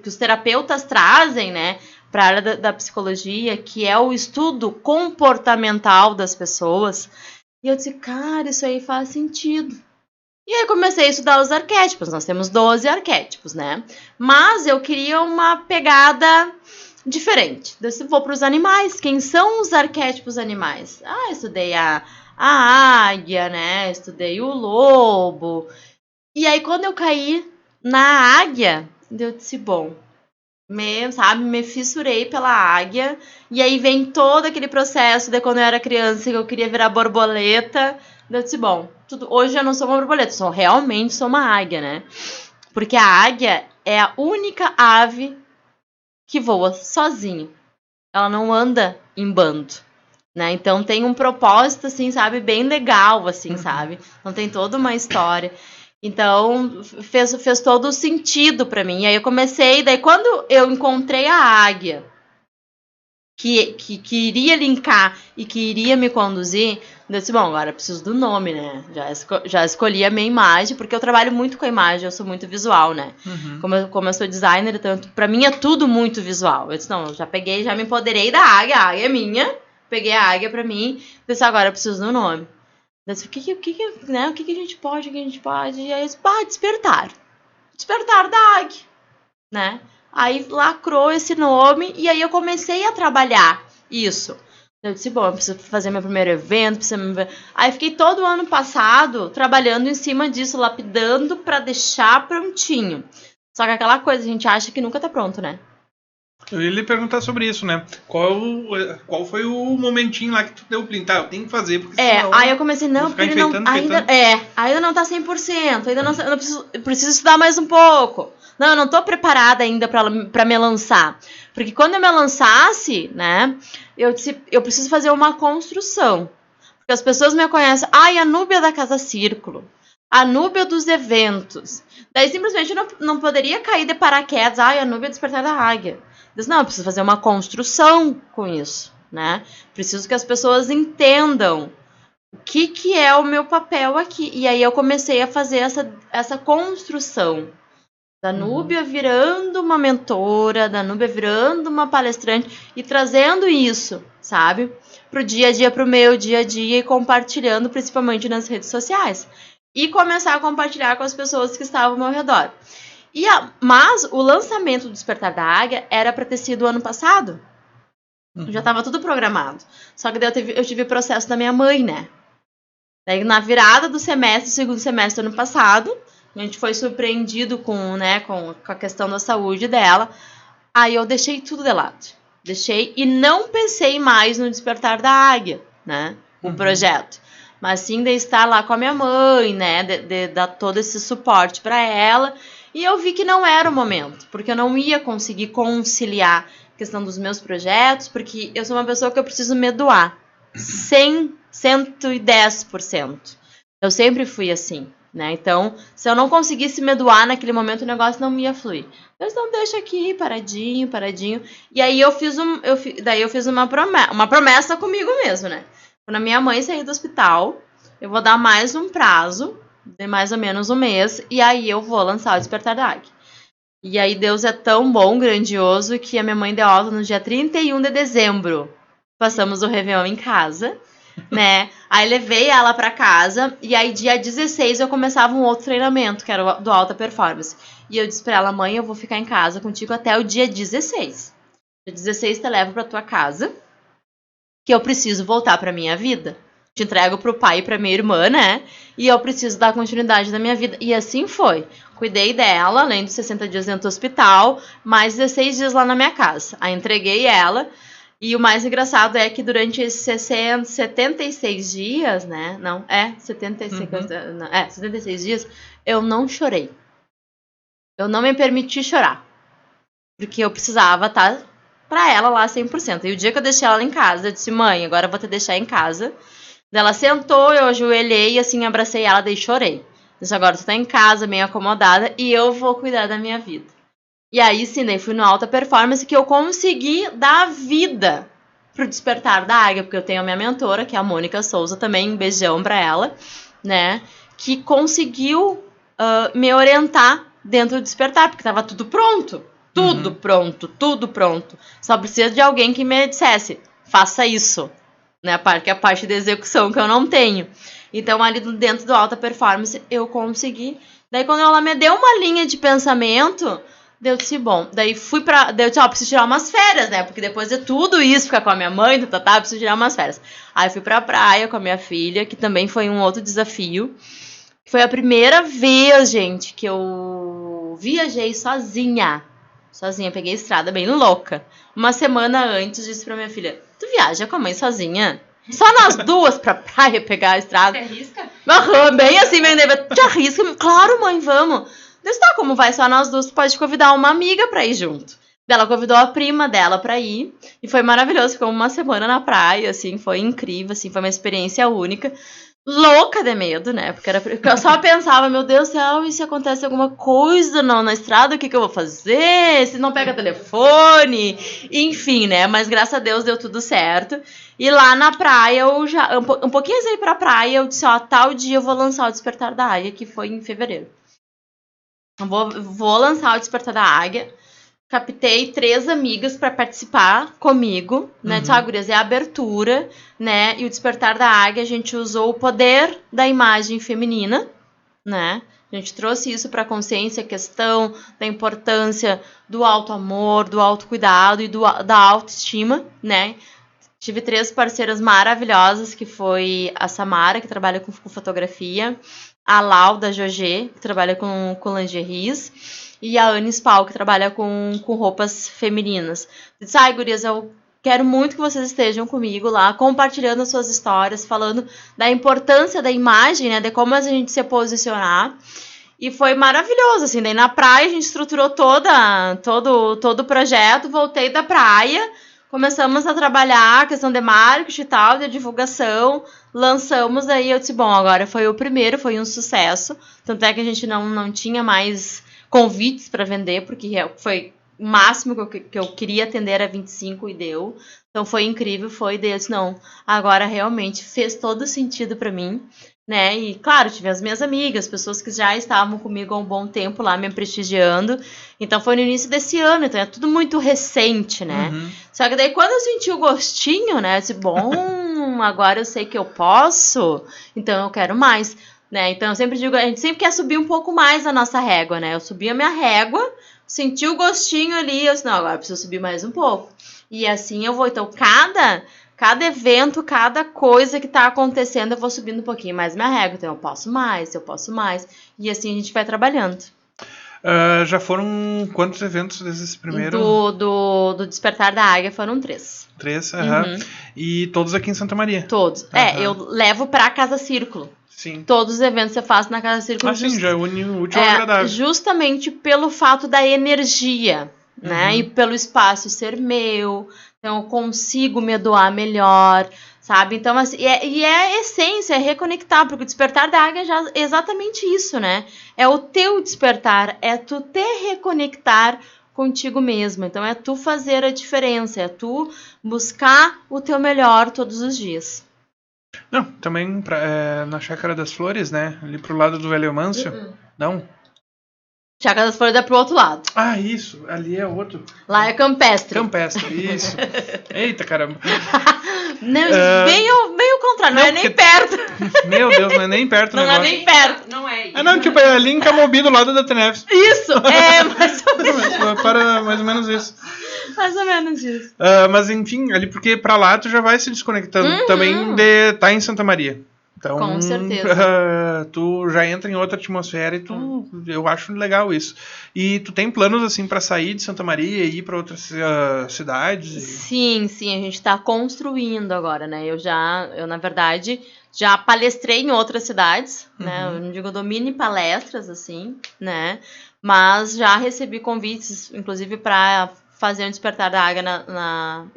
os terapeutas trazem, né, para a área da psicologia, que é o estudo comportamental das pessoas. E eu disse, cara, isso aí faz sentido. E aí comecei a estudar os arquétipos. Nós temos 12 arquétipos, né? Mas eu queria uma pegada diferente. Eu vou para os animais. Quem são os arquétipos animais? Estudei a águia, né? Estudei o lobo. E aí, quando eu caí na águia, eu disse, bom, me fissurei pela águia. E aí vem todo aquele processo de quando eu era criança, que eu queria virar borboleta. Eu disse, bom, hoje eu não sou uma borboleta, realmente sou uma águia, né? Porque a águia é a única ave que voa sozinha. Ela não anda em bando. Né? Então tem um propósito, assim, sabe, bem legal, assim, sabe? Então tem toda uma história. Então fez todo o sentido pra mim. E aí eu comecei, daí quando eu encontrei a águia que iria linkar e que iria me conduzir, eu disse, bom, agora eu preciso do nome, né? Já escolhi a minha imagem, porque eu trabalho muito com a imagem, eu sou muito visual, né? Uhum. Como eu sou designer, então pra mim é tudo muito visual. Eu disse, não, eu já me empoderei da águia, a águia é minha. Peguei a águia pra mim, disse, agora eu preciso do nome. Eu disse, o que a gente pode, E aí eu disse, despertar. Despertar da águia, né? Aí lacrou esse nome e aí eu comecei a trabalhar isso. Eu disse, bom, eu preciso fazer meu primeiro evento, Aí fiquei todo o ano passado trabalhando em cima disso, lapidando pra deixar prontinho. Só que aquela coisa, a gente acha que nunca tá pronto, né? Eu ia lhe perguntar sobre isso, né? Qual foi o momentinho lá que tu deu o print? Eu tenho que fazer, porque senão... Aí eu comecei, não, porque ele não... Ainda não tá 100%, eu preciso estudar mais um pouco. Não, eu não tô preparada ainda pra me lançar. Porque quando eu me lançasse, né, eu disse, eu preciso fazer uma construção. Porque as pessoas me conhecem, a Núbia da Casa Círculo, a Núbia dos eventos. Daí simplesmente eu não poderia cair de paraquedas, a Núbia Despertar da Águia. Não, eu preciso fazer uma construção com isso, né? Preciso que as pessoas entendam o que é o meu papel aqui. E aí eu comecei a fazer essa construção da Núbia virando uma mentora, da Núbia virando uma palestrante e trazendo isso, sabe? Pro dia a dia, pro meu dia a dia e compartilhando principalmente nas redes sociais. E começar a compartilhar com as pessoas que estavam ao meu redor. Mas o lançamento do Despertar da Águia era para ter sido o ano passado. Já estava tudo programado. Só que daí eu tive o processo da minha mãe, né? Daí na virada do segundo semestre do ano passado, a gente foi surpreendido com a questão da saúde dela. Aí eu deixei tudo de lado. E não pensei mais no Despertar da Águia, né? O projeto. Mas sim de estar lá com a minha mãe, né? De dar todo esse suporte para ela. E eu vi que não era o momento, porque eu não ia conseguir conciliar a questão dos meus projetos, porque eu sou uma pessoa que eu preciso me doar 110%. Eu sempre fui assim, né? Então, se eu não conseguisse me doar naquele momento, o negócio não ia fluir. Então, deixa aqui, paradinho. E aí eu fiz uma promessa comigo mesmo, né? Quando a minha mãe sair do hospital, eu vou dar mais um prazo, de mais ou menos um mês, e aí eu vou lançar o Despertar da Águia. E aí Deus é tão bom, grandioso, que a minha mãe deu alta no dia 31 de dezembro. Passamos o Réveillon em casa, né? Aí levei ela pra casa, e aí dia 16 eu começava um outro treinamento, que era o do Alta Performance. E eu disse pra ela, mãe, eu vou ficar em casa contigo até o dia 16. Dia 16 te levo pra tua casa, que eu preciso voltar pra minha vida. te entrego pro pai e pra minha irmã, né? E eu preciso dar continuidade na minha vida. E assim foi. Cuidei dela, além dos 60 dias dentro do hospital, mais 16 dias lá na minha casa. Aí entreguei ela. E o mais engraçado é que durante esses 76 dias, né? Não, 76 dias, eu não chorei. Eu não me permiti chorar. Porque eu precisava estar pra ela lá 100%. E o dia que eu deixei ela em casa, eu disse, mãe, agora eu vou te deixar em casa. Ela sentou, eu ajoelhei, assim, abracei ela, daí chorei. Disse, agora tu tá em casa, bem acomodada, e eu vou cuidar da minha vida. E aí, sim, daí fui no Alta Performance que eu consegui dar vida pro Despertar da Águia, porque eu tenho a minha mentora, que é a Mônica Souza, também, um beijão pra ela, né, que conseguiu me orientar dentro do Despertar, porque tava tudo pronto. Tudo pronto. Só precisa de alguém que me dissesse, faça isso. Né, a parte da execução que eu não tenho. Então, ali dentro do Alta Performance, eu consegui. Daí, quando ela me deu uma linha de pensamento, eu disse, bom, daí fui pra... Daí eu disse, preciso tirar umas férias, né? Porque depois de tudo isso, ficar com a minha mãe, preciso tirar umas férias. Aí fui pra praia com a minha filha, que também foi um outro desafio. Foi a primeira vez, gente, que eu viajei sozinha. Peguei a estrada bem louca. Uma semana antes, disse pra minha filha, tu viaja com a mãe sozinha? Só nós duas pra praia pegar a estrada. Você arrisca? Bem assim, bem te arrisca? Claro, mãe, vamos. Disse, tá, como vai só nós duas, tu pode convidar uma amiga pra ir junto. Ela convidou a prima dela pra ir. E foi maravilhoso, ficou uma semana na praia, assim, foi incrível, assim, foi uma experiência única. Louca de medo, né? Porque eu só pensava, meu Deus do céu, e se acontece alguma coisa na estrada, o que eu vou fazer? Se não pega telefone? Enfim, né? Mas graças a Deus deu tudo certo. E lá na praia, eu já um pouquinho antes de ir pra praia, eu disse, tal dia eu vou lançar o Despertar da Águia, que foi em fevereiro. Eu vou lançar o Despertar da Águia. Captei 3 amigas para participar comigo, né? Gurias, é a abertura, né? E o Despertar da Águia, a gente usou o poder da imagem feminina, né? A gente trouxe isso para a consciência, a questão da importância do auto-amor, do autocuidado e da autoestima, né? Tive 3 parceiras maravilhosas, que foi a Samara, que trabalha com fotografia, a Lau, da Jogê, que trabalha com lingeries, e a Anne Spal, que trabalha com roupas femininas. Eu disse, gurias, eu quero muito que vocês estejam comigo lá, compartilhando as suas histórias, falando da importância da imagem, né, de como a gente se posicionar. E foi maravilhoso, assim, daí na praia a gente estruturou todo o projeto, voltei da praia, começamos a trabalhar a questão de marketing e tal, de divulgação, lançamos, aí eu disse, bom, agora foi o primeiro, foi um sucesso, tanto é que a gente não tinha mais convites para vender, porque foi o máximo que eu queria atender era 25 e deu. Então foi incrível, daí eu disse, não, agora realmente fez todo sentido para mim, né? E claro, tive as minhas amigas, pessoas que já estavam comigo há um bom tempo lá me prestigiando. Então foi no início desse ano, então é tudo muito recente, né? Só que daí quando eu senti o gostinho, né? Eu disse, bom, agora eu sei que eu posso, então eu quero mais. Né? Então eu sempre digo, a gente sempre quer subir um pouco mais a nossa régua, né? Eu subi a minha régua, senti o gostinho ali, eu disse, não, agora eu preciso subir mais um pouco. E assim eu vou. Então cada evento, cada coisa que tá acontecendo, eu vou subindo um pouquinho mais minha régua. Então eu posso mais. E assim a gente vai trabalhando. Já foram quantos eventos desses primeiros? Do Despertar da Águia foram 3. 3, E todos aqui em Santa Maria? Todos. Eu levo pra Casa Círculo. Sim. Todos os eventos eu faço na Casa Círculo. Sim, já une o útil ao agradável. Justamente pelo fato da energia, né? E pelo espaço ser meu. Então eu consigo me doar melhor, sabe? Então, assim, e é a essência, é reconectar, porque o Despertar da Águia é exatamente isso, né? É o teu despertar, é tu te reconectar contigo mesmo. Então é tu fazer a diferença, é tu buscar o teu melhor todos os dias. Não, também na Chácara das Flores, né? Ali pro lado do Velho Mâncio. Não? Chácara das Flores é pro outro lado. Isso. Ali é outro. Lá é Campestre. Campestre, isso. Eita, caramba. Não, bem o contrário, não é nem perto. Meu Deus, não é nem perto o negócio. Não é nem perto. Não é isso. Não, tipo, é ali em Camobi, do lado da Teneves. Isso, mais ou menos. Para mais ou menos isso. Mais ou menos isso. Mas enfim, ali porque pra lá tu já vai se desconectando também de estar em Santa Maria. Então, com certeza. Tu já entra em outra atmosfera e eu acho legal isso. E tu tem planos assim pra sair de Santa Maria e ir pra outras cidades? Sim, a gente tá construindo agora, né? Eu na verdade já palestrei em outras cidades, né? Eu não digo dou mini palestras assim, né? Mas já recebi convites, inclusive para fazer um despertar da águia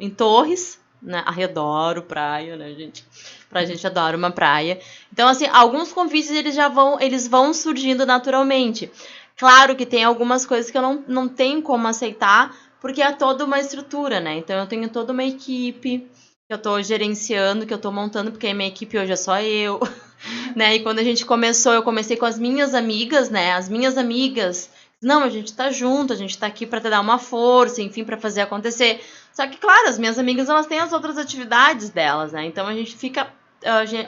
em Torres, né? Adoro praia, né, gente? Pra gente adora uma praia. Então, assim, alguns convites eles vão surgindo naturalmente. Claro que tem algumas coisas que eu não tenho como aceitar, porque é toda uma estrutura, né? Então eu tenho toda uma equipe que eu tô gerenciando, que eu tô montando, porque a minha equipe hoje é só eu, né? E quando a gente começou, eu comecei com as minhas amigas, né? As minhas amigas, não, a gente tá junto, a gente tá aqui pra te dar uma força, enfim, pra fazer acontecer. Só que, claro, as minhas amigas, elas têm as outras atividades delas, né? Então a gente fica...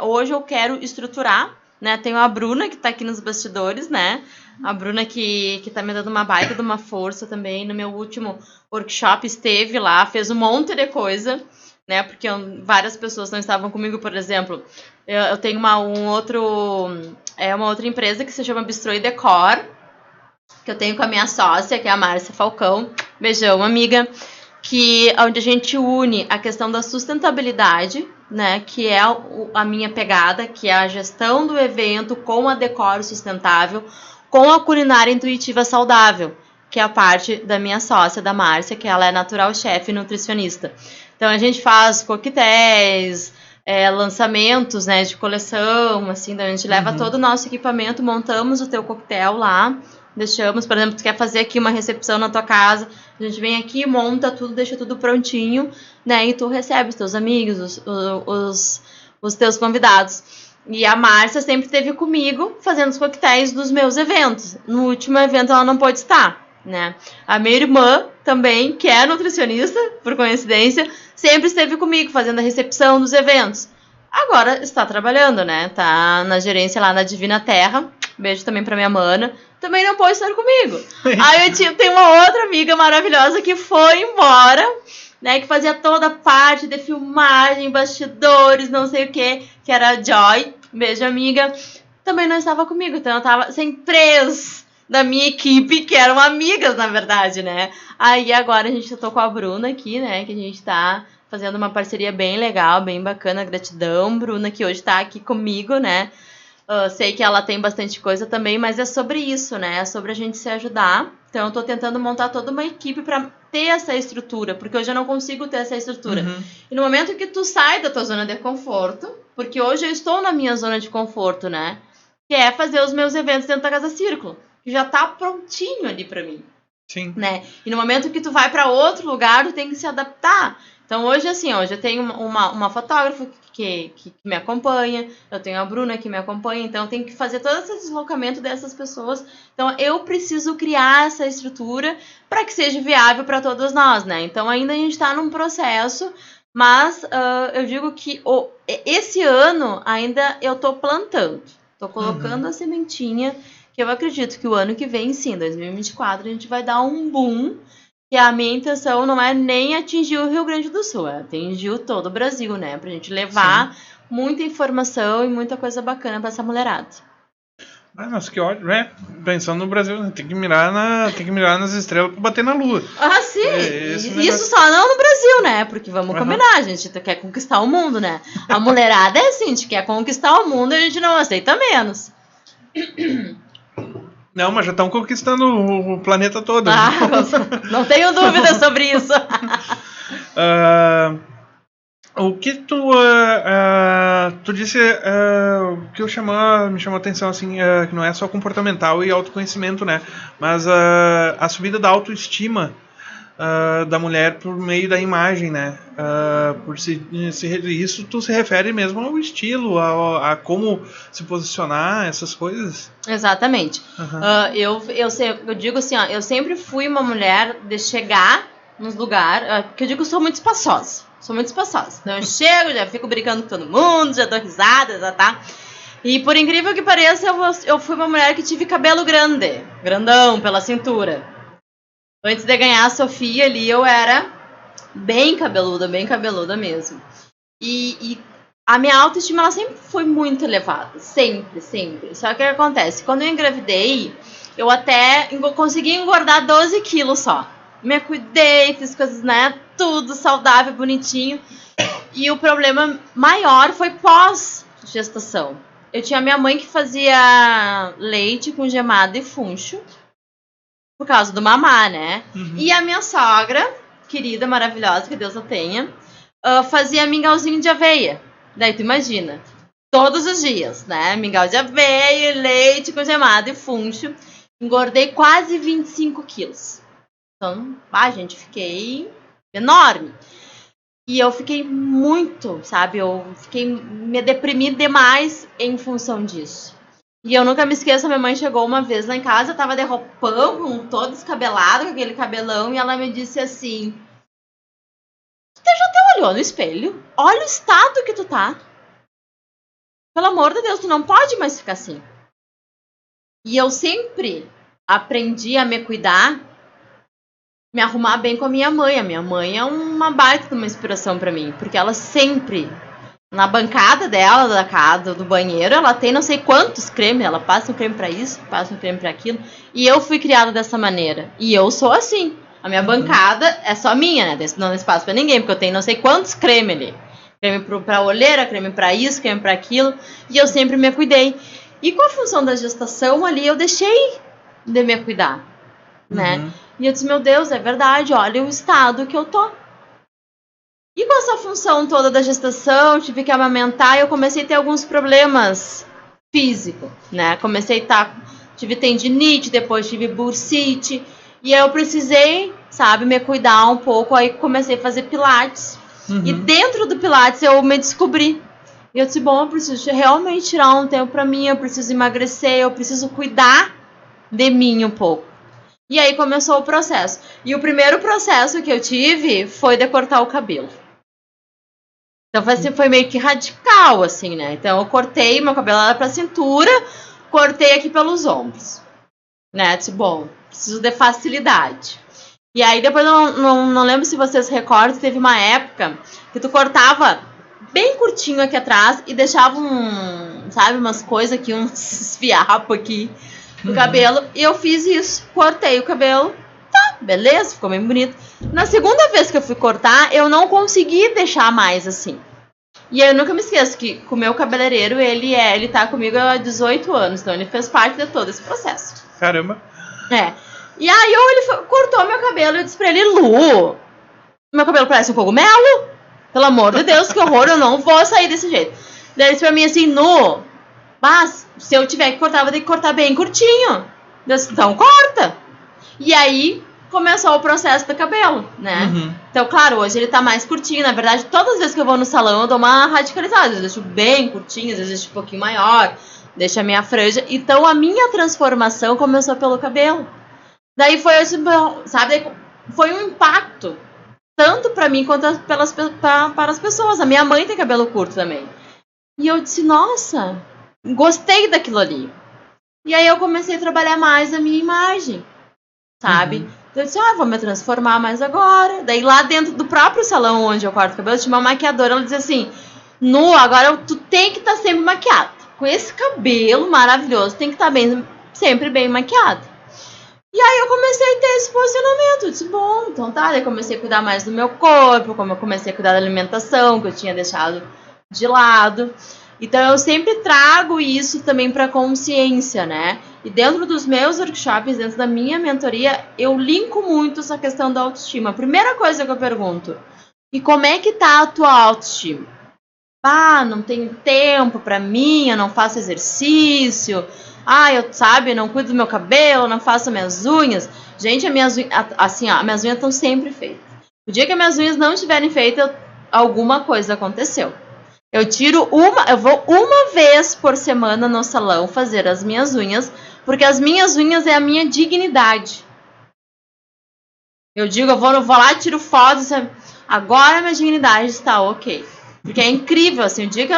hoje eu quero estruturar, né? Tenho a Bruna, que tá aqui nos bastidores, né? A Bruna que tá me dando uma baita de uma força também. No meu último workshop esteve lá, fez um monte de coisa, né? Porque várias pessoas não estavam comigo, por exemplo. Eu tenho uma outra empresa que se chama Bistrô e Decor, que eu tenho com a minha sócia, que é a Márcia Falcão. Beijão, amiga. Onde a gente une a questão da sustentabilidade, né, que é a minha pegada, que é a gestão do evento com a decoro sustentável, com a culinária intuitiva saudável, que é a parte da minha sócia, da Márcia, que ela é natural chef e nutricionista. Então a gente faz coquetéis, lançamentos, né, de coleção, assim, a gente leva todo o nosso equipamento, montamos o teu coquetel lá, deixamos, por exemplo, tu quer fazer aqui uma recepção na tua casa, a gente vem aqui, monta tudo, deixa tudo prontinho, né? E tu recebe os teus amigos, os teus convidados. E a Márcia sempre esteve comigo fazendo os coquetéis dos meus eventos. No último evento ela não pôde estar, né? A minha irmã também, que é nutricionista, por coincidência, sempre esteve comigo fazendo a recepção dos eventos. Agora está trabalhando, né? Tá na gerência lá na Divina Terra. Beijo também pra minha mana. Também não pôde estar comigo. Aí eu tenho uma outra amiga maravilhosa que foi embora, né? Que fazia toda a parte de filmagem, bastidores, não sei o que era a Joy. Beijo, amiga. Também não estava comigo. Então eu tava sem 3 da minha equipe, que eram amigas, na verdade, né? Aí agora a gente tô com a Bruna aqui, né? Que a gente tá fazendo uma parceria bem legal, bem bacana. Gratidão, Bruna, que hoje tá aqui comigo, né? Sei que ela tem bastante coisa também, mas é sobre isso, né? É sobre a gente se ajudar. Então eu tô tentando montar toda uma equipe pra ter essa estrutura, porque hoje eu não consigo ter essa estrutura. E no momento que tu sai da tua zona de conforto, porque hoje eu estou na minha zona de conforto, né? Que é fazer os meus eventos dentro da Casa Círculo, que já tá prontinho ali pra mim. Sim. Né? E no momento que tu vai pra outro lugar, tu tem que se adaptar. Então hoje, assim, hoje eu tenho uma fotógrafa que me acompanha, eu tenho a Bruna que me acompanha, então eu tenho que fazer todo esse deslocamento dessas pessoas. Então eu preciso criar essa estrutura para que seja viável para todos nós, né? Então ainda a gente está num processo, mas eu digo que esse ano ainda eu tô plantando, tô colocando a sementinha, que eu acredito que o ano que vem, sim, 2024, a gente vai dar um boom. E a minha intenção não é nem atingir o Rio Grande do Sul, é atingir todo o Brasil, né? Pra gente levar muita informação e muita coisa bacana pra essa mulherada. Mas que ótimo, né? Pensando no Brasil, tem que mirar nas estrelas pra bater na lua. Ah, sim! Isso só não no Brasil, né? Porque vamos combinar, a gente quer conquistar o mundo, né? A mulherada é assim, a gente quer conquistar o mundo e a gente não aceita menos. Não, mas já estão conquistando o planeta todo. Não tenho dúvida sobre isso. O que tu disse que me chamou a atenção assim, que não é só comportamental e autoconhecimento, né? Mas a subida da autoestima da mulher por meio da imagem, né? Isso tu se refere mesmo ao estilo, a como se posicionar, essas coisas? Exatamente. Eu digo assim, ó, eu sempre fui uma mulher de chegar nos lugares, porque eu digo que eu sou muito espaçosa. Então eu chego, já fico brincando com todo mundo, já dou risada, já tá. E por incrível que pareça, eu fui uma mulher que tive cabelo grandão pela cintura. Antes de ganhar a Sofia ali, eu era bem cabeluda mesmo. E a minha autoestima, ela sempre foi muito elevada. Sempre. Só que o que acontece? Quando eu engravidei, eu até consegui engordar 12 quilos só. Me cuidei, fiz coisas, né? Tudo saudável, bonitinho. E o problema maior foi pós-gestação. Eu tinha minha mãe que fazia leite com gemada e funcho. Por causa do mamar, né? E a minha sogra, querida, maravilhosa, que Deus a tenha, fazia mingauzinho de aveia. Daí tu imagina, todos os dias, né? Mingau de aveia, leite com gemada e funcho. Engordei quase 25 quilos. Então, gente, fiquei enorme. E eu fiquei muito, sabe? Me deprimi demais em função disso. E eu nunca me esqueço, a minha mãe chegou uma vez lá em casa, eu tava de roupão, todo descabelado, com aquele cabelão, e ela me disse assim: tu já até olhou no espelho? Olha o estado que tu tá. Pelo amor de Deus, tu não pode mais ficar assim. E eu sempre aprendi a me cuidar, me arrumar bem com a minha mãe. A minha mãe é uma baita de uma inspiração pra mim, porque ela sempre, na bancada dela, da casa, do banheiro, ela tem não sei quantos cremes, ela passa um creme pra isso, passa um creme pra aquilo, e eu fui criada dessa maneira, e eu sou assim. A minha bancada é só minha, né? Não espaço pra ninguém, porque eu tenho não sei quantos cremes ali. Creme pra olheira, creme pra isso, creme pra aquilo, e eu sempre me cuidei. E com a função da gestação ali, eu deixei de me cuidar, né? E eu disse, meu Deus, é verdade, olha o estado que eu tô. E com essa função toda da gestação, tive que amamentar e eu comecei a ter alguns problemas físicos, né? Tive tendinite, depois tive bursite, e aí eu precisei, sabe, me cuidar um pouco, aí comecei a fazer pilates. E dentro do pilates eu me descobri. E eu disse, bom, eu preciso realmente tirar um tempo pra mim, eu preciso emagrecer, eu preciso cuidar de mim um pouco. E aí começou o processo. E o primeiro processo que eu tive foi de cortar o cabelo. Então foi meio que radical, assim, né? Então eu cortei meu cabelo lá pra cintura, cortei aqui pelos ombros. Né? Disse, bom, preciso de facilidade. E aí depois eu não lembro se vocês recordam, teve uma época que tu cortava bem curtinho aqui atrás e deixava sabe, umas coisas aqui, uns fiapos aqui no cabelo. E eu fiz isso, cortei o cabelo, tá, beleza, ficou bem bonito. Na segunda vez que eu fui cortar, eu não consegui deixar mais assim. E aí eu nunca me esqueço que o meu cabeleireiro, ele tá comigo há 18 anos, então ele fez parte de todo esse processo. Caramba. E aí ele cortou meu cabelo e eu disse pra ele, Lu, meu cabelo parece um cogumelo? Pelo amor de Deus, que horror, eu não vou sair desse jeito. Daí ele disse pra mim assim, Nu, mas se eu tiver que cortar, eu vou ter que cortar bem curtinho. Eu disse, então corta. E aí começou o processo do cabelo, né? Então, claro, hoje ele tá mais curtinho. Na verdade, todas as vezes que eu vou no salão, eu dou uma radicalizada. Às vezes eu deixo bem curtinho, às vezes eu deixo um pouquinho maior, deixo a minha franja. Então, a minha transformação começou pelo cabelo. Daí foi, sabe, foi um impacto, tanto pra mim quanto para as pessoas. A minha mãe tem cabelo curto também. E eu disse, nossa, gostei daquilo ali. E aí eu comecei a trabalhar mais a minha imagem, sabe? Então eu disse, vou me transformar mais agora. Daí lá dentro do próprio salão onde eu corto o cabelo, tinha uma maquiadora, ela dizia assim, Nu, agora tu tem que estar sempre maquiada. Com esse cabelo maravilhoso, tem que estar sempre bem maquiada. E aí eu comecei a ter esse posicionamento, eu disse, bom, então tá, daí comecei a cuidar mais do meu corpo, como eu comecei a cuidar da alimentação, que eu tinha deixado de lado. Então eu sempre trago isso também para consciência, né? E dentro dos meus workshops, dentro da minha mentoria, eu linko muito essa questão da autoestima. A primeira coisa que eu pergunto, e como é que tá a tua autoestima? Não tenho tempo pra mim, eu não faço exercício, eu não cuido do meu cabelo, não faço minhas unhas. Gente, minhas unhas estão sempre feitas. O dia que as minhas unhas não estiverem feitas, alguma coisa aconteceu. Eu vou uma vez por semana no salão fazer as minhas unhas, porque as minhas unhas é a minha dignidade. Eu digo, eu vou lá, tiro fotos, agora minha dignidade está ok. Porque é incrível, assim, o dia que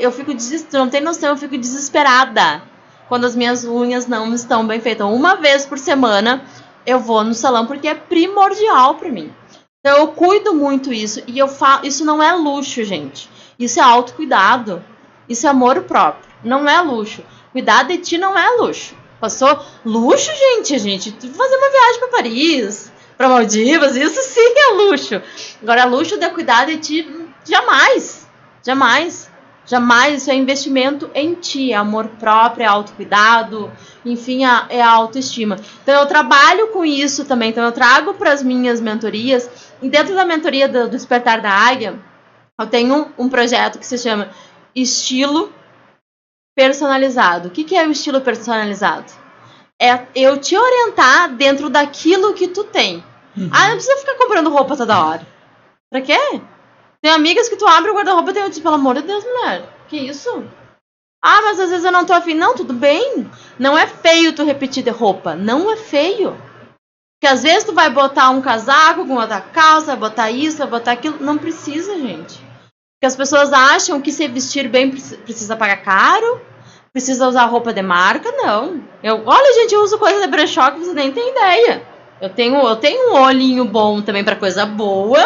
eu fico desesperada, não tem noção, eu fico desesperada quando as minhas unhas não estão bem feitas. Uma vez por semana eu vou no salão porque é primordial pra mim. Então eu cuido muito isso. E eu falo, isso não é luxo, gente. Isso é autocuidado. Isso é amor próprio. Não é luxo. Cuidar de ti não é luxo. Passou luxo, gente. Fazer uma viagem pra Paris, pra Maldivas, isso sim é luxo. Agora, luxo de cuidar de ti, jamais. Isso é investimento em ti. É amor próprio, é autocuidado, enfim, é a autoestima. Então, eu trabalho com isso também. Então, eu trago para as minhas mentorias. E dentro da mentoria do Despertar da Águia, eu tenho um projeto que se chama Estilo Personalizado. O que é o estilo personalizado? É eu te orientar dentro daquilo que tu tem. Não precisa ficar comprando roupa toda hora. Pra quê? Tem amigas que tu abre o guarda-roupa e tem tipo, pelo amor de Deus, mulher, que isso? Mas às vezes eu não tô afim. Não, tudo bem. Não é feio tu repetir de roupa. Não é feio. Porque às vezes tu vai botar um casaco com outra calça, vai botar isso, vai botar aquilo. Não precisa, gente. Porque as pessoas acham que se vestir bem precisa pagar caro, precisa usar roupa de marca. Não. Olha, gente, eu uso coisa de brechó que você nem tem ideia. Eu tenho um olhinho bom também pra coisa boa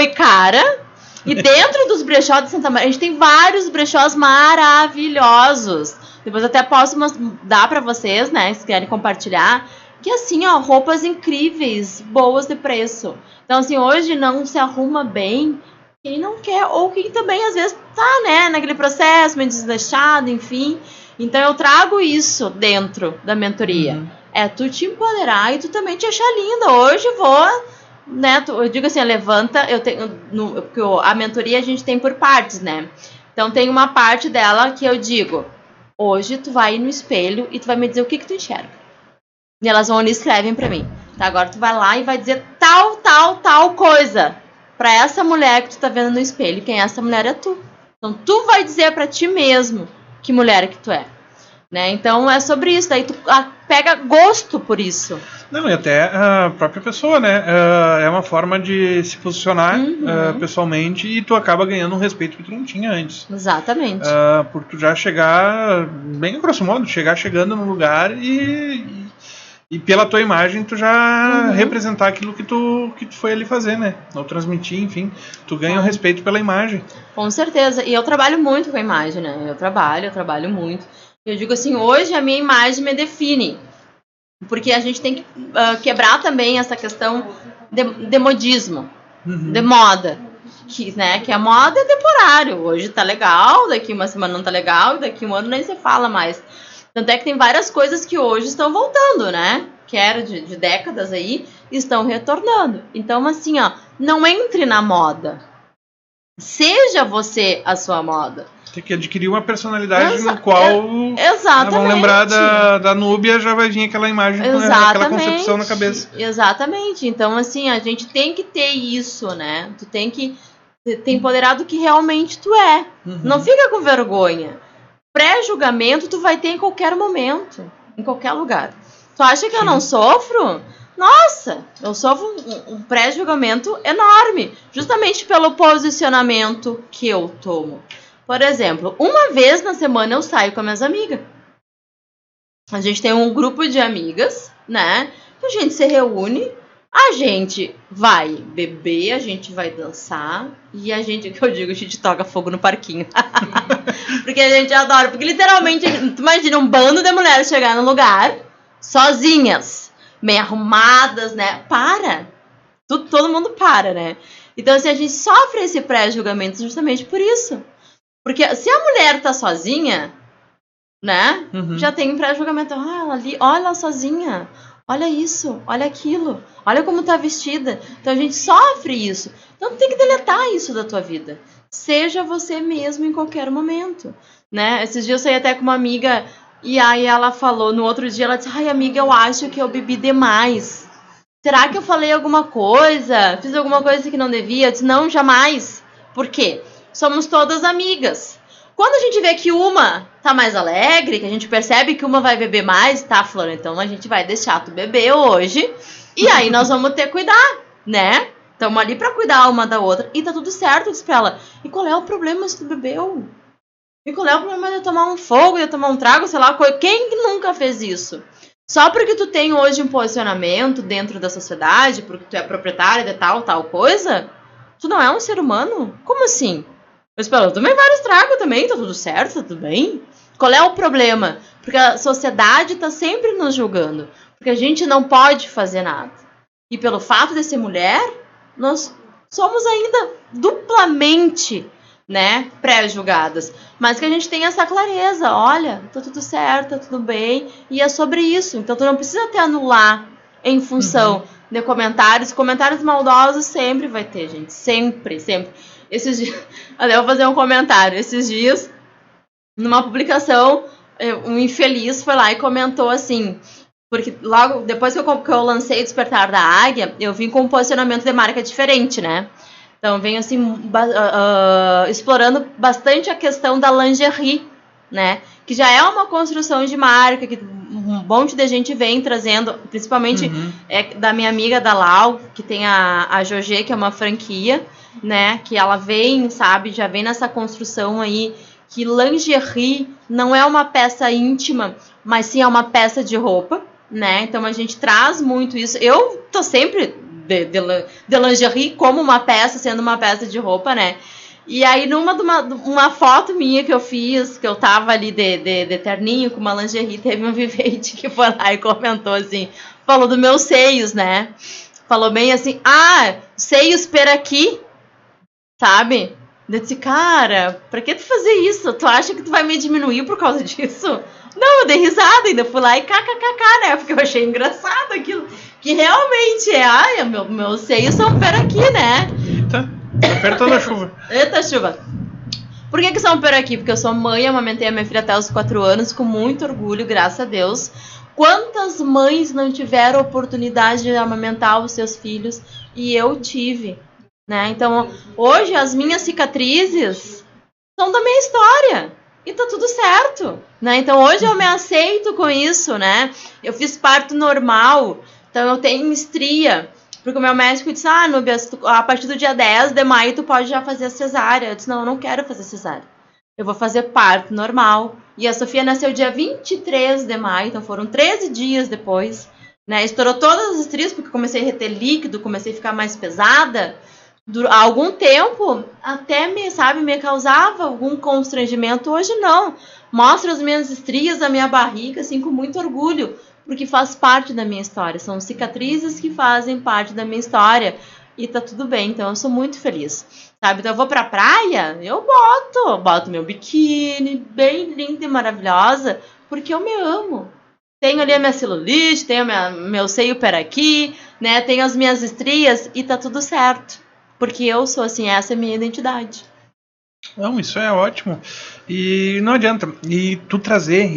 e cara. E dentro dos brechós de Santa Maria, a gente tem vários brechós maravilhosos. Depois eu até posso dar pra vocês, né, se querem compartilhar. Que assim, ó, roupas incríveis, boas de preço. Então, assim, hoje não se arruma bem quem não quer, ou quem também às vezes tá, né, naquele processo, meio desleixado, enfim. Então eu trago isso dentro da mentoria. É tu te empoderar e tu também te achar linda. Hoje né, eu digo assim, levanta, eu tenho, porque a mentoria a gente tem por partes, né? Então tem uma parte dela que eu digo, hoje tu vai ir no espelho e tu vai me dizer o que tu enxerga. E elas vão ali e escrevem pra mim. Tá, agora tu vai lá e vai dizer tal coisa pra essa mulher que tu tá vendo no espelho. Quem é essa mulher é tu. Então tu vai dizer pra ti mesmo que mulher que tu é. Né? Então é sobre isso, daí tu pega gosto por isso. Não, e até a própria pessoa, né? É uma forma de se posicionar pessoalmente e tu acaba ganhando um respeito que tu não tinha antes. Exatamente. Por tu já chegar, bem grosso modo, chegando no lugar e pela tua imagem tu já representar aquilo que tu foi ali fazer, né? Ou transmitir, enfim. Tu ganha o respeito pela imagem. Com certeza. E eu trabalho muito com a imagem, né? Eu trabalho muito. Eu digo assim, hoje a minha imagem me define. Porque a gente tem que quebrar também essa questão de modismo, de moda. Que a moda é temporário. Hoje tá legal, daqui uma semana não tá legal, daqui um ano nem se fala mais. Tanto é que tem várias coisas que hoje estão voltando, né? Que era de décadas aí, estão retornando. Então, assim, ó, não entre na moda. Seja você a sua moda. Tem que adquirir uma personalidade no qual vão lembrar da Núbia, já vai vir aquela imagem, aquela concepção na cabeça. Exatamente. Então, assim, a gente tem que ter isso, né? Tu tem que ter empoderado o que realmente tu é. Não fica com vergonha. Pré-julgamento tu vai ter em qualquer momento, em qualquer lugar. Tu acha que eu não sofro? Nossa, eu sofro um pré-julgamento enorme, justamente pelo posicionamento que eu tomo. Por exemplo, uma vez na semana eu saio com as minhas amigas. A gente tem um grupo de amigas, né? A gente se reúne, a gente vai beber, a gente vai dançar e a gente, que eu digo, a gente toca fogo no parquinho. Porque a gente adora, porque literalmente, tu imagina um bando de mulheres chegar no lugar, sozinhas, bem arrumadas, né? Todo mundo para, né? Então, assim, a gente sofre esse pré-julgamento justamente por isso. Porque se a mulher tá sozinha, né? Já tem um pré-julgamento. Ela ali, olha ela sozinha. Olha isso, olha aquilo. Olha como tá vestida. Então a gente sofre isso. Então tu tem que deletar isso da tua vida. Seja você mesmo em qualquer momento, né? Esses dias eu saí até com uma amiga e aí ela falou, no outro dia ela disse, ai amiga, eu acho que eu bebi demais. Será que eu falei alguma coisa? Fiz alguma coisa que não devia? Eu disse, não, jamais. Por quê? Somos todas amigas. Quando a gente vê que uma tá mais alegre, que a gente percebe que uma vai beber mais, tá, Flor? Então a gente vai deixar tu beber hoje. E aí nós vamos ter que cuidar, né? Estamos ali pra cuidar uma da outra. E tá tudo certo, eu disse pra ela. E qual é o problema se tu bebeu? E qual é o problema de eu tomar um fogo, de eu tomar um trago, sei lá, quem nunca fez isso? Só porque tu tem hoje um posicionamento dentro da sociedade, porque tu é proprietário de tal coisa, tu não é um ser humano? Como assim? Eu espero, eu tomei vários tragos também, tá tudo certo, tá tudo bem? Qual é o problema? Porque a sociedade tá sempre nos julgando. Porque a gente não pode fazer nada. E pelo fato de ser mulher, nós somos ainda duplamente, né, pré-julgadas. Mas que a gente tem essa clareza, olha, tá tudo certo, tá tudo bem, e é sobre isso. Então tu não precisa te anular em função de comentários. Comentários maldosos sempre vai ter, gente. Sempre, sempre. Esses dias, eu vou fazer um comentário. Esses dias, numa publicação, um infeliz foi lá e comentou assim, porque logo depois que eu lancei Despertar da Águia, eu vim com um posicionamento de marca diferente, né? Então, venho assim, explorando bastante a questão da lingerie, né? Que já é uma construção de marca, que um monte de gente vem trazendo, principalmente da minha amiga da Lau, que tem a Jogê, que é uma franquia, né? Que ela vem, sabe, já vem nessa construção aí, que lingerie não é uma peça íntima, mas sim é uma peça de roupa, né? Então, a gente traz muito isso. Eu tô sempre de lingerie como uma peça, sendo uma peça de roupa, né? E aí, uma foto minha que eu fiz, que eu tava ali de terninho com uma lingerie, teve um vivente que foi lá e comentou assim, falou dos meus seios, né? Falou bem assim, seios per aqui, sabe? Eu disse, cara, pra que tu fazer isso? Tu acha que tu vai me diminuir por causa disso? Não, eu dei risada, ainda fui lá e kkkk, né? Porque eu achei engraçado aquilo. Que realmente meus seios são per aqui, né? Eita, tá apertando a chuva. Eita, chuva. Por que são per aqui? Porque eu sou mãe, amamentei a minha filha até os 4 anos, com muito orgulho, graças a Deus. Quantas mães não tiveram oportunidade de amamentar os seus filhos? E eu tive, né? Então, hoje as minhas cicatrizes são da minha história. E tá tudo certo, né? Então, hoje eu me aceito com isso, né? Eu fiz parto normal, então eu tenho estria. Porque o meu médico disse, Núbia, a partir do dia 10 de maio tu pode já fazer a cesárea. Eu disse, não, eu não quero fazer cesárea. Eu vou fazer parto normal. E a Sofia nasceu dia 23 de maio, então foram 13 dias depois, né? Estourou todas as estrias, porque comecei a reter líquido, comecei a ficar mais pesada. Há algum tempo, até me causava algum constrangimento. Hoje não. Mostro as minhas estrias da minha barriga, assim, com muito orgulho, porque faz parte da minha história. São cicatrizes que fazem parte da minha história. E tá tudo bem, então eu sou muito feliz, sabe? Então eu vou pra praia, eu boto meu biquíni, bem linda e maravilhosa, porque eu me amo. Tenho ali a minha celulite, tenho meu seio per aqui, né? Tenho as minhas estrias e tá tudo certo. Porque eu sou assim, essa é a minha identidade. Não, isso é ótimo. E não adianta. E tu trazer,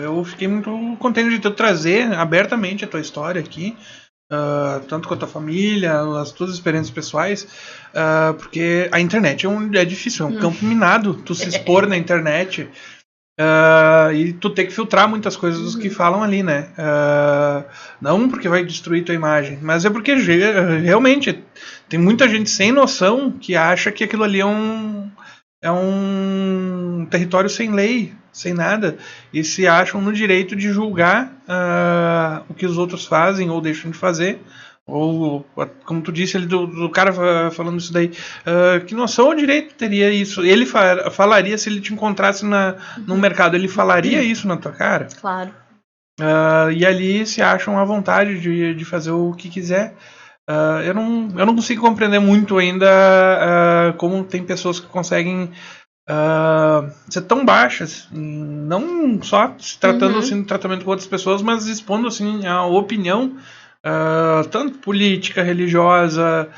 eu fiquei muito contente de tu trazer abertamente a tua história aqui. Tanto com a tua família, as tuas experiências pessoais, porque a internet é difícil, é um campo minado, tu se expor na internet e tu ter que filtrar muitas coisas dos que falam ali, né? Não porque vai destruir tua imagem, mas é porque realmente tem muita gente sem noção que acha que aquilo ali é um território sem lei, sem nada, e se acham no direito de julgar o que os outros fazem ou deixam de fazer, ou como tu disse ali do cara falando isso daí, que noção ou direito teria isso? Ele falaria, se ele te encontrasse no mercado, ele falaria isso na tua cara? Claro. E ali se acham à vontade de fazer o que quiser. Eu não consigo compreender muito ainda como tem pessoas que conseguem ser tão baixas, não só se tratando assim de tratamento com outras pessoas, mas expondo assim a opinião, tanto política, religiosa,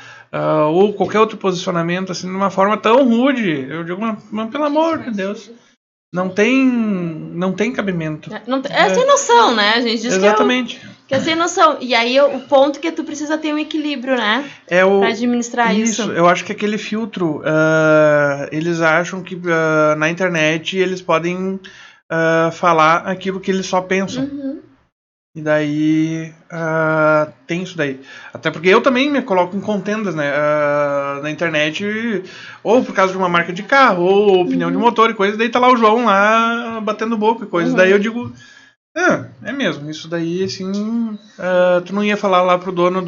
ou qualquer outro posicionamento assim de uma forma tão rude. Eu digo, mas pelo amor de Deus, não tem cabimento. É sem noção, né? A gente diz exatamente. Que é sem noção. E aí o ponto que tu precisa ter um equilíbrio, né? Pra administrar isso. Eu acho que aquele filtro, eles acham que na internet eles podem falar aquilo que eles só pensam. E daí tem isso daí. Até porque eu também me coloco em contendas, né? Na internet, ou por causa de uma marca de carro, ou opinião de motor e coisas, daí tá lá o João lá batendo boca e coisas. Daí eu digo, É mesmo. Isso daí, assim... tu não ia falar lá pro dono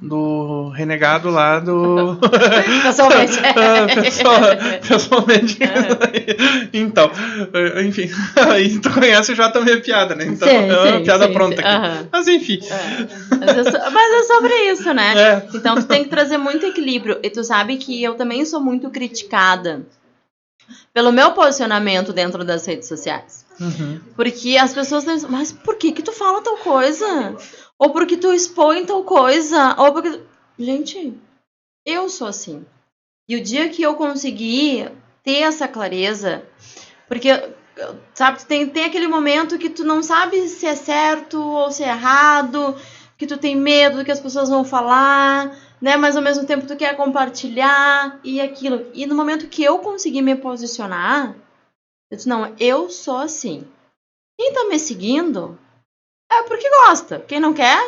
do renegado lá do... Pessoalmente. Pessoalmente. Então, enfim. Aí tu conhece já também a piada, né? Então, é uma piada pronta aqui. Mas enfim. Mas é sobre isso, né? Então tu tem que trazer muito equilíbrio. E tu sabe que eu também sou muito criticada pelo meu posicionamento dentro das redes sociais. Porque as pessoas dizem, mas por que tu fala tal coisa? Ou porque tu expõe tal coisa? Ou porque... Gente, eu sou assim. E o dia que eu conseguir ter essa clareza, porque, sabe, tem aquele momento que tu não sabe se é certo ou se é errado, que tu tem medo do que as pessoas vão falar, né? Mas ao mesmo tempo tu quer compartilhar e aquilo. E no momento que eu conseguir me posicionar, eu disse, não, eu sou assim. Quem tá me seguindo é porque gosta. Quem não quer,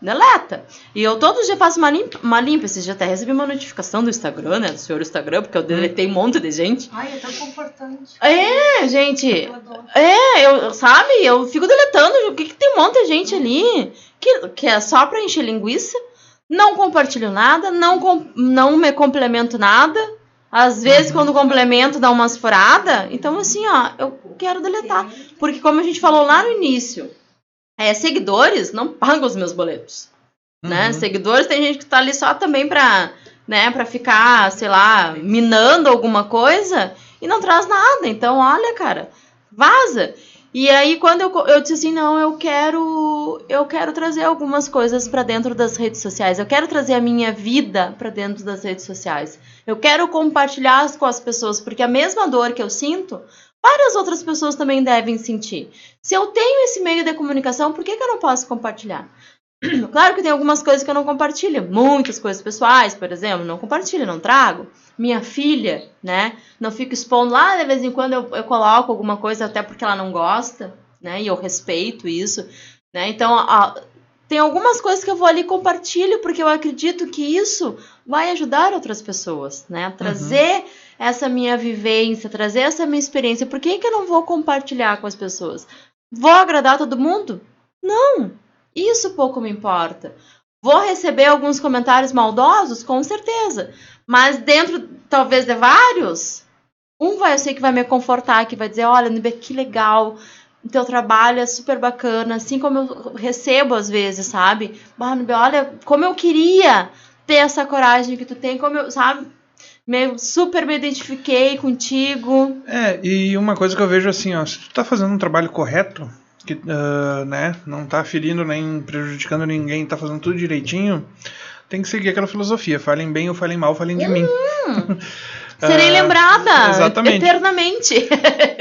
deleta. E eu todo dia faço uma limpa. Esses dias até recebi uma notificação do Instagram, né? Do senhor Instagram, porque eu deletei um monte de gente. Ai, é tão confortante. Gente. Eu fico deletando. O que tem um monte de gente ali que é só pra encher linguiça. Não compartilho nada, não me complemento nada. Às vezes, quando complemento, dá umas furadas. Então, assim, eu quero deletar. Porque, como a gente falou lá no início, seguidores não pagam os meus boletos. Né? Seguidores, tem gente que tá ali só também pra ficar, sei lá, minando alguma coisa e não traz nada. Então, olha, cara, vaza. E aí, quando eu disse assim, não, eu quero trazer algumas coisas para dentro das redes sociais. Eu quero trazer a minha vida para dentro das redes sociais. Eu quero compartilhar com as pessoas, porque a mesma dor que eu sinto, várias outras pessoas também devem sentir. Se eu tenho esse meio de comunicação, por que eu não posso compartilhar? Claro que tem algumas coisas que eu não compartilho. Muitas coisas pessoais, por exemplo, não compartilho, não trago. Minha filha, né? Não fico expondo lá, de vez em quando eu coloco alguma coisa, até porque ela não gosta, né? E eu respeito isso, né? Então, tem algumas coisas que eu vou ali e compartilho, porque eu acredito que isso vai ajudar outras pessoas, né? Trazer essa minha vivência, trazer essa minha experiência. Por que eu não vou compartilhar com as pessoas? Vou agradar todo mundo? Não! Isso pouco me importa. Vou receber alguns comentários maldosos? Com certeza. Mas dentro, talvez, de vários, eu sei que vai me confortar, que vai dizer, olha, Nubia, que legal, o teu trabalho é super bacana, assim como eu recebo às vezes, sabe? Nubia, olha, como eu queria ter essa coragem que tu tem, como eu, sabe? Super me identifiquei contigo. E uma coisa que eu vejo assim, se tu tá fazendo um trabalho correto, que né, não tá ferindo nem prejudicando ninguém, tá fazendo tudo direitinho, tem que seguir aquela filosofia, falem bem ou falem mal, falem de mim. Serei lembrada exatamente. Eternamente.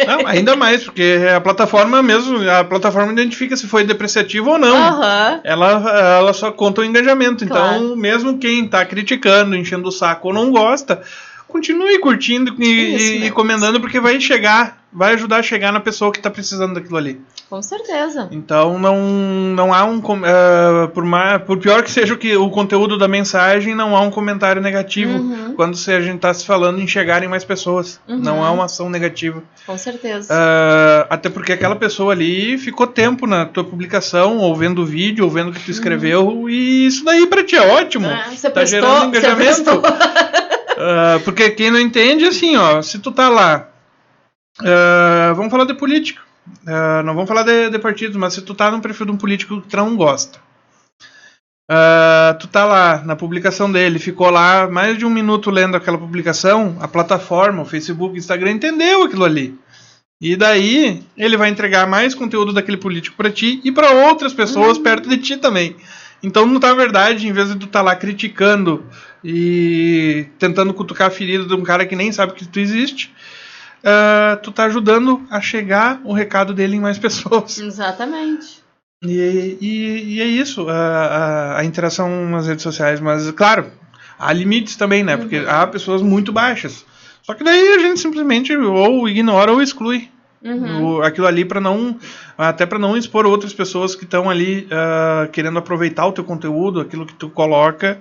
Não, ainda mais, porque a plataforma identifica se foi depreciativo ou não. Ela só conta o engajamento. Claro. Então, mesmo quem tá criticando, enchendo o saco ou não gosta, continue curtindo e comentando, porque vai ajudar a chegar na pessoa que está precisando daquilo ali. Com certeza. Então não há por pior que seja o conteúdo da mensagem, não há um comentário negativo quando a gente está se falando em chegar em mais pessoas. Não há uma ação negativa. Com certeza. Até porque aquela pessoa ali ficou tempo na tua publicação, ou vendo o vídeo, ou vendo o que tu escreveu, e isso daí pra ti é ótimo. Você tá gerando engajamento. Porque quem não entende, assim, se tu tá lá, vamos falar de político, não vamos falar de partidos, mas se tu tá no perfil de um político que tu não gosta, tu tá lá na publicação dele, ficou lá mais de 1 minuto lendo aquela publicação, a plataforma, o Facebook, o Instagram entendeu aquilo ali. E daí ele vai entregar mais conteúdo daquele político para ti e para outras pessoas perto de ti também. Então, na verdade, em vez de tu estar lá criticando e tentando cutucar a ferida de um cara que nem sabe que tu existe, tu tá ajudando a chegar o recado dele em mais pessoas. Exatamente. E é isso, a interação nas redes sociais. Mas, claro, há limites também, né? Porque há pessoas muito baixas. Só que daí a gente simplesmente ou ignora ou exclui. Aquilo ali até para não expor outras pessoas que estão ali querendo aproveitar o teu conteúdo, aquilo que tu coloca,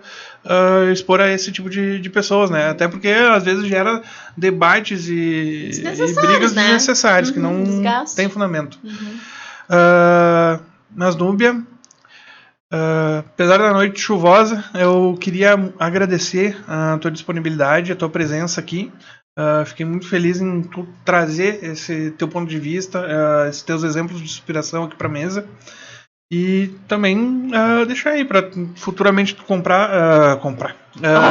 expor a esse tipo de pessoas, né? Até porque às vezes gera debates e brigas desnecessárias, que não tem fundamento. Mas, Núbia, apesar da noite chuvosa, eu queria agradecer a tua disponibilidade, a tua presença aqui. Fiquei muito feliz em tu trazer esse teu ponto de vista, esses teus exemplos de inspiração aqui para a mesa. E também deixar aí para futuramente tu comprar.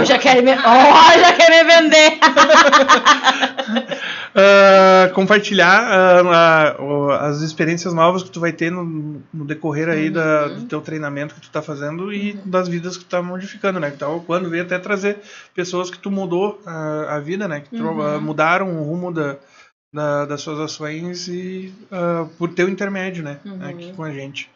Já quer me vender! Compartilhar as experiências novas que tu vai ter no decorrer aí do teu treinamento que tu tá fazendo e das vidas que tu tá modificando, né? Então, quando veio até trazer pessoas que tu mudou a vida, né? Que mudaram o rumo das suas ações e por teu intermédio, né? Aqui com a gente.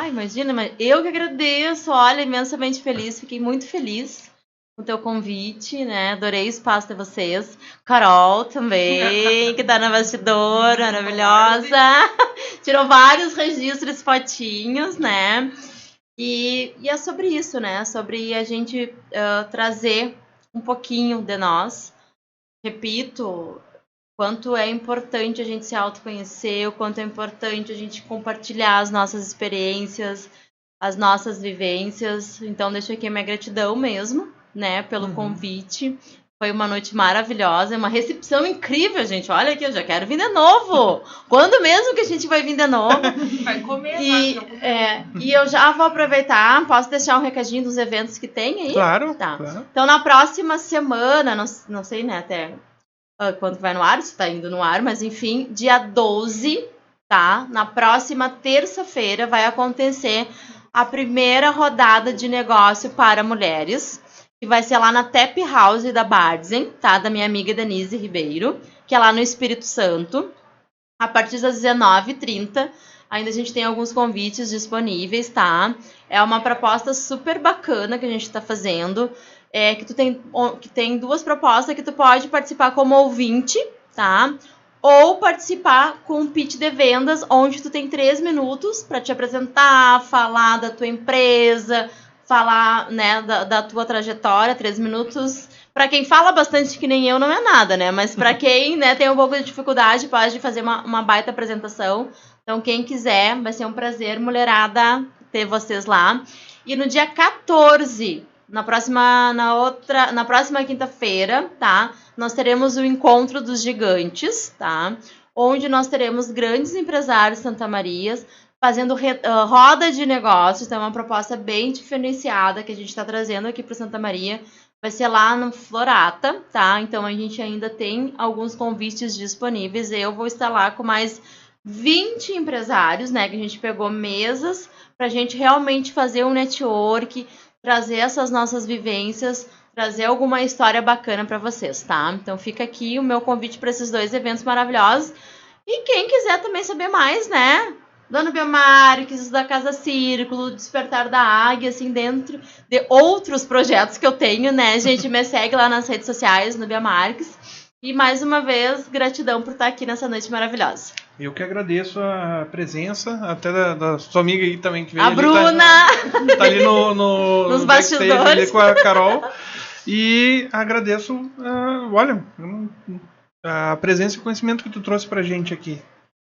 Imagina, mas eu que agradeço, olha, imensamente feliz, fiquei muito feliz com o teu convite, né? Adorei o espaço de vocês. Carol também, que tá na bastidor, maravilhosa. Tirou vários registros, fotinhos, né? E é sobre isso, né? Sobre a gente trazer um pouquinho de nós. Repito, quanto é importante a gente se autoconhecer, o quanto é importante a gente compartilhar as nossas experiências, as nossas vivências. Então, deixo aqui a minha gratidão mesmo, né, pelo convite. Foi uma noite maravilhosa, uma recepção incrível, gente. Olha aqui, eu já quero vir de novo. Quando mesmo que a gente vai vir de novo? Vai comer. E eu já vou aproveitar, posso deixar um recadinho dos eventos que tem aí? Claro, tá. Claro. Então, na próxima semana, não sei, né, até quando vai no ar, se tá indo no ar, mas enfim, dia 12, tá? Na próxima terça-feira vai acontecer a primeira rodada de negócio para mulheres, que vai ser lá na Tap House da Bardzen, tá? Da minha amiga Denise Ribeiro, que é lá no Espírito Santo, a partir das 19h30. Ainda a gente tem alguns convites disponíveis, tá? É uma proposta super bacana que a gente tá fazendo. Que tem duas propostas que tu pode participar como ouvinte, tá? Ou participar com um pitch de vendas, onde tu tem 3 minutos para te apresentar, falar da tua empresa, falar, né, da tua trajetória. 3 minutos, para quem fala bastante que nem eu, não é nada, né? Mas para quem, né, tem um pouco de dificuldade, pode fazer uma baita apresentação. Então, quem quiser, vai ser um prazer, mulherada, ter vocês lá. E no dia 14... Na próxima quinta-feira, tá? Nós teremos o Encontro dos Gigantes, tá? Onde nós teremos grandes empresários de Santa Maria fazendo roda de negócios. Então, é uma proposta bem diferenciada que a gente está trazendo aqui para Santa Maria. Vai ser lá no Florata, tá? Então, a gente ainda tem alguns convites disponíveis. Eu vou estar lá com mais 20 empresários, né? Que a gente pegou mesas para a gente realmente fazer um network, trazer essas nossas vivências, trazer alguma história bacana para vocês, tá? Então fica aqui o meu convite para esses 2 eventos maravilhosos. E quem quiser também saber mais, né? Dona Núbia Marques, da Casa Círculo, Despertar da Águia, assim, dentro de outros projetos que eu tenho, né? Gente, me segue lá nas redes sociais, Núbia Marques. E mais uma vez, gratidão por estar aqui nessa noite maravilhosa. Eu que agradeço a presença, até da sua amiga aí também que veio. A Bruna! Tá ali nos bastidores ali com a Carol. E agradeço, a presença e o conhecimento que tu trouxe pra gente aqui.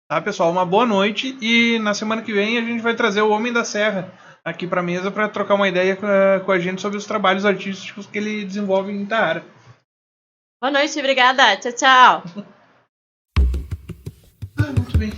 Tá, pessoal? Uma boa noite. E na semana que vem a gente vai trazer o Homem da Serra aqui pra mesa para trocar uma ideia com a gente sobre os trabalhos artísticos que ele desenvolve em Itaara. Boa noite, obrigada. Tchau, tchau. Muito bem.